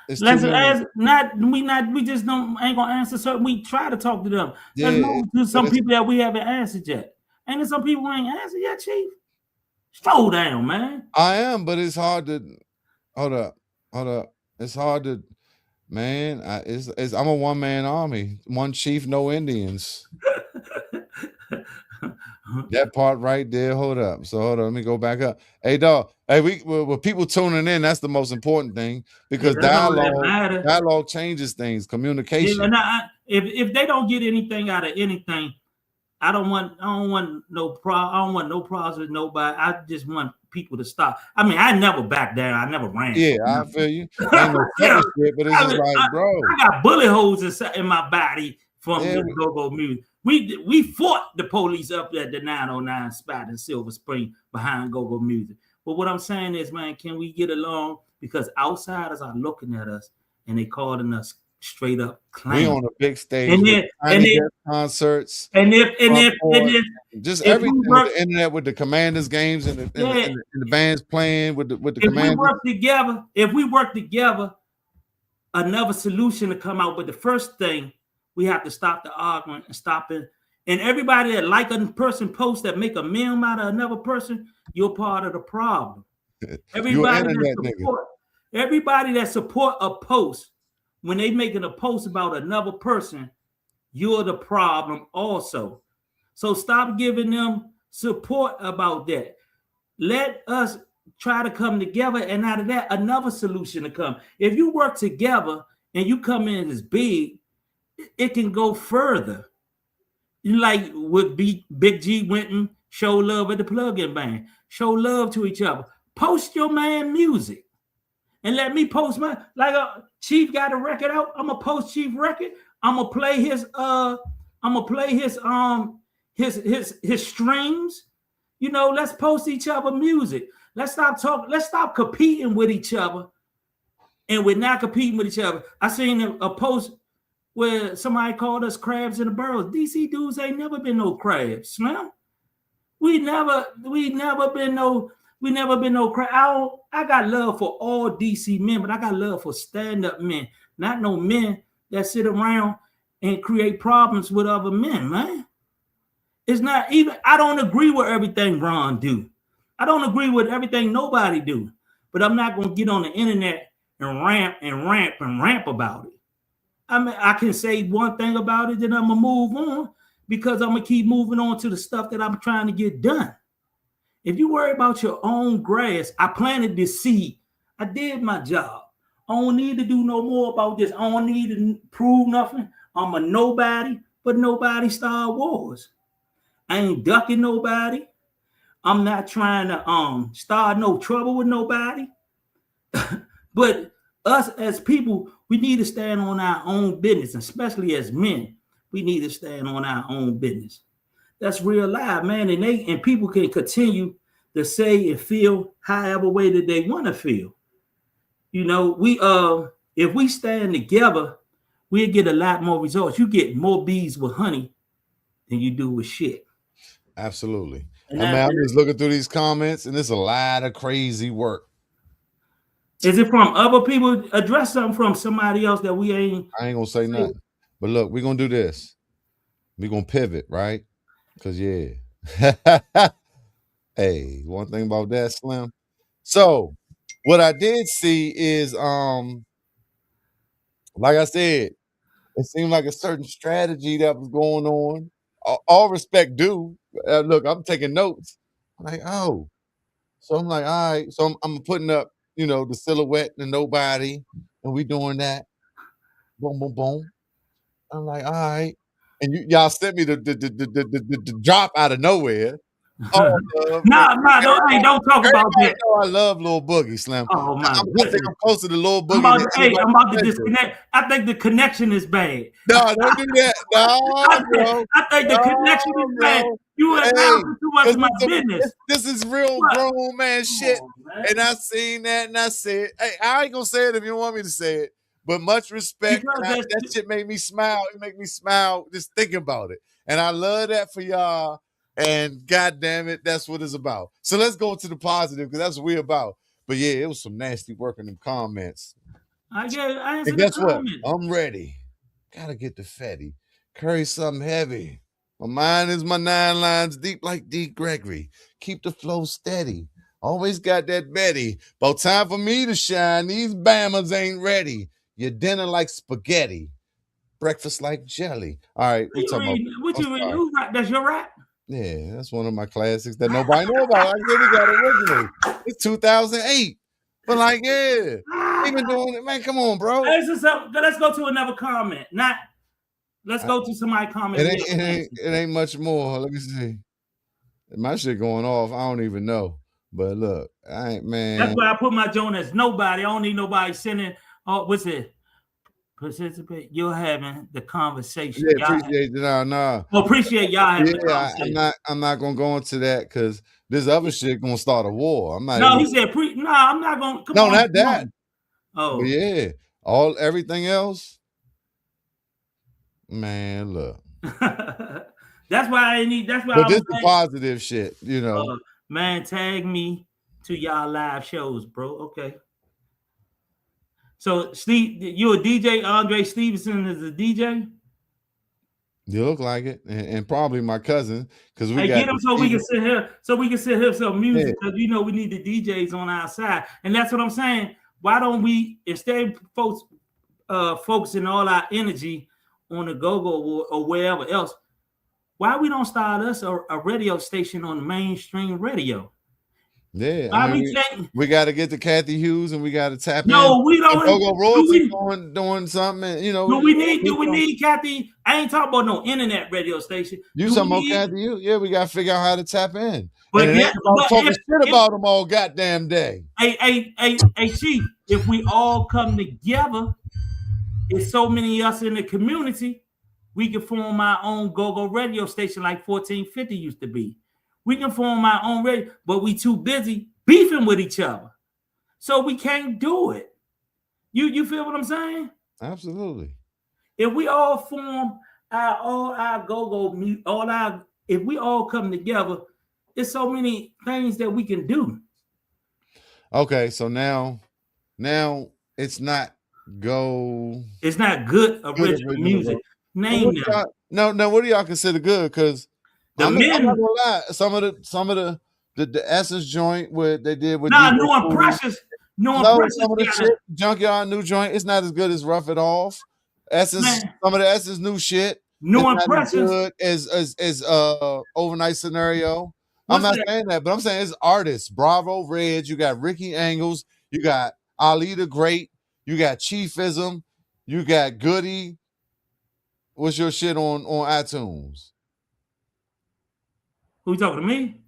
Let's ask. We just ain't gonna answer certain. We try to talk to them. Let's move to some people that we haven't answered yet. Ain't there some people who ain't answered yet, Chief? Slow down, man. I am, but it's hard to hold up. It's hard to, man. I'm a one-man army. One chief, no Indians. That part right there. Hold up. So hold on. Let me go back up. Hey, dog. Hey, with people tuning in, that's the most important thing, because dialogue changes things. Communication. Yeah, if they don't get anything out of anything, I don't want no problems with nobody. I just want people to stop. I mean, I never back down. I never ran. Yeah, I feel you. Ain't no shit, but it's just like, bro, I got bullet holes in my body from the Go-Go music. We fought the police up at the 909 spot in Silver Spring behind Go-Go music. But what I'm saying is, man, can we get along? Because outsiders are looking at us and they calling us straight up We clowns. on a big stage And with then and tiny then desk concerts, and front porch, just if we everything with work, the internet, with the Commanders games and yeah, the bands playing with the if we Commanders. work together, another solution to come out. But the first thing, we have to stop the arguing and stop it. And everybody that like a person post that make a meme out of another person, you're part of the problem. You an Everybody internet nigga. that support a post when they making a post about another person, you're the problem also. So stop giving them support about that. Let us try to come together, and out of that, another solution to come. If you work together and you come in as big, it can go further. Like with Big G went and show love at the plug-in band. Show love to each other. Post your man music. And let me post my, like Cheef got a record out. I'm gonna post Cheef record. I'm gonna play his streams. You know, let's post each other music. Let's stop competing with each other. And we're not competing with each other. I seen a post where somebody called us crabs in the barrels. DC dudes ain't never been no crabs, Slim. We never been no crab. I got love for all DC men, but I got love for stand-up men, not no men that sit around and create problems with other men, man. It's not even, I don't agree with everything Ron do. I don't agree with everything nobody do. But I'm not gonna get on the internet and ramp about it. I mean, I can say one thing about it, then I'm gonna move on because I'm gonna keep moving on to the stuff that I'm trying to get done. If you worry about your own grass, I planted this seed. I did my job. I don't need to do no more about this. I don't need to prove nothing. I'm a nobody, but nobody Star Wars. I ain't ducking nobody. I'm not trying to start no trouble with nobody. But us as people, we need to stand on our own business, especially as men. We need to stand on our own business. That's real life, man. And people can continue to say and feel however way that they want to feel. You know, if we stand together, we'll get a lot more results. You get more bees with honey than you do with shit. Absolutely. And I mean, I'm just looking through these comments, and there's a lot of crazy work. Is it from other people? Address something from somebody else that we ain't. I ain't gonna say nothing. But look, we're gonna do this. We're gonna pivot, right? Cause yeah. Hey, one thing about that, Slim. So what I did see is like I said, it seemed like a certain strategy that was going on. All respect due. Look, I'm taking notes. I'm like, oh. So I'm like, all right. So I'm putting up, the silhouette and nobody, and we doing that. Boom, boom, boom. I'm like, all right. And y'all sent me the drop out of nowhere. All love. Don't talk about Everybody that. know I love Lil Boogie, Slim. Oh my I think goodness. I'm closer to Lil Boogie I'm than about to anybody. disconnect. I think the connection is bad. No, don't do that. No, bro. I think the connection No, is bad. bro. You Hey, announcing too much of my this business. is real What? grown man shit. Come on, man. And I seen that and I said, hey, I ain't gonna say it if you don't want me to say it. But much respect. Because That shit made me smile. It made me smile just thinking about it. And I love that for y'all. And god damn it, that's what it's about. So let's go to the positive because that's what we're about. But yeah, it was some nasty work in them comments. I answered And guess the what? comment. I'm ready. Gotta get the fatty. Curry something heavy. My mind is my 9 lines deep like D. Gregory. Keep the flow steady. Always got that Betty. About time for me to shine. These Bamas ain't ready. Your dinner like spaghetti. Breakfast like jelly. All right, we talking about. What you reading? Who rap? That's your rap? Yeah, that's one of my classics that nobody know about. I said we got original. It's 2008. But like, yeah, we been doing it, man. Come on, bro. Let's go to another comment. Let's go to somebody comment. It ain't much more. Let me see. My shit going off. I don't even know. But look, I ain't, man. That's why I put my joint as nobody. I don't need nobody sending. Oh, what's it? Participate. You're having the conversation. Yeah, appreciate y'all. Appreciate y'all having the conversation. I'm not gonna go into that because This other shit gonna start a war. I'm not No, even. he said No, I'm not gonna. Come No, on, not come that. on. But Oh, yeah, everything else. Man, look. that's why I need. That's why But I this was is saying, positive shit, you know. man, tag me to y'all live shows, bro. Okay. So, Steve, you a DJ? Andre Stevenson is a DJ. You look like it, and probably my cousin, because we Hey, got get him the so we can Steven. sit here. So we can sit here some Yeah, music because we need the DJs on our side, and that's what I'm saying. Why don't we instead folks focusing all our energy on the go-go or wherever else? Why we don't start us a radio station on mainstream radio? yeah. I Why mean, we can't? we got to get to Kathy Hughes, and we got to tap in. No, we And don't. Go Do Royalty we? doing something, and, you know. Do we need Kathy? I ain't talking about no internet radio station. You Do we talking about need? Kathy Hughes? Yeah, we got to figure out how to tap in, and But it yeah, ain't about but talking shit if about them all goddamn day. hey, Chief, if we all come together, it's so many of us in the community, we can form our own go-go radio station like 1450 used to be. We can form our own radio, but we too busy beefing with each other. So we can't do it. You feel what I'm saying? Absolutely. If we all form all our go-go, if we all come together, there's so many things that we can do. Okay, so now it's not go It's not good original original music. go. Name them. No, what do y'all consider good? Because The I'm not men. gonna lie. Some of the Essence joint what they did with Nah, DJ New and Cool. Precious. New and No, Precious some of the got shit, it. Junkyard new joint, it's not as good as Rough It Off. Essence, Man, some of the Essence new shit is New and not as Precious. good as Overnight Scenario. I'm What's not that? saying that, but I'm saying it's artists. Bravo Reg, you got Ricky Angles, you got Ali the Great, you got Chiefism, you got Goody. What's your shit on iTunes? Who you talking to me?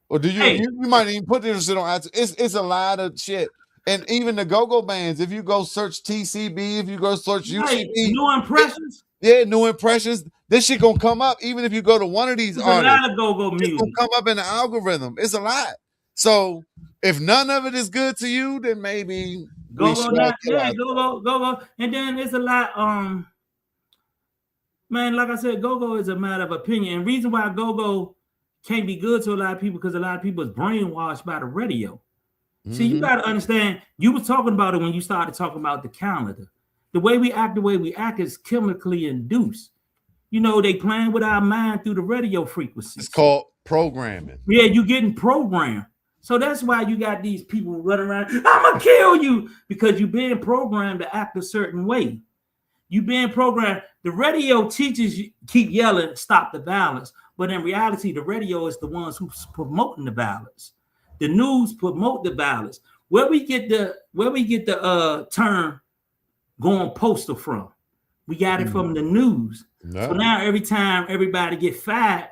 Or do you Hey, you might even put this shit on iTunes? It's a lot of shit. And even the go-go bands, if you go search TCB, if you go search right. UCB, New Impressions. yeah, New Impressions, this shit gonna come up. Even if you go to one of these There's a artists, lot of go-go it's gonna music. come up in the algorithm. It's a lot. So if none of it is good to you, then maybe we Go-go should all not, kill yeah, ourselves. go-go. And then it's a lot, man, like I said, go-go is a matter of opinion. And reason why go-go can't be good to a lot of people because a lot of people is brainwashed by the radio. See, you Mm-hmm. got to understand, you were talking about it when you started talking about the calendar. The way we act is chemically induced. You know, they playing with our mind through the radio It's frequencies. called programming. Yeah, you getting programmed. So that's why you got these people running around, I'm gonna kill you, because you're being programmed to act a certain way. You being programmed. The radio teaches you keep yelling, stop the violence. But in reality, the radio is the ones who's promoting the violence. The news promote the violence. Where we get the term going postal from? We got it from the news. So No. now every time everybody get fired,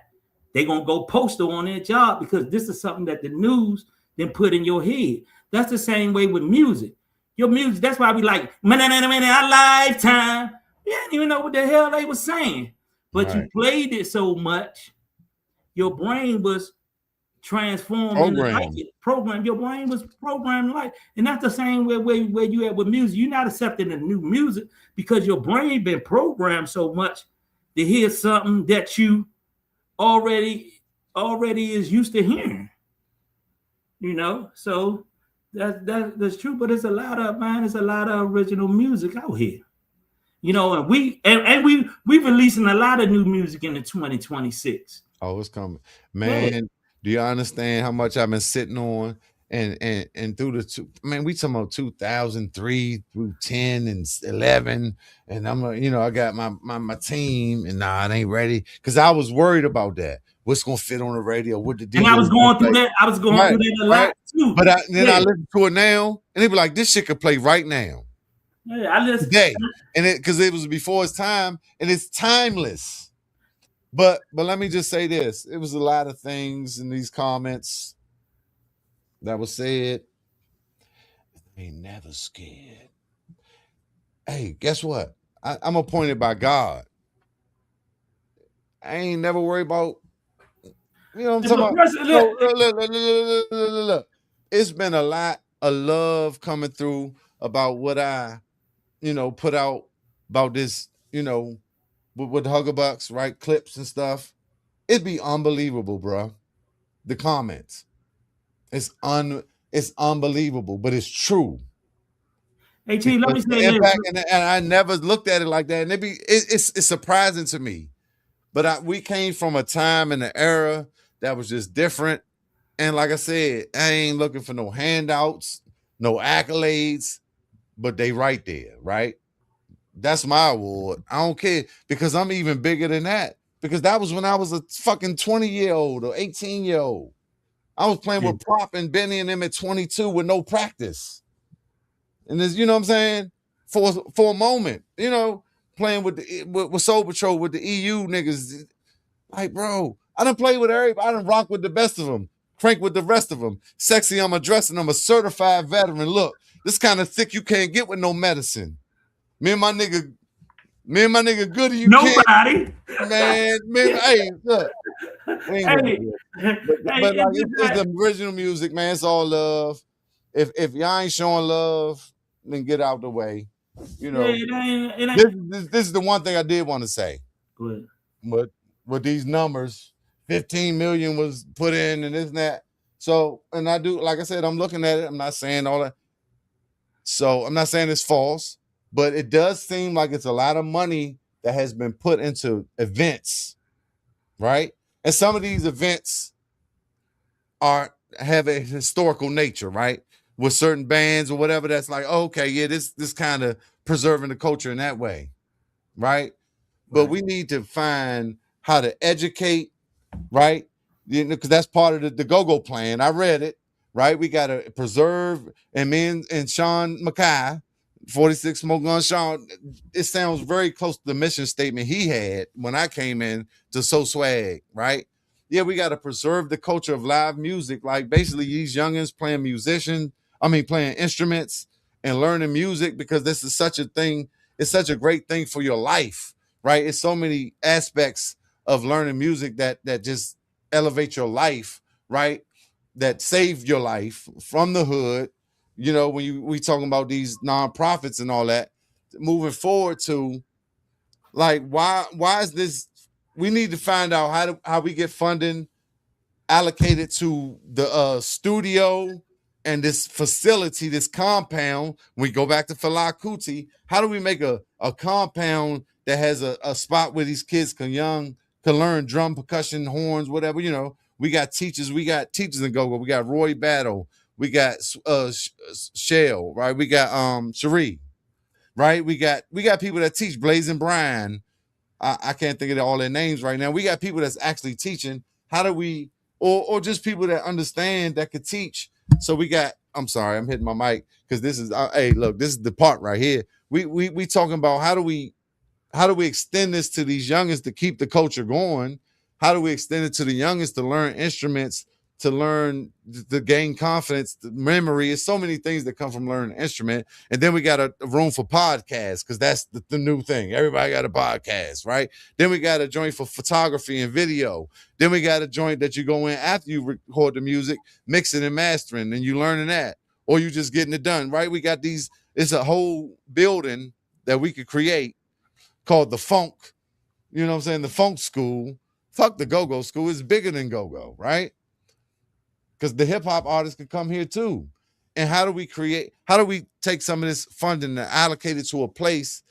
they gonna go postal on their job because this is something that the news then put in your head. That's the same way with music. Your music, that's why we like a lifetime. You didn't even know what the hell they were saying. But you Right. played it so much, your brain was transformed into like Program. it. Program, your brain was programmed like, and that's the same way where you at with music. You're not accepting the new music because your brain been programmed so much to hear something that you already is used to hearing. You know, so that's true. But it's a lot of it's a lot of original music out here. You know, and we releasing a lot of new music in the 2026. Oh, it's coming. Yeah. Man, do you understand how much I've been sitting on and through man, we talking about 2003 through 10 and 11, and I got my team, and nah, it ain't ready because I was worried about that. What's gonna fit on the radio? What the And DJ was gonna play? I was going Right, through that a right. lot too. But then I Yeah, listen to it now, and they be like, this shit could play right now, yeah. I just today, and because it was before its time, and it's timeless. But let me just say this: it was a lot of things in these comments that was said. Ain't never scared. Hey, guess what? I'm appointed by God. I ain't never worried about You know what I'm And talking but about? personally, So look. It's been a lot of love coming through about what I, put out about this, with Huggerbucks, right? Clips and stuff. It'd be unbelievable, bro. The comments. It's unbelievable, but it's true. hey T, let Because me the say this. impact, and I never looked at it like that. And it's surprising to me. But we came from a time and an era that was just different. And like I said, I ain't looking for no handouts, no accolades, but they right there, right? That's my award. I don't care because I'm even bigger than that. Because that was when I was a fucking 20-year-old or 18-year-old. I was playing Yeah. with Prop and Benny and them at 22 with no practice. And this, you know what I'm saying? For a moment, playing with Soul Patrol with the EU niggas. Like, bro, I done play with everybody. I done rock with the best of them, crank with the rest of them. Sexy, I'm addressing. I'm a certified veteran. Look, this kind of thick you can't get with no medicine. Me and my nigga Goody, you can't, Nobody. man. Hey, look, we ain't gonna Hey, do it. hey, But like, it's just it's that. the original music, man. It's all love. If y'all ain't showing love, then get out the way. You Yeah, know, it ain't. It this ain't. this, this is the one thing I did want to say. Go ahead. But with these numbers, 15 million was put in and this and that. So, and I do, like I said, I'm looking at it. I'm not saying all that. So I'm not saying it's false, but it does seem like it's a lot of money that has been put into events, right? And some of these events are have a historical nature, right? With certain bands or whatever, that's like, oh, okay, yeah, this kind of preserving the culture in that way, right? But Right. we need to find how to educate, right? Because that's part of the go-go plan. I read it, right? We got to preserve, and me and Sean Mackay, 46 Smoke Gun Sean, it sounds very close to the mission statement he had when I came in to So Swag, right? Yeah, we got to preserve the culture of live music. Like basically these youngins playing instruments and learning music because this is such a thing. It's such a great thing for your life, right? It's so many aspects of learning music that just elevate your life, right? That save your life from the hood. When we talking about these nonprofits and all that, moving forward to like why is this? We need to find out how we get funding allocated to the studio and this facility, this compound. We go back to Fela Kuti. How do we make a compound that has a spot where these kids can learn drum, percussion, horns, whatever? We got teachers. We got teachers in go-go. We got Roy Battle. We got Shell, right? We got Cherie, right? We got people that teach. Blazing Brian, I can't think of all their names right now. We got people that's actually teaching. How do we, or just people that understand that could teach? So we got. I'm sorry, I'm hitting my mic because this is. Hey, look, this is the part right here. We talking about how do we extend this to these youngins to keep the culture going? How do we extend it to the youngins to learn instruments, to learn to gain confidence, memory? It's so many things that come from learning an instrument. And then we got a room for podcasts because that's the new thing. Everybody got a podcast, right? Then we got a joint for photography and video. Then we got a joint that you go in after you record the music, mixing and mastering, and you learning that, or you just getting it done, right? We got these. It's a whole building that we could create called the Funk. You know what I'm saying? The Funk School. Fuck the Go-Go School. It's bigger than Go-Go, right? Because the hip hop artists can come here too. And how do we take some of this funding and allocate it to a place,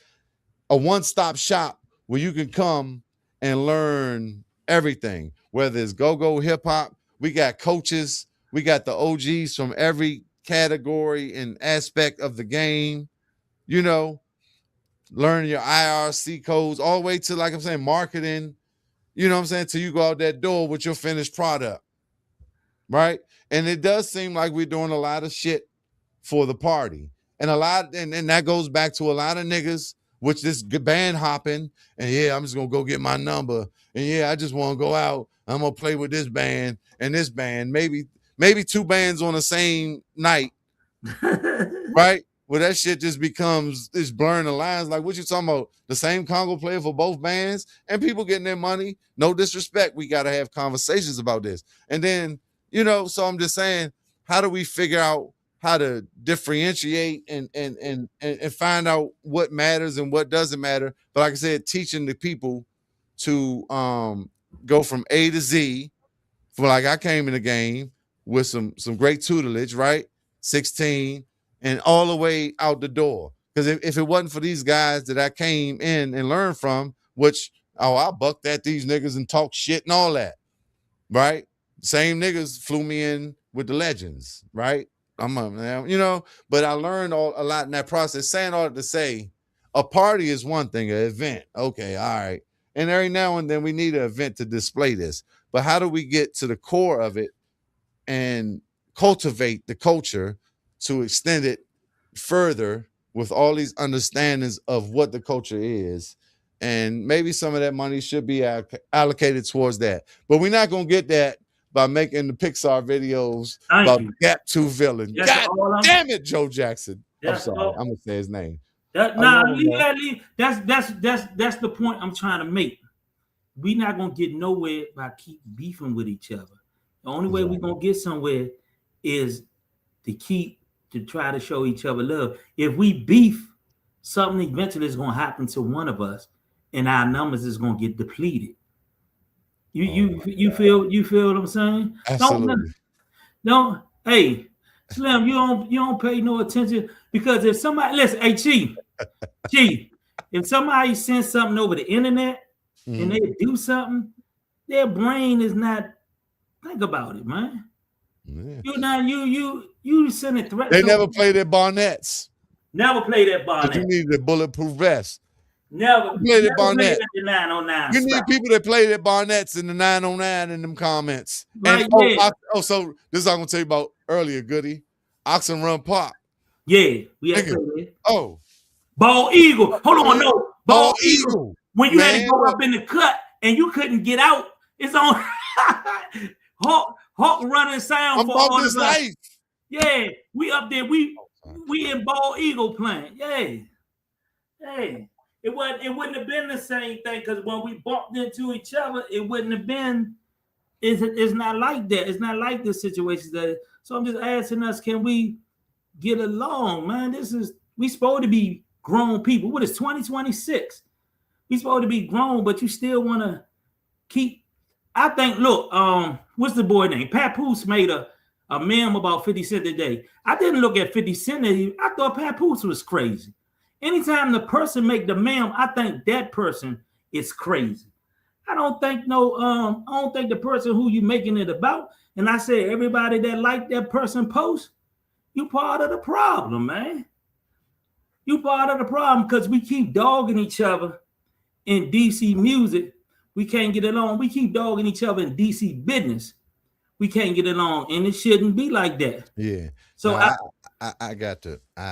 a one-stop shop where you can come and learn everything, whether it's go-go hip hop, we got coaches, we got the OGs from every category and aspect of the game, you know, learn your IRC codes all the way to, like I'm saying, marketing, you know what I'm saying, till you go out that door with your finished product, right? And it does seem like we're doing a lot of shit for the party. And and that goes back to a lot of niggas, which this band hopping, and yeah, I'm just gonna go get my number. And yeah, I just want to go out. I'm gonna play with this band and this band. Maybe two bands on the same night, right? where that shit just becomes it's blurring the lines. Like what you talking about? The same Congo player for both bands and people getting their money. No disrespect. We got to have conversations about this. And then, so I'm just saying, how do we figure out how to differentiate and find out what matters and what doesn't matter? But like I said, teaching the people to go from A to Z. For like I came in the game with some great tutelage, right? 16 and all the way out the door. Because if it wasn't for these guys that I came in and learned from, which I bucked at these niggas and talk shit and all that, right? Same niggas flew me in with the legends, right? But I learned a lot in that process. Saying all that to say, a party is one thing, an event. Okay, all right. And every now and then we need an event to display this. But how do we get to the core of it and cultivate the culture to extend it further with all these understandings of what the culture is? And maybe some of that money should be allocated towards that. But we're not going to get that by making the Pixar videos about the Gap 2 villain. God damn it, Joe Jackson. I'm sorry. I'm going to say his name. That's the point I'm trying to make. We're not going to get nowhere by keep beefing with each other. The only way we're going to get somewhere is to try to show each other love. If we beef, something eventually is going to happen to one of us and our numbers is going to get depleted. You feel what I'm saying? Absolutely. Hey, Slim, you don't pay no attention because if somebody listen, hey Chief, if somebody sends something over the internet and they do something, their brain is not think about it, man. Yeah. You sending threats. They never play their Barnetts. Never play that Barnett. You need the bulletproof vest. Never play the Barnett. The 909. You need people that play their Barnetts in the 909 in them comments. Right, and so this is what I'm gonna tell you about earlier, Goody. Oxen Run Pop. Yeah, we had to play that. Oh. Bald Eagle. Hold on, no. Bald Eagle. When you had to go up in the cut and you couldn't get out, it's on Hawk running sound I'm for all this life. Yeah, we up there. We in Bald Eagle playing. Yeah. Hey. It wouldn't have been the same thing because when we bumped into each other, it wouldn't have been. It's not like that. It's not like this situation. So I'm just asking us, can we get along, man? We supposed to be grown people. What is 2026? We supposed to be grown, but you still want to keep. I think. Look, what's the boy name? Papoose made a meme about 50 Cent today. I didn't look at 50 Cent. I thought Papoose was crazy. Anytime the person make the meme, I think that person is crazy. I don't think the person who you making it about, and I say everybody that like that person post, you part of the problem, man. You part of the problem because we keep dogging each other in DC music. We can't get along. We keep dogging each other in DC business. We can't get along, and it shouldn't be like that. Yeah. So no, I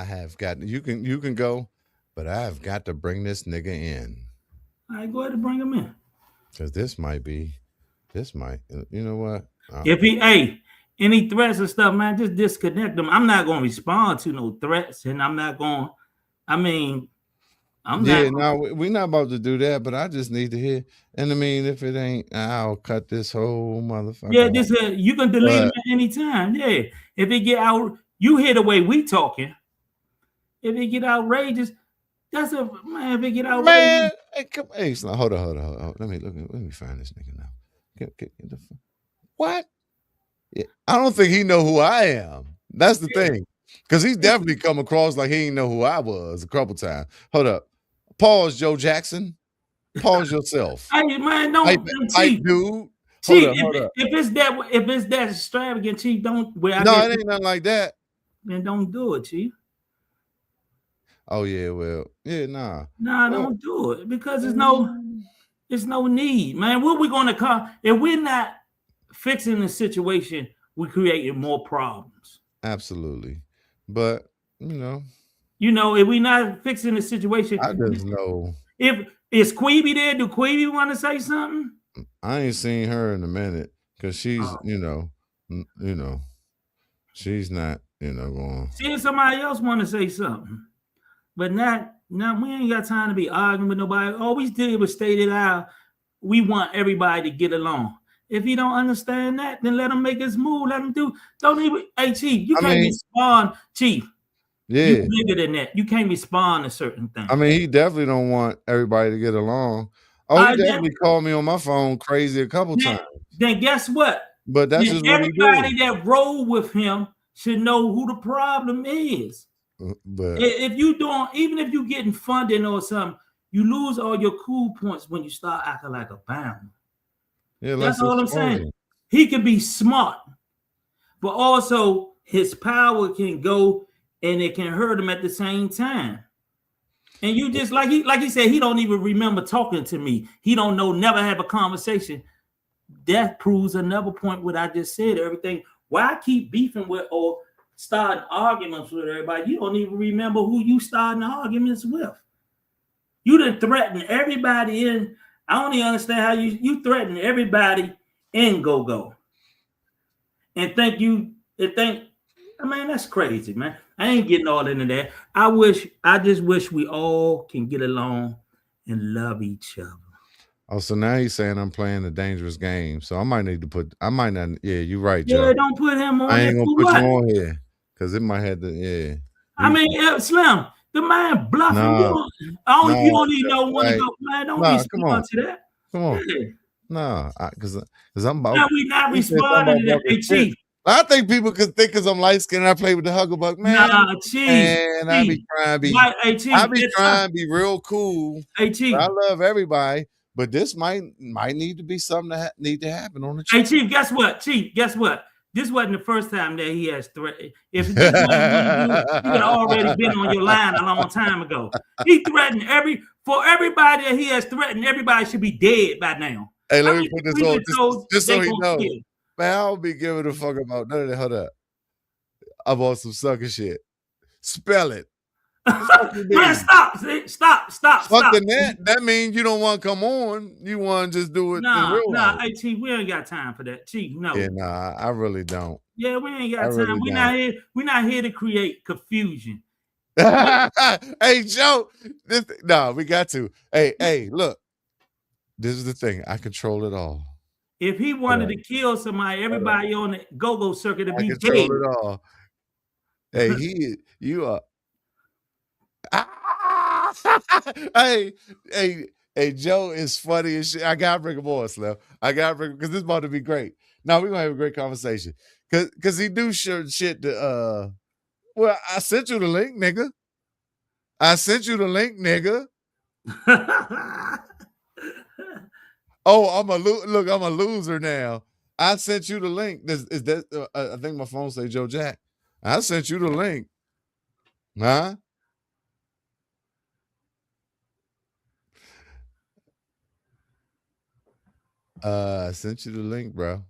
have got to. You can go. But I've got to bring this nigga in. All right, go ahead and bring him in. Because this might, you know what? If any threats and stuff, man, just disconnect them. I'm not going to respond to no threats, and I'm not going, we're not about to do that, but I just need to hear. And I mean, if it ain't, I'll cut this whole motherfucker. Yeah, you can delete it anytime. Yeah. If it get out, you hear the way we talking. If it get outrageous, that's a man. If it get outrageous, man. Hey, hold on. Let me find this nigga now. Get the what? Yeah, I don't think he know who I am. That's the thing, because he's definitely come across like he ain't know who I was a couple times. Hold up, pause, Joe Jackson. Pause yourself. Hey man, don't hype dude. Chief, hold up. If it's that extravagant, Chief, don't. It ain't nothing like that. Then don't do it, Chief. Oh yeah, well, yeah, nah. Nah, don't do it because there's no need, man. What we gonna call if we're not fixing the situation, we're creating more problems. Absolutely. But if we're not fixing the situation, I just know. If is Queeby there? Do Queeby want to say something? I ain't seen her in a minute because she's, she's not. Going. See if somebody else want to say something, but not now. We ain't got time to be arguing with nobody. All we did was state it out. We want everybody to get along. If you don't understand that, then let him make his move. Let him do. Don't even. Hey, Chief, you can't respond. Chief, you bigger than that. You can't respond to certain things. I mean, he definitely don't want everybody to get along. Oh, he definitely called me on my phone crazy a couple times. Then guess what? But that's just what he do. Everybody that roll with him should know who the problem is. But if you don't, even if you getting funding or something, you lose all your cool points when you start acting like a bounder. Yeah, that's all I'm saying. He can be smart, but also his power can go and it can hurt him at the same time. And you just like he said, he don't even remember talking to me. He don't know, never have a conversation. That proves another point what I just said. Everything. Why keep beefing with or starting arguments with everybody? You don't even remember who you starting arguments with. You done threaten everybody in. I don't even understand how you threaten everybody in go. And I mean, that's crazy, man. I ain't getting all into that. I just wish we all can get along and love each other. Oh, so now he's saying I'm playing a dangerous game. So I might not. Yeah, you're right, Joe. Yeah, don't put him on. I ain't gonna put you on here because it might have to. Yeah. I mean, Slim, the man bluffing. You don't even know when to go. Man, don't respond to that. Come on. Yeah. No, because I'm about. Now we not responding to that. Hey, Chief. I think people could think because I'm light skinned, I play with the Hugglebuck, man. Nah, Chief. And I be trying to be real cool. Hey, Chief. I love everybody, but this might need to be something that need to happen on the Chief. Hey, Chief, guess what? Chief, guess what? This wasn't the first time that he has threatened. If this wasn't he would have already been on your line a long time ago. He threatened everybody that he has threatened. Everybody should be dead by now. Hey, let me put this on just so he knows. Man, I don't be giving a fuck about none of that. Hold up. I'm on some sucker shit. Spell it. Man, stop. Fucking that means you don't want to come on. You want to just do it in real life. Hey, Chief, we ain't got time for that. Chief, no. Yeah, nah, I really don't. Yeah, we ain't got time. We're not here to create confusion. Hey, Joe. We got to. Hey, look. This is the thing. I control it all. If he wanted to kill somebody, everybody on the go-go circuit to be dead. I control it all. Hey, you are. Hey, Joe is funny as shit. I gotta bring him on, Slim. Because this is about to be great. Now we're gonna have a great conversation. Cause he do shit to well, I sent you the link, nigga. Oh, I'm a loser now. I sent you the link. I think my phone say Joe Jack. I sent you the link. Huh? I sent you the link, bro.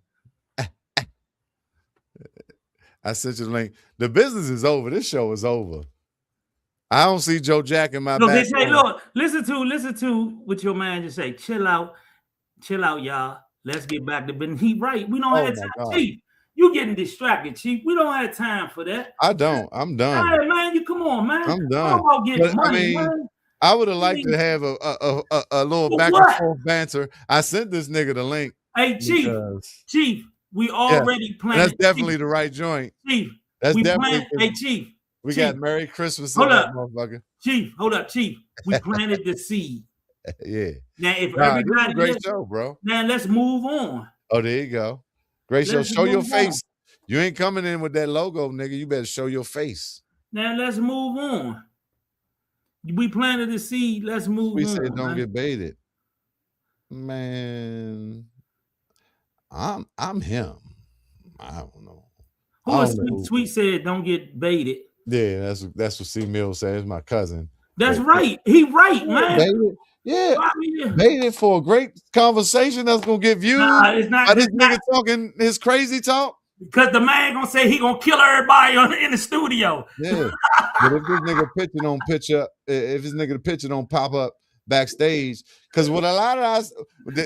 I sent you the link. The business is over. This show is over. I don't see Joe Jack in my back. They say, look, listen to what your man just say. Chill out, y'all. Let's get back to business. He right. We don't have time, Chief. You getting distracted, Chief. We don't have time for that. I don't. I'm done. All right, man. You come on, man. I'm done. I'm about getting money, man. I would have liked to have a little back and forth banter. I sent this nigga the link. Hey, Chief, we already planned. That's definitely the right joint. Chief, that's definitely. Hey, Chief. We got Merry Christmas. Hold up, motherfucker. Chief. Hold up, Chief. We planted the seed. Yeah. Now, if everybody, great show, bro. Now let's move on. Oh, there you go. Great show. Show your face. You ain't coming in with that logo, nigga. You better show your face. Now let's move on. We planted the seed. Let's move on. We said don't get baited. Man, I'm him. I don't know. Sweet said don't get baited. Yeah, that's what C Mill said. It's my cousin. That's right. He right, man. Baited. Yeah, baited for a great conversation that's gonna get views. It's not. This nigga talking his crazy talk. Because the man gonna say he gonna kill everybody in the studio. Yeah, but if this nigga picture don't pitch up, if this nigga picture don't pop up backstage, because what a lot of us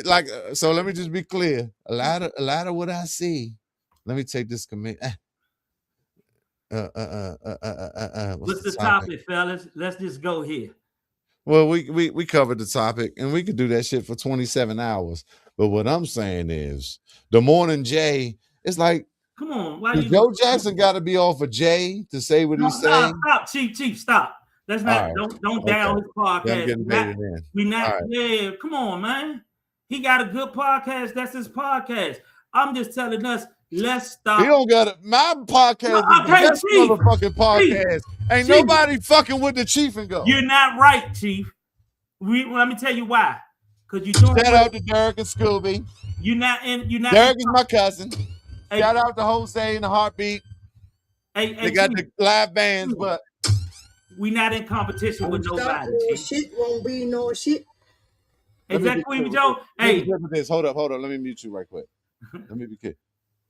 like. So let me just be clear. A lot of what I see. Let me take this commit. What's the topic, fellas? Let's just go here. Well, we covered the topic, and we could do that shit for 27 hours. But what I'm saying is, the morning Jay, it's like, come on, why does you Joe Jackson got to be off of Jay to say what he's saying? Stop, Chief, stop. Let's not don't down his Yeah, I'm podcast. getting baited in. Yeah, come on, man. He got a good podcast. That's his podcast. I'm just telling us, let's stop. He don't got it. My podcast is the best motherfucking podcast. Ain't nobody fucking with the Cheef and Go. You're not right, Chief. Let me tell you why. Because you doing shout out to Derek and Scooby. You're not. Derek is my cousin. Hey, shout out to Jose and the Heartbeat. They got the live bands, but we not in competition with nobody. Shit won't be no shit. Exactly, Joe. Hey, this. Hold up. Let me mute you right quick. Let me be clear.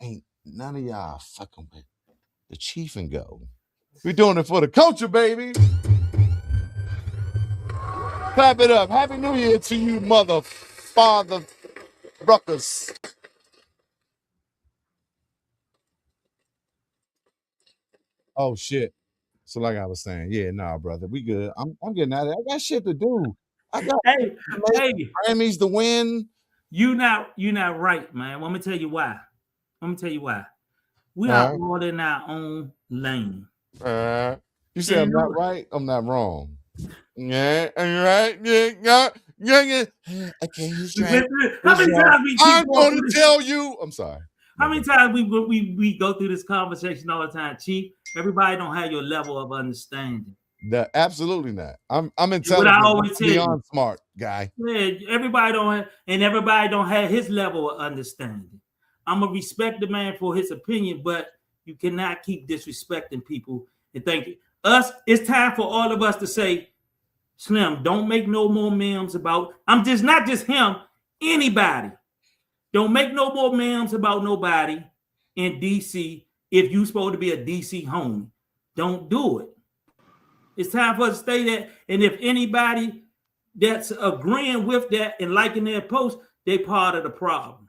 Ain't none of y'all fucking with the Cheef and Go. We doing it for the culture, baby. Clap it up. Happy New Year to you, mother father ruckers. Oh shit. So like I was saying, yeah, nah, brother, we good. I'm getting out of there. I got shit to do. I got Grammys to win. You not right, man. Let me tell you why. We are all in our own lane. You say I'm not right? I'm not wrong. Yeah, right. Yeah. Okay, you straight. How many times I'm going to tell you. I'm sorry. How many times we go through this conversation all the time, Chief? Everybody don't have your level of understanding. Absolutely not. I'm intelligent. What I always tell you, smart guy. Yeah, everybody don't have his level of understanding. I'm gonna respect the man for his opinion, but you cannot keep disrespecting people and think us. It's time for all of us to say, Slim, don't make no more memes about. I'm just not just him. Anybody, don't make no more memes about nobody in DC. If you supposed to be a DC homie, don't do it. It's time for us to stay there. And if anybody that's agreeing with that and liking their post, they part of the problem.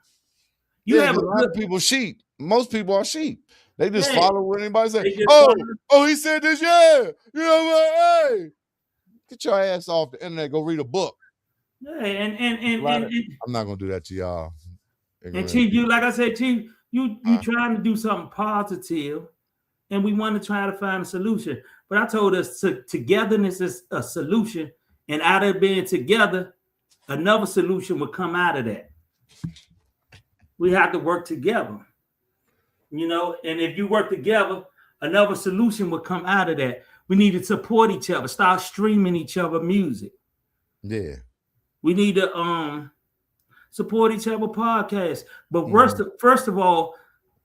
You have a lot of people sheep. Most people are sheep. They just follow what anybody say. Oh, he said this, yeah. You know what? Hey, get your ass off the internet. Go read a book. Yeah, and I'm not gonna do that to y'all. And Chief, like I said, Chief, you trying to do something positive, and we want to try to find a solution. But I told us togetherness is a solution, and out of being together, another solution would come out of that. We have to work together, and if you work together, another solution would come out of that. We need to support each other, start streaming each other music. Yeah. We need to support each other podcasts. But first of all,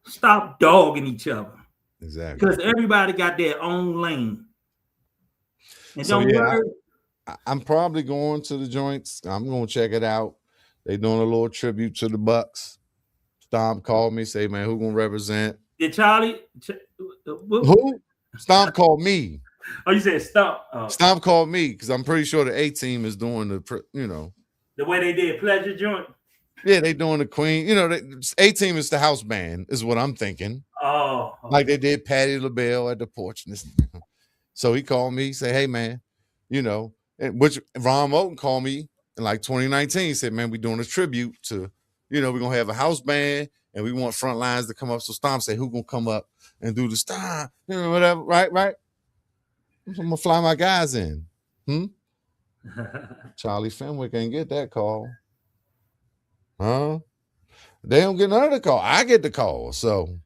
stop dogging each other. Exactly. Because everybody got their own lane. And so, don't worry. I'm probably going to the joints. I'm going to check it out. They doing a little tribute to the Bucks. Stomp called me, say, man, who going to represent? Did Charlie? Who? Stomp called me. Oh, you said Stomp? Stomp called me because I'm pretty sure the A team is doing the way they did Pleasure Joint. Yeah, they doing the Queen. A team is the house band, is what I'm thinking. Oh, okay. Like they did Patti LaBelle at the porch. So he called me, say, hey man, which Ron Moulton called me in like 2019. He said, man, we doing a tribute to, we're gonna have a house band and we want front lines to come up. So Stomp said, who gonna come up and do the Stomp? Whatever, right? I'm gonna fly my guys in. Charlie Fenwick ain't get that call. Huh? They don't get none of the call. I get the call. So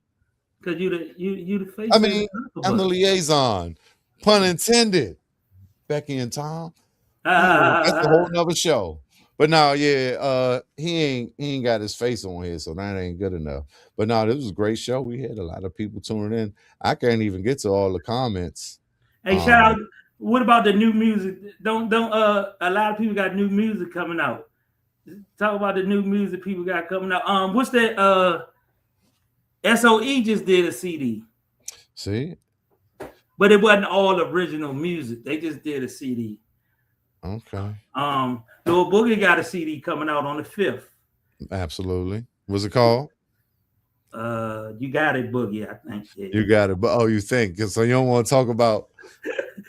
because you the face. I mean, I'm the liaison. Pun intended. Becky and Tom. That's a whole nother show. But no, yeah, he ain't got his face on here, so that ain't good enough. But no, this was a great show. We had a lot of people tuning in. I can't even get to all the comments. Hey, shout out. What about the new music? Don't a lot of people got new music coming out. Talk about the new music people got coming out. What's that? SOE just did a CD. See? But it wasn't all original music. They just did a CD. Okay. Lil Boogie got a CD coming out on the 5th. Absolutely. What's it called? You got it, Boogie. I think. Yeah. You got it. But you think. So you don't want to talk about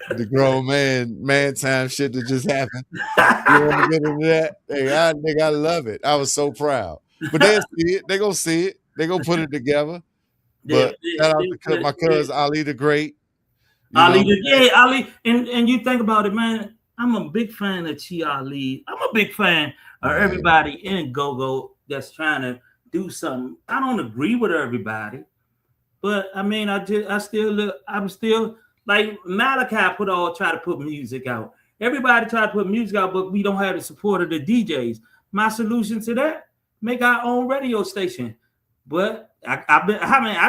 the grown man time shit that just happened. You want to get into that? Hey, nigga, I love it. I was so proud. But they'll see it. They gonna see it. They gonna put it together. But shout out to my cousin Ali the Great. Ali, Ali, and you think about it, man. I'm a big fan of Chi Ali. I'm a big fan of everybody in Go-Go that's trying to do something. I don't agree with everybody, but I mean, I'm still like Malachi try to put music out. Everybody try to put music out, but we don't have the support of the DJs. My solution to that: make our own radio station. But I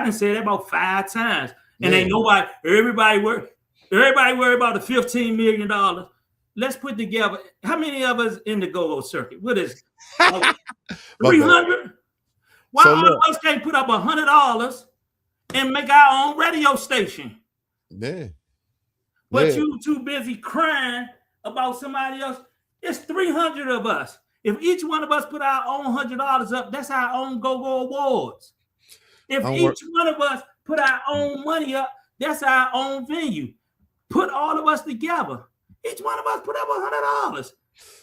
didn't say that about 5 times. And ain't nobody, everybody worry about the $15 million. Let's put together, how many of us in the Go-Go circuit? What is 300? Why all of us can't put up $100 and make our own radio station? Yeah. But you too busy crying about somebody else. It's 300 of us. If each one of us put our own $100 up, that's our own Go-Go Awards. If each one of us put our own money up, that's our own venue. Put all of us together. Each one of us put up $100.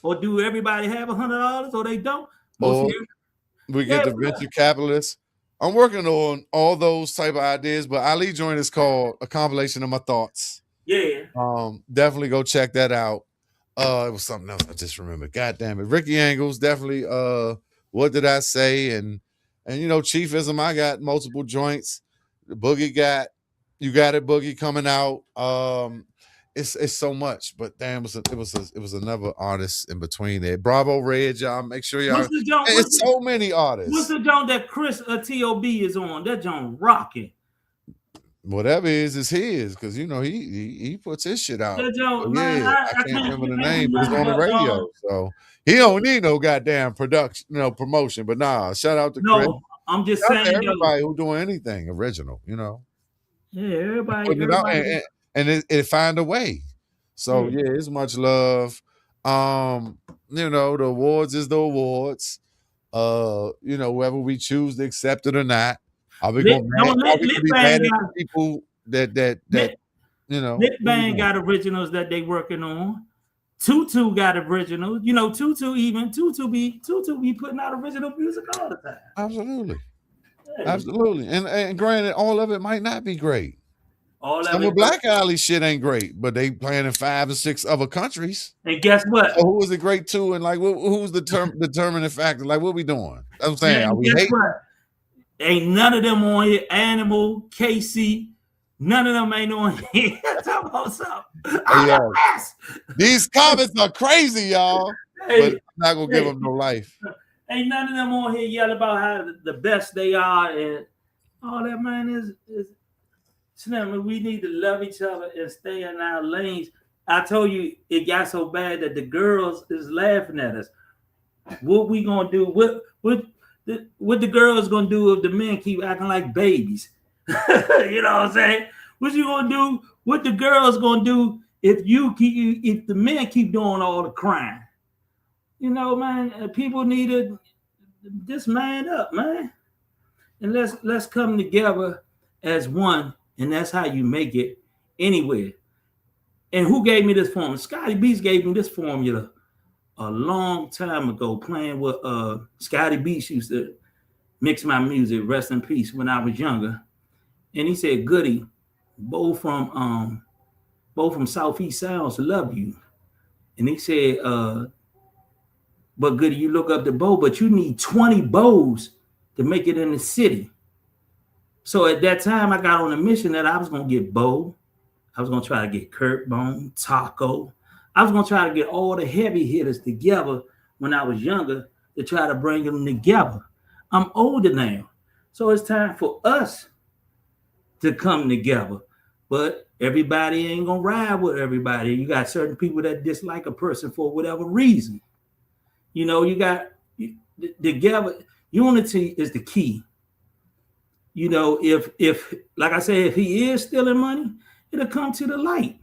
Or do everybody have $100 or they don't? Or we get the venture capitalists. I'm working on all those type of ideas, but Ali joint is called A Compilation of My Thoughts. Yeah. Definitely go check that out. It was something else I just remembered. God damn it. Ricky Angles, definitely What Did I Say? And Chiefism, I got multiple joints. Boogie got You Got It Boogie coming out. It's so much, but damn, it was another artist in between there. Bravo Red, y'all. Make sure y'all. It's so many artists. What's the joint that Chris T.O.B. is on? That joint rocking. Whatever is his, because he puts his shit out. That joint, man, I can't remember the name, but it's on the radio. So he don't need no goddamn production, promotion. But shout out to Chris. I'm just saying, everybody who doing anything original, Yeah, everybody. And it find a way. So it's much love. The awards is the awards. Whether we choose to accept it or not. Are we going to be mad at people that Lit Bang got originals that they working on. Tutu got originals. Tutu be putting out original music all the time. Absolutely. Yeah. Absolutely. And granted, all of it might not be great. Some of Black Alley shit ain't great, but they playing in 5 or 6 other countries. And guess what? So who is it great to? And like, who's the determining factor? Like, what we doing? That's what I'm saying. Are we hating? Ain't none of them on here. Animal, Casey, none of them ain't on here. Talk about something. These comments are crazy, y'all. But I'm not gonna give them no life. Ain't none of them on here yell about how the best they are and all that. Man is. We need to love each other and stay in our lanes. I told you it got so bad that the girls is laughing at us. What we gonna do? What the girls gonna do if the men keep acting like babies? You know what I'm saying? What you gonna do? What the girls gonna do if the men keep doing all the crime? Man, people need to just man up, man, and let's come together as one. And that's how you make it anywhere. And who gave me this formula? Scotty Beats gave me this formula a long time ago, playing with Scotty Beats used to mix my music, rest in peace, when I was younger. And he said, Goody, both from Southeast Sounds love you. And he said, but Goody, you look up the bow, but you need 20 bows to make it in the city. So at that time, I got on a mission that I was going to get Bo. I was going to try to get Kurt Bone, Taco. I was going to try to get all the heavy hitters together when I was younger to try to bring them together. I'm older now. So it's time for us to come together. But everybody ain't going to ride with everybody. You got certain people that dislike a person for whatever reason. You got together. Unity is the key. If like I said, if he is stealing money, it'll come to the light.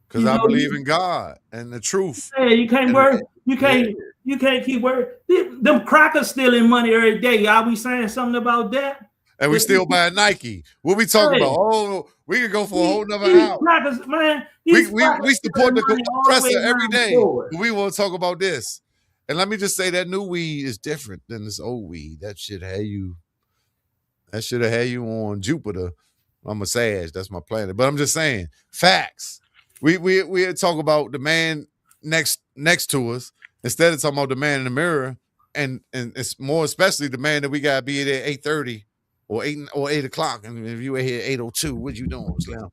Because I believe in God and the truth. Yeah, you can't worry. You can't keep worrying. Them crackers stealing money every day. Are we saying something about that? And we still buy Nike. What we talking about? Oh, we could go for a whole nother These hour. crackers, man. We These crackers support the stealing money all the way oppressor every around the day. board. But we want to talk about this. And let me just say that new weed is different than this old weed. That should have you on Jupiter. I'm a Sag, that's my planet. But I'm just saying, facts. We talk about the man next to us instead of talking about the man in the mirror, and it's more especially the man that we gotta be there at 8:30 or 8 o'clock. And if you were here at 8:02, what you doing, Slim?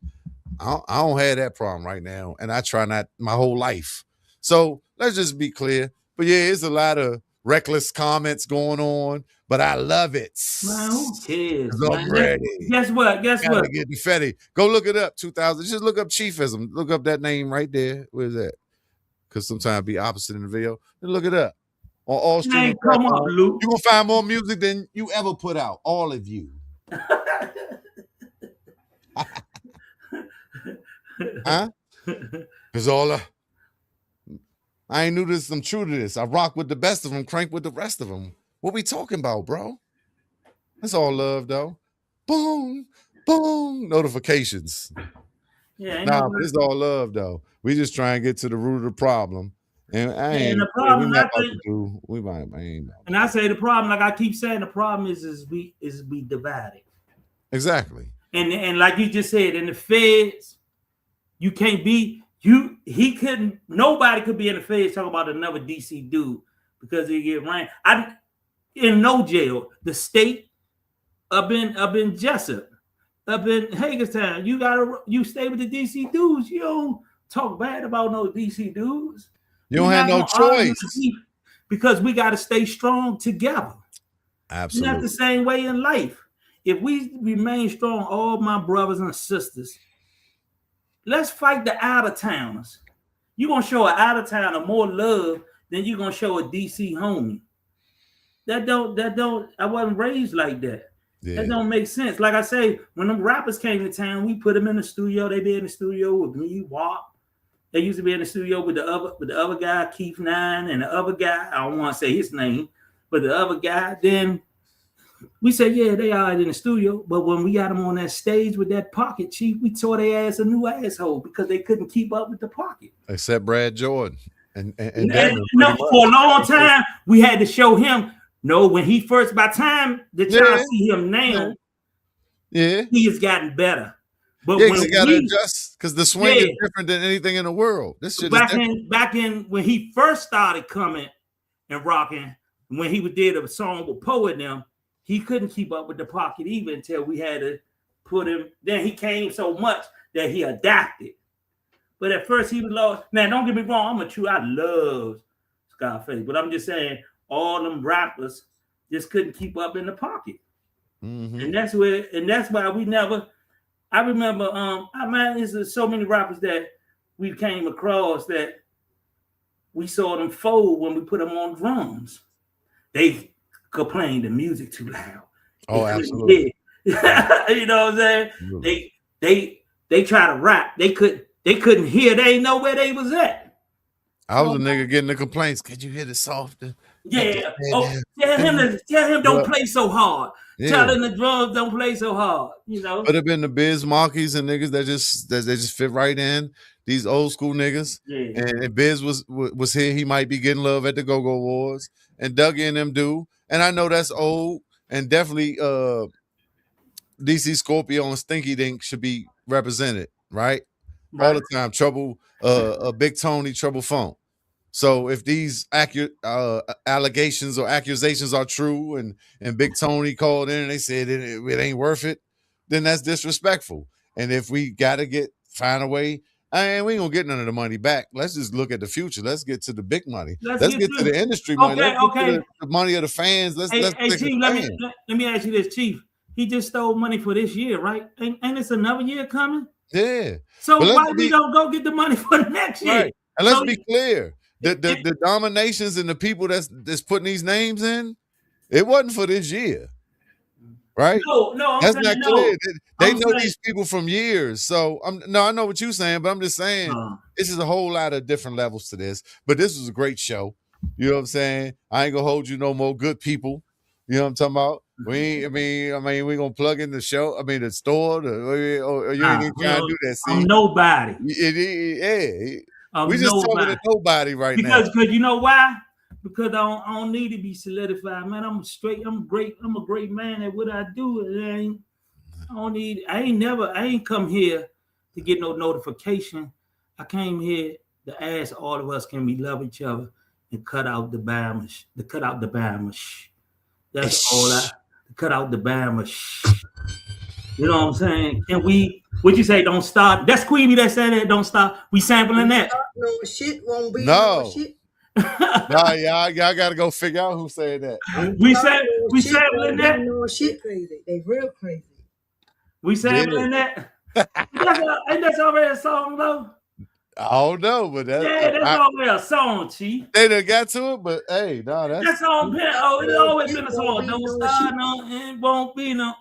I don't have that problem right now, and I try not my whole life. So let's just be clear. But yeah, it's a lot of reckless comments going on, but I love it. Man, who cares? I'm ready. Guess what? Guess Gotta what? get confetti. Go look it up. 2000. Just look up Chiefism. Look up that name right there. Where's that? Because sometimes it be opposite in the video. And look it up on all streaming Come on, platforms. Luke. You're gonna find more music than you ever put out. All of you. Huh? Because I ain't new to this. I'm true to this. I rock with the best of them, crank with the rest of them. What we talking about, bro? That's all love, though. Boom, boom, notifications. Yeah, but it's all love, though. We just try and get to the root of the problem. And the problem, we not about to do. We might. And I say the problem, like I keep saying, the problem is we divided. Exactly. And like you just said, in the feds, you can't be nobody could be in the feds talking about another DC dude because they get ranked. In no jail. The state up in Jessup, up in Hagerstown, you stay with the DC dudes. You don't talk bad about no DC dudes. You don't have no choice. Because we got to stay strong together. Absolutely. Not the same way in life. If we remain strong, all my brothers and sisters, let's fight the out-of-towners. You're going to show an out-of-towner more love than you're going to show a DC homie. I wasn't raised like that. Yeah. That don't make sense. Like I say, when them rappers came to town, we put them in the studio. They be in the studio with me, Wop. They used to be in the studio with the other guy, Keith Nine, and the other guy, I don't want to say his name, but the other guy. Then we said, yeah, they are in the studio. But when we got them on that stage with that pocket, Chief, we tore their ass a new asshole because they couldn't keep up with the pocket. Except Brad Jordan. And for a long time, we had to show him. No, when he first, by the time that y'all see him now, he has gotten better. But when he got to adjust because the swing is different than anything in the world. This shit back in when he first started coming and rocking, when he did a song with Poe and them, he couldn't keep up with the pocket even until we had to put him. Then he came so much that he adapted. But at first he was lost. Man, don't get me wrong. I love Scarface, but I'm just saying all them rappers just couldn't keep up in the pocket, and that's why we never. I remember, there's so many rappers that we came across that we saw them fold when we put them on drums. They complained the music too loud. Oh, absolutely. You know what I'm saying? Absolutely. They try to rap. They couldn't hear. They didn't know where they was at. I was a nigga getting the complaints. Could you hear the softer? Yeah. Oh, tell him don't play so hard. Yeah. Tell him the drums don't play so hard. You know. Could have been the Biz Markies and niggas that just fit right in. These old school niggas. Yeah. And if Biz was here, he might be getting love at the Go-Go Awards. And Dougie and them do. And I know that's old. And definitely DC Scorpio and Stinky Dink should be represented, right? All the time. Trouble, Big Tony, Trouble Funk. So if these allegations or accusations are true and Big Tony called in and they said it ain't worth it, then that's disrespectful. And if we got to find a way, we ain't going to get none of the money back. Let's just look at the future. Let's get to the big money. Let's get to the industry money. Let's get to the money of the fans. Chief, let me ask you this, Chief. He just stole money for this year, right? Ain't it's another year coming? Yeah. So why we don't go get the money for the next year? Right. And let's be clear. The dominations and the people that's putting these names in, it wasn't for this year, right? No, that's not clear. They know these people from years. So I know what you're saying, but I'm just saying this is a whole lot of different levels to this. But this was a great show. You know what I'm saying? I ain't gonna hold you no more, good people. You know what I'm talking about? We ain't, we gonna plug in the show. I mean, the store. Or you ain't Nah, even trying to do that. I'm See, nobody. yeah, we I'm just talking nobody. to nobody right now. Because you know why? Because I don't need to be solidified, man. I'm great. I'm a great man at what I do. I ain't come here to get no notification. I came here to ask all of us, can we love each other and cut out the Bamash, to cut out the Bamash. That's all I Ish. to cut out the Bamash. You know what I'm saying? Can we what you say, don't start? That's Queenie that said that, don't stop. We sampling Don't that. start no shit, won't be no No, shit. nah, y'all gotta go figure out who said that. Don't we start say no we shit, sampling won't be that. no shit. Crazy. They real crazy. We Yeah, sampling that. Ain't that already a song though? I don't know, but Yeah, that's already a song, Chief. they done got to it. But hey, no, That that's song, it's No always shit, been a won't song. be Don't no start shit. no, it won't be no,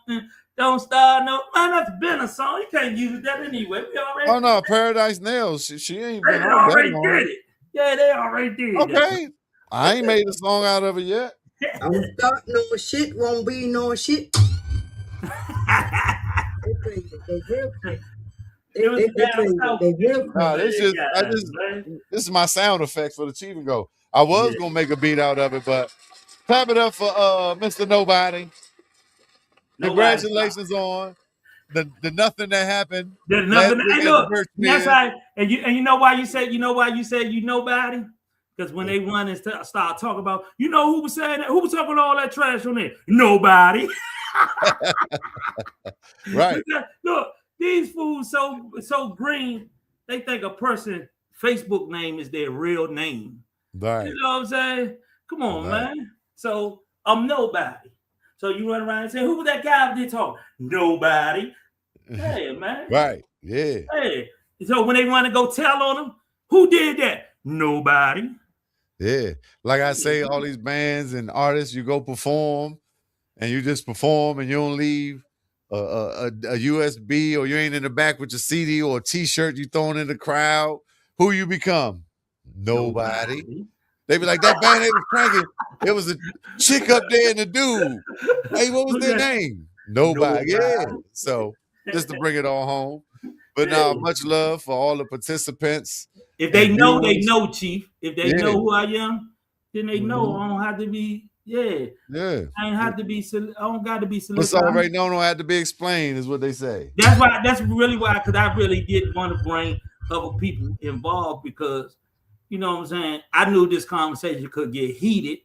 don't start no. Man, that's been a song. You can't use that anyway. We already, oh no, Paradise Nails. She ain't they been out that already long. did it. Yeah, they already did that. Okay, I ain't made a song out of it yet. Don't start no shit, won't be no shit. They crazy. They real crazy. It was They down crazy. south. They real Nah, crazy. Man. this is my sound effects for the Cheef and Go. I was Yeah, gonna make a beat out of it, but clap it up for Mr. Nobody. nobody stopped. Congratulations on the nothing that happened There's last nothing. week Hey, at the look, and that's Birchmere. how. And you know why you said you nobody? Because when they run and start talking about, you know who was saying that? Who was talking all that trash on there? Nobody. Right, Look, these fools so green. They think a person Facebook name is their real name. You right, know what I'm saying? Come on, right, man. So I'm nobody. So you run around and say, who was that guy that talk? Nobody. Hey, man. right. Yeah, Hey. So when they want to go tell on them, who did that? Nobody. yeah. Like I say, all these bands and artists, you go perform and you just perform and you don't leave a USB or you ain't in the back with your CD or a T-shirt you throwing in the crowd. Who you become? Nobody. Nobody. They be like, that band they was cranking. It was a chick up there and a dude. Hey, what was Who's their that? name? Nobody. Yeah. Nobody. So just to bring it all home. But now, much love for all the participants If they and know, they viewers. know, Chief. If they Yeah. know who I am, then they know Mhm. I don't have to be. Yeah, Yeah. I ain't have to be. I don't got to be What's solidified. already known don't have to be explained, is what they say. That's why. That's really why. Because I really did want to bring other people involved because you know what I'm saying. I knew this conversation could get heated.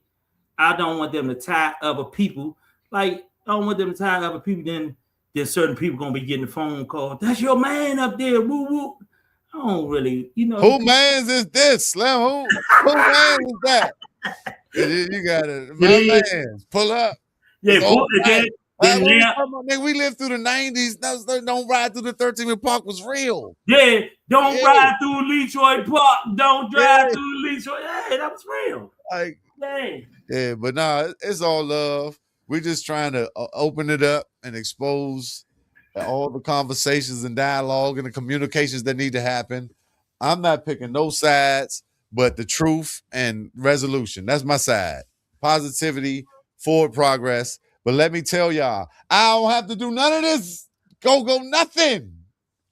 I don't want them to tie other people. Like I don't want them to tie other people. Then certain people gonna be getting a phone call. That's your man up there. Woo woo. I don't really, Who man's is this, Slim? Who man is that? You got it. it My is. man. Pull up. Yeah, It's all right. then What we now, talking about? Nigga, we lived through the 90s. Don't ride through the 13th Park was real. yeah, don't Yeah. ride through Letroy Park. Don't drive Yeah. through Letroy. Yeah, that was real. Like, Yeah. yeah, but nah, it's all love. We're just trying to open it up and expose all the conversations and dialogue and the communications that need to happen. I'm not picking no sides, but the truth and resolution. That's my side. Positivity, forward progress. But let me tell y'all, I don't have to do none of this. Go, nothing.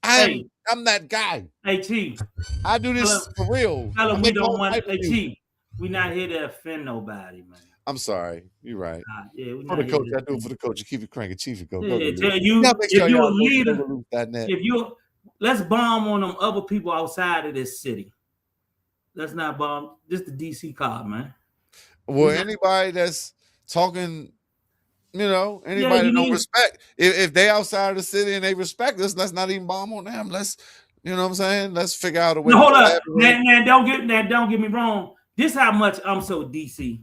Hey, I'm that guy. hey, Chief. I do this for real. Tell I them we make don't all want. type of Hey, music. Chief. We not here to offend nobody, man. I'm sorry. You're right. Yeah, we For not the here coach, to I do it offend. for the coach. You keep it cranking. Chief and go. Go Yeah, to tell y'all you make if sure you're a y'all go to leader, loose.net. if you let's bomb on them other people outside of this city. Let's not bomb. This the DC card, man. Well, anybody that's talking, Yeah, anybody you that don't need. respect, if they outside of the city and they respect us, let's not even bomb on them. Let's, you know what I'm saying? Let's figure out a way No, to hold up. collaborate. Don't get me wrong. This how much I'm so DC.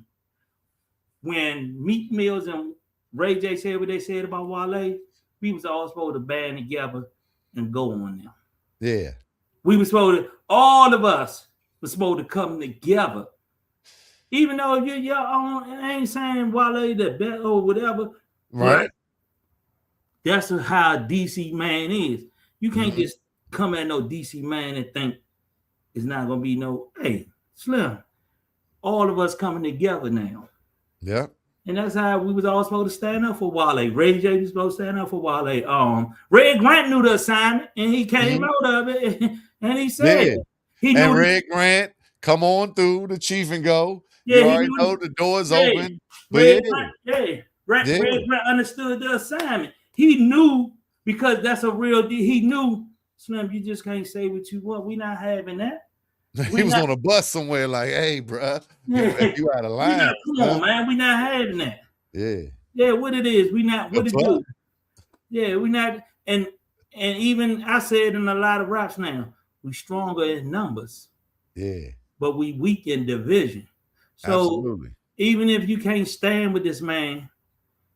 When Meat Mills and Ray J said what they said about Wale, we was all supposed to band together and go on them. Yeah. We was supposed to, all of us was supposed to come together. Even though if you're your own, I ain't saying Wale the best or whatever, Right. but that's how DC man is. You can't just come at no DC man and think it's not gonna be no, hey, Slim, all of us coming together now. Yeah. And that's how we was all supposed to stand up for Wale. Ray J was supposed to stand up for Wale. Red Grant knew the assignment, and he came out of it, and he said Yeah. he And knew. Red Grant, come on through the Cheef and Go. Yeah, You he already knew. know the door's Yeah, open. But Red Grant. Yeah, Red Yeah. Grant understood the assignment. He knew because that's a real deal. He knew, Slim, you just can't say what you want. We not having that. He was on a bus somewhere like, hey, bruh, you out of line. Come on, man. We not having that. Yeah. Yeah, what it is. We not what it do. Yeah, we not and even I said in a lot of raps now, we stronger in numbers. Yeah. But we weak in division. So absolutely. Even if you can't stand with this man,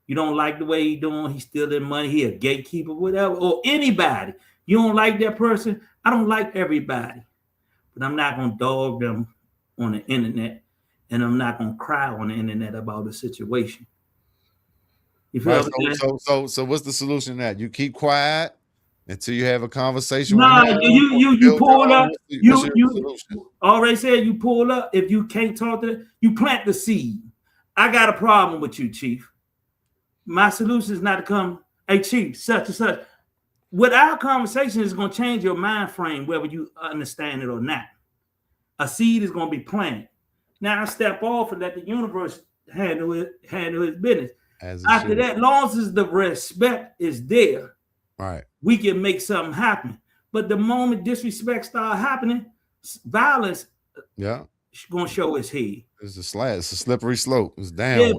you don't like the way he doing, he's stealing money, he a gatekeeper, whatever, or anybody. You don't like that person. I don't like everybody. But I'm not gonna dog them on the internet, and I'm not gonna cry on the internet about the situation. You feel right, so what's the solution to that? You keep quiet until you have a conversation nah, with him. You pull up. You already said you pull up. If you can't talk to them, you plant the seed. I got a problem with you, Chief. My solution is not to come, hey, Chief, such and such. What our conversation is going to change your mind frame, whether you understand it or not. A seed is going to be planted. Now I step off and let the universe handle his business. After that, long as the respect is there, right, we can make something happen. But the moment disrespect start happening, violence, gonna show its head. It's a slippery slope. It's down. Yeah,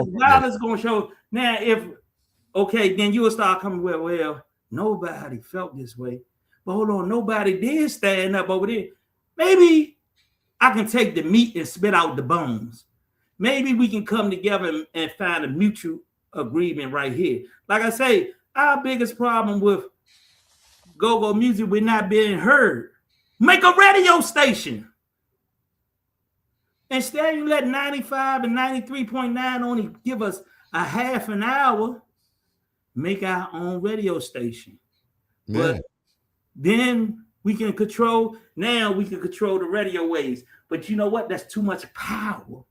violence gonna show. Now, then you will start coming well, nobody felt this way. But hold on, nobody did stand up over there. Maybe I can take the meat and spit out the bones. Maybe we can come together and find a mutual agreement right here. Like I say, our biggest problem with go-go music, we're not being heard. Make a radio station. Instead, you let 95 and 93.9 only give us a half an hour. Make our own radio station. Yeah. But then we can control the radio waves. But you know what? That's too much power.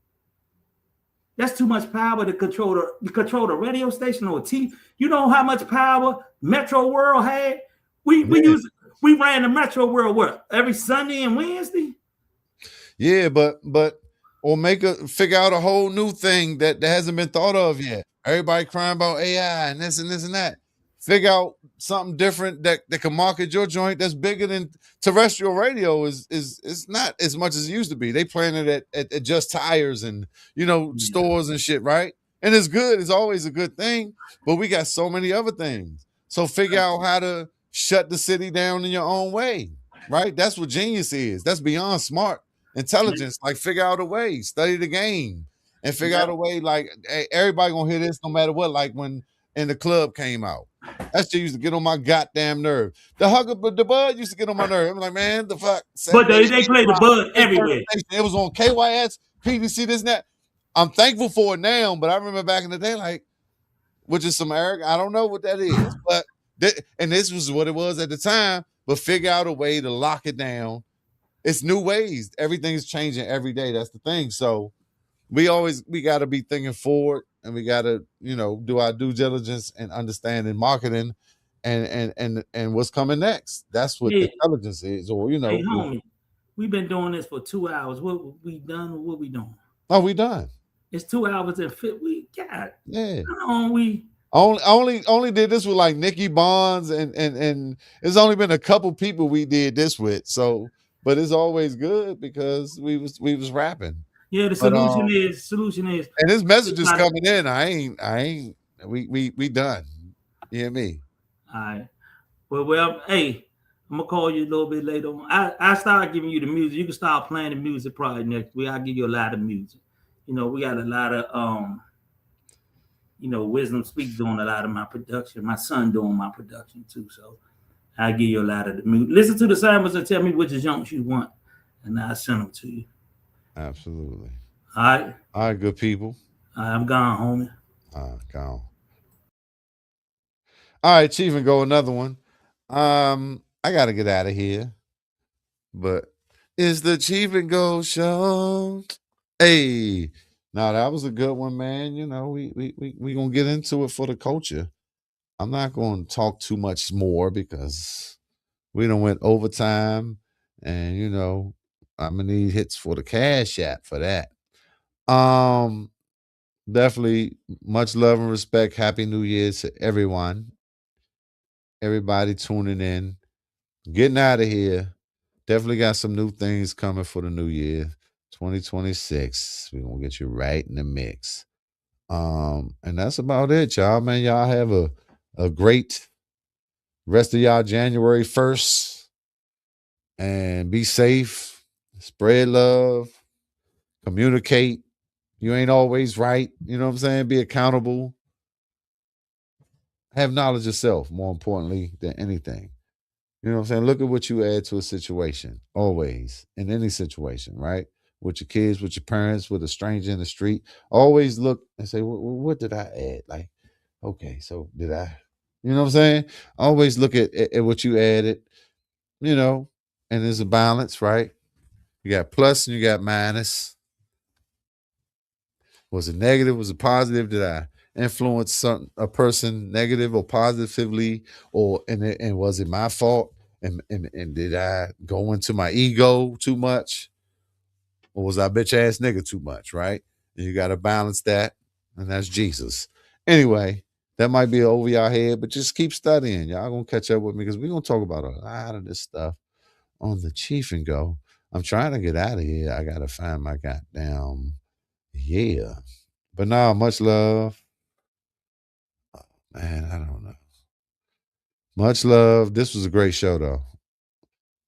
That's too much power to control the radio station or TV. You know how much power Metro World had? We ran the Metro World every Sunday and Wednesday. Yeah, but or figure out a whole new thing that hasn't been thought of yet. Everybody crying about AI and this and this and that. Figure out something different that can market your joint that's bigger than terrestrial radio is not as much as it used to be. They playing it at Just Tires and stores and shit, right? And it's good. It's always a good thing. But we got so many other things. So figure out how to shut the city down in your own way, right? That's what genius is. That's beyond smart intelligence. Like figure out a way, study the game, and figure out a way. Like hey, everybody gonna hear this no matter what. Like when In the Club came out, that shit used to get on my goddamn nerve. The Bud used to get on my nerve. I'm like, man, the fuck. But they play the Bud everywhere. It was on KYS, PDC, this and that. I'm thankful for it now, but I remember back in the day, like, which is some arrogant. I don't know what that is, but and this was what it was at the time. But figure out a way to lock it down. It's new ways. Everything's changing every day. That's the thing. So we got to be thinking forward, and we got to do our due diligence and understanding marketing and what's coming next. That's what intelligence is, or Hey, homie, we've been doing this for 2 hours. What we done? Or what we doing? Oh, we done. It's 2 hours and we got. Yeah. We only did this with like Nikki Bonds and it's only been a couple people we did this with. So, but it's always good because we was rapping. Yeah, the solution is and this message is coming in. I ain't we done. You hear me? All right. Well, hey, I'm gonna call you a little bit later on. I start giving you the music. You can start playing the music probably next week. I'll give you a lot of music. We got a lot of Wisdom Speaks doing a lot of my production. My son doing my production too. So I'll give you a lot of the music. Listen to the samples and tell me which junks you want, and I'll send them to you. Absolutely. All right. All right, good people. I'm gone, homie. Gone. All right, Cheef and Go, another one. I gotta get out of here. But it's the Cheef and Go show. Hey, now that was a good one, man. You know, we gonna get into it for the culture. I'm not gonna talk too much more because we done went overtime, and you know, I'm gonna need hits for the cash app for that. Um, Definitely much love and respect. Happy New Year to everyone. Everybody tuning in. Getting out of here. Definitely got some new things coming for the new year. 2026. We're gonna get you right in the mix. And that's about it, y'all. Man, y'all have a great rest of y'all January 1st. And be safe. Spread love. Communicate. You ain't always right. You know what I'm saying? Be accountable. Have knowledge of self, more importantly than anything. You know what I'm saying? Look at what you add to a situation, always, in any situation, right? With your kids, with your parents, with a stranger in the street. Always look and say, what did I add? Like, okay, so did I? You know what I'm saying? Always look at what you added, you know, and there's a balance, right? You got plus and you got minus. Was it negative? Was it positive? Did I influence a person negative or positively? And was it my fault? And did I go into my ego too much? Or was I bitch ass nigga too much, right? And you gotta balance that. And that's Jesus. Anyway, that might be over your head, but just keep studying. Y'all gonna catch up with me because we're gonna talk about a lot of this stuff on the Cheef and Go. I'm trying to get out of here. I gotta find my goddamn But now, much love. Oh, man, I don't know. Much love. This was a great show, though.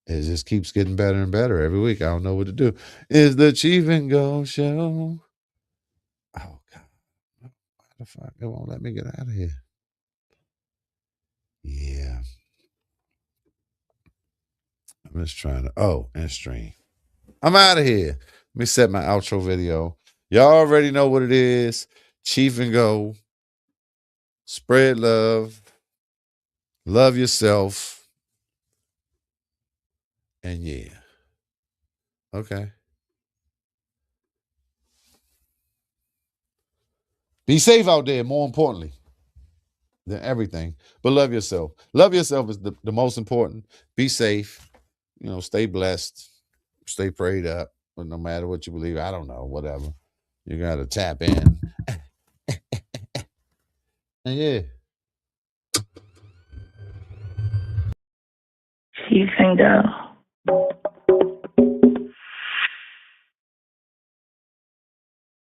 It just keeps getting better and better every week. I don't know what to do. Is the Cheef and Go show? Oh God, why the fuck? It won't let me get out of here. Yeah, I'm just trying to. Oh, and stream. I'm out of here. Let me set my outro video. Y'all already know what it is. Cheef and Go. Spread love. Love yourself. And yeah. Okay. Be safe out there, more importantly than everything. But love yourself. Love yourself is the most important. Be safe. You know, stay blessed. Stay prayed up. But no matter what you believe, I don't know, whatever. You got to tap in. And yeah. Cheef and Go.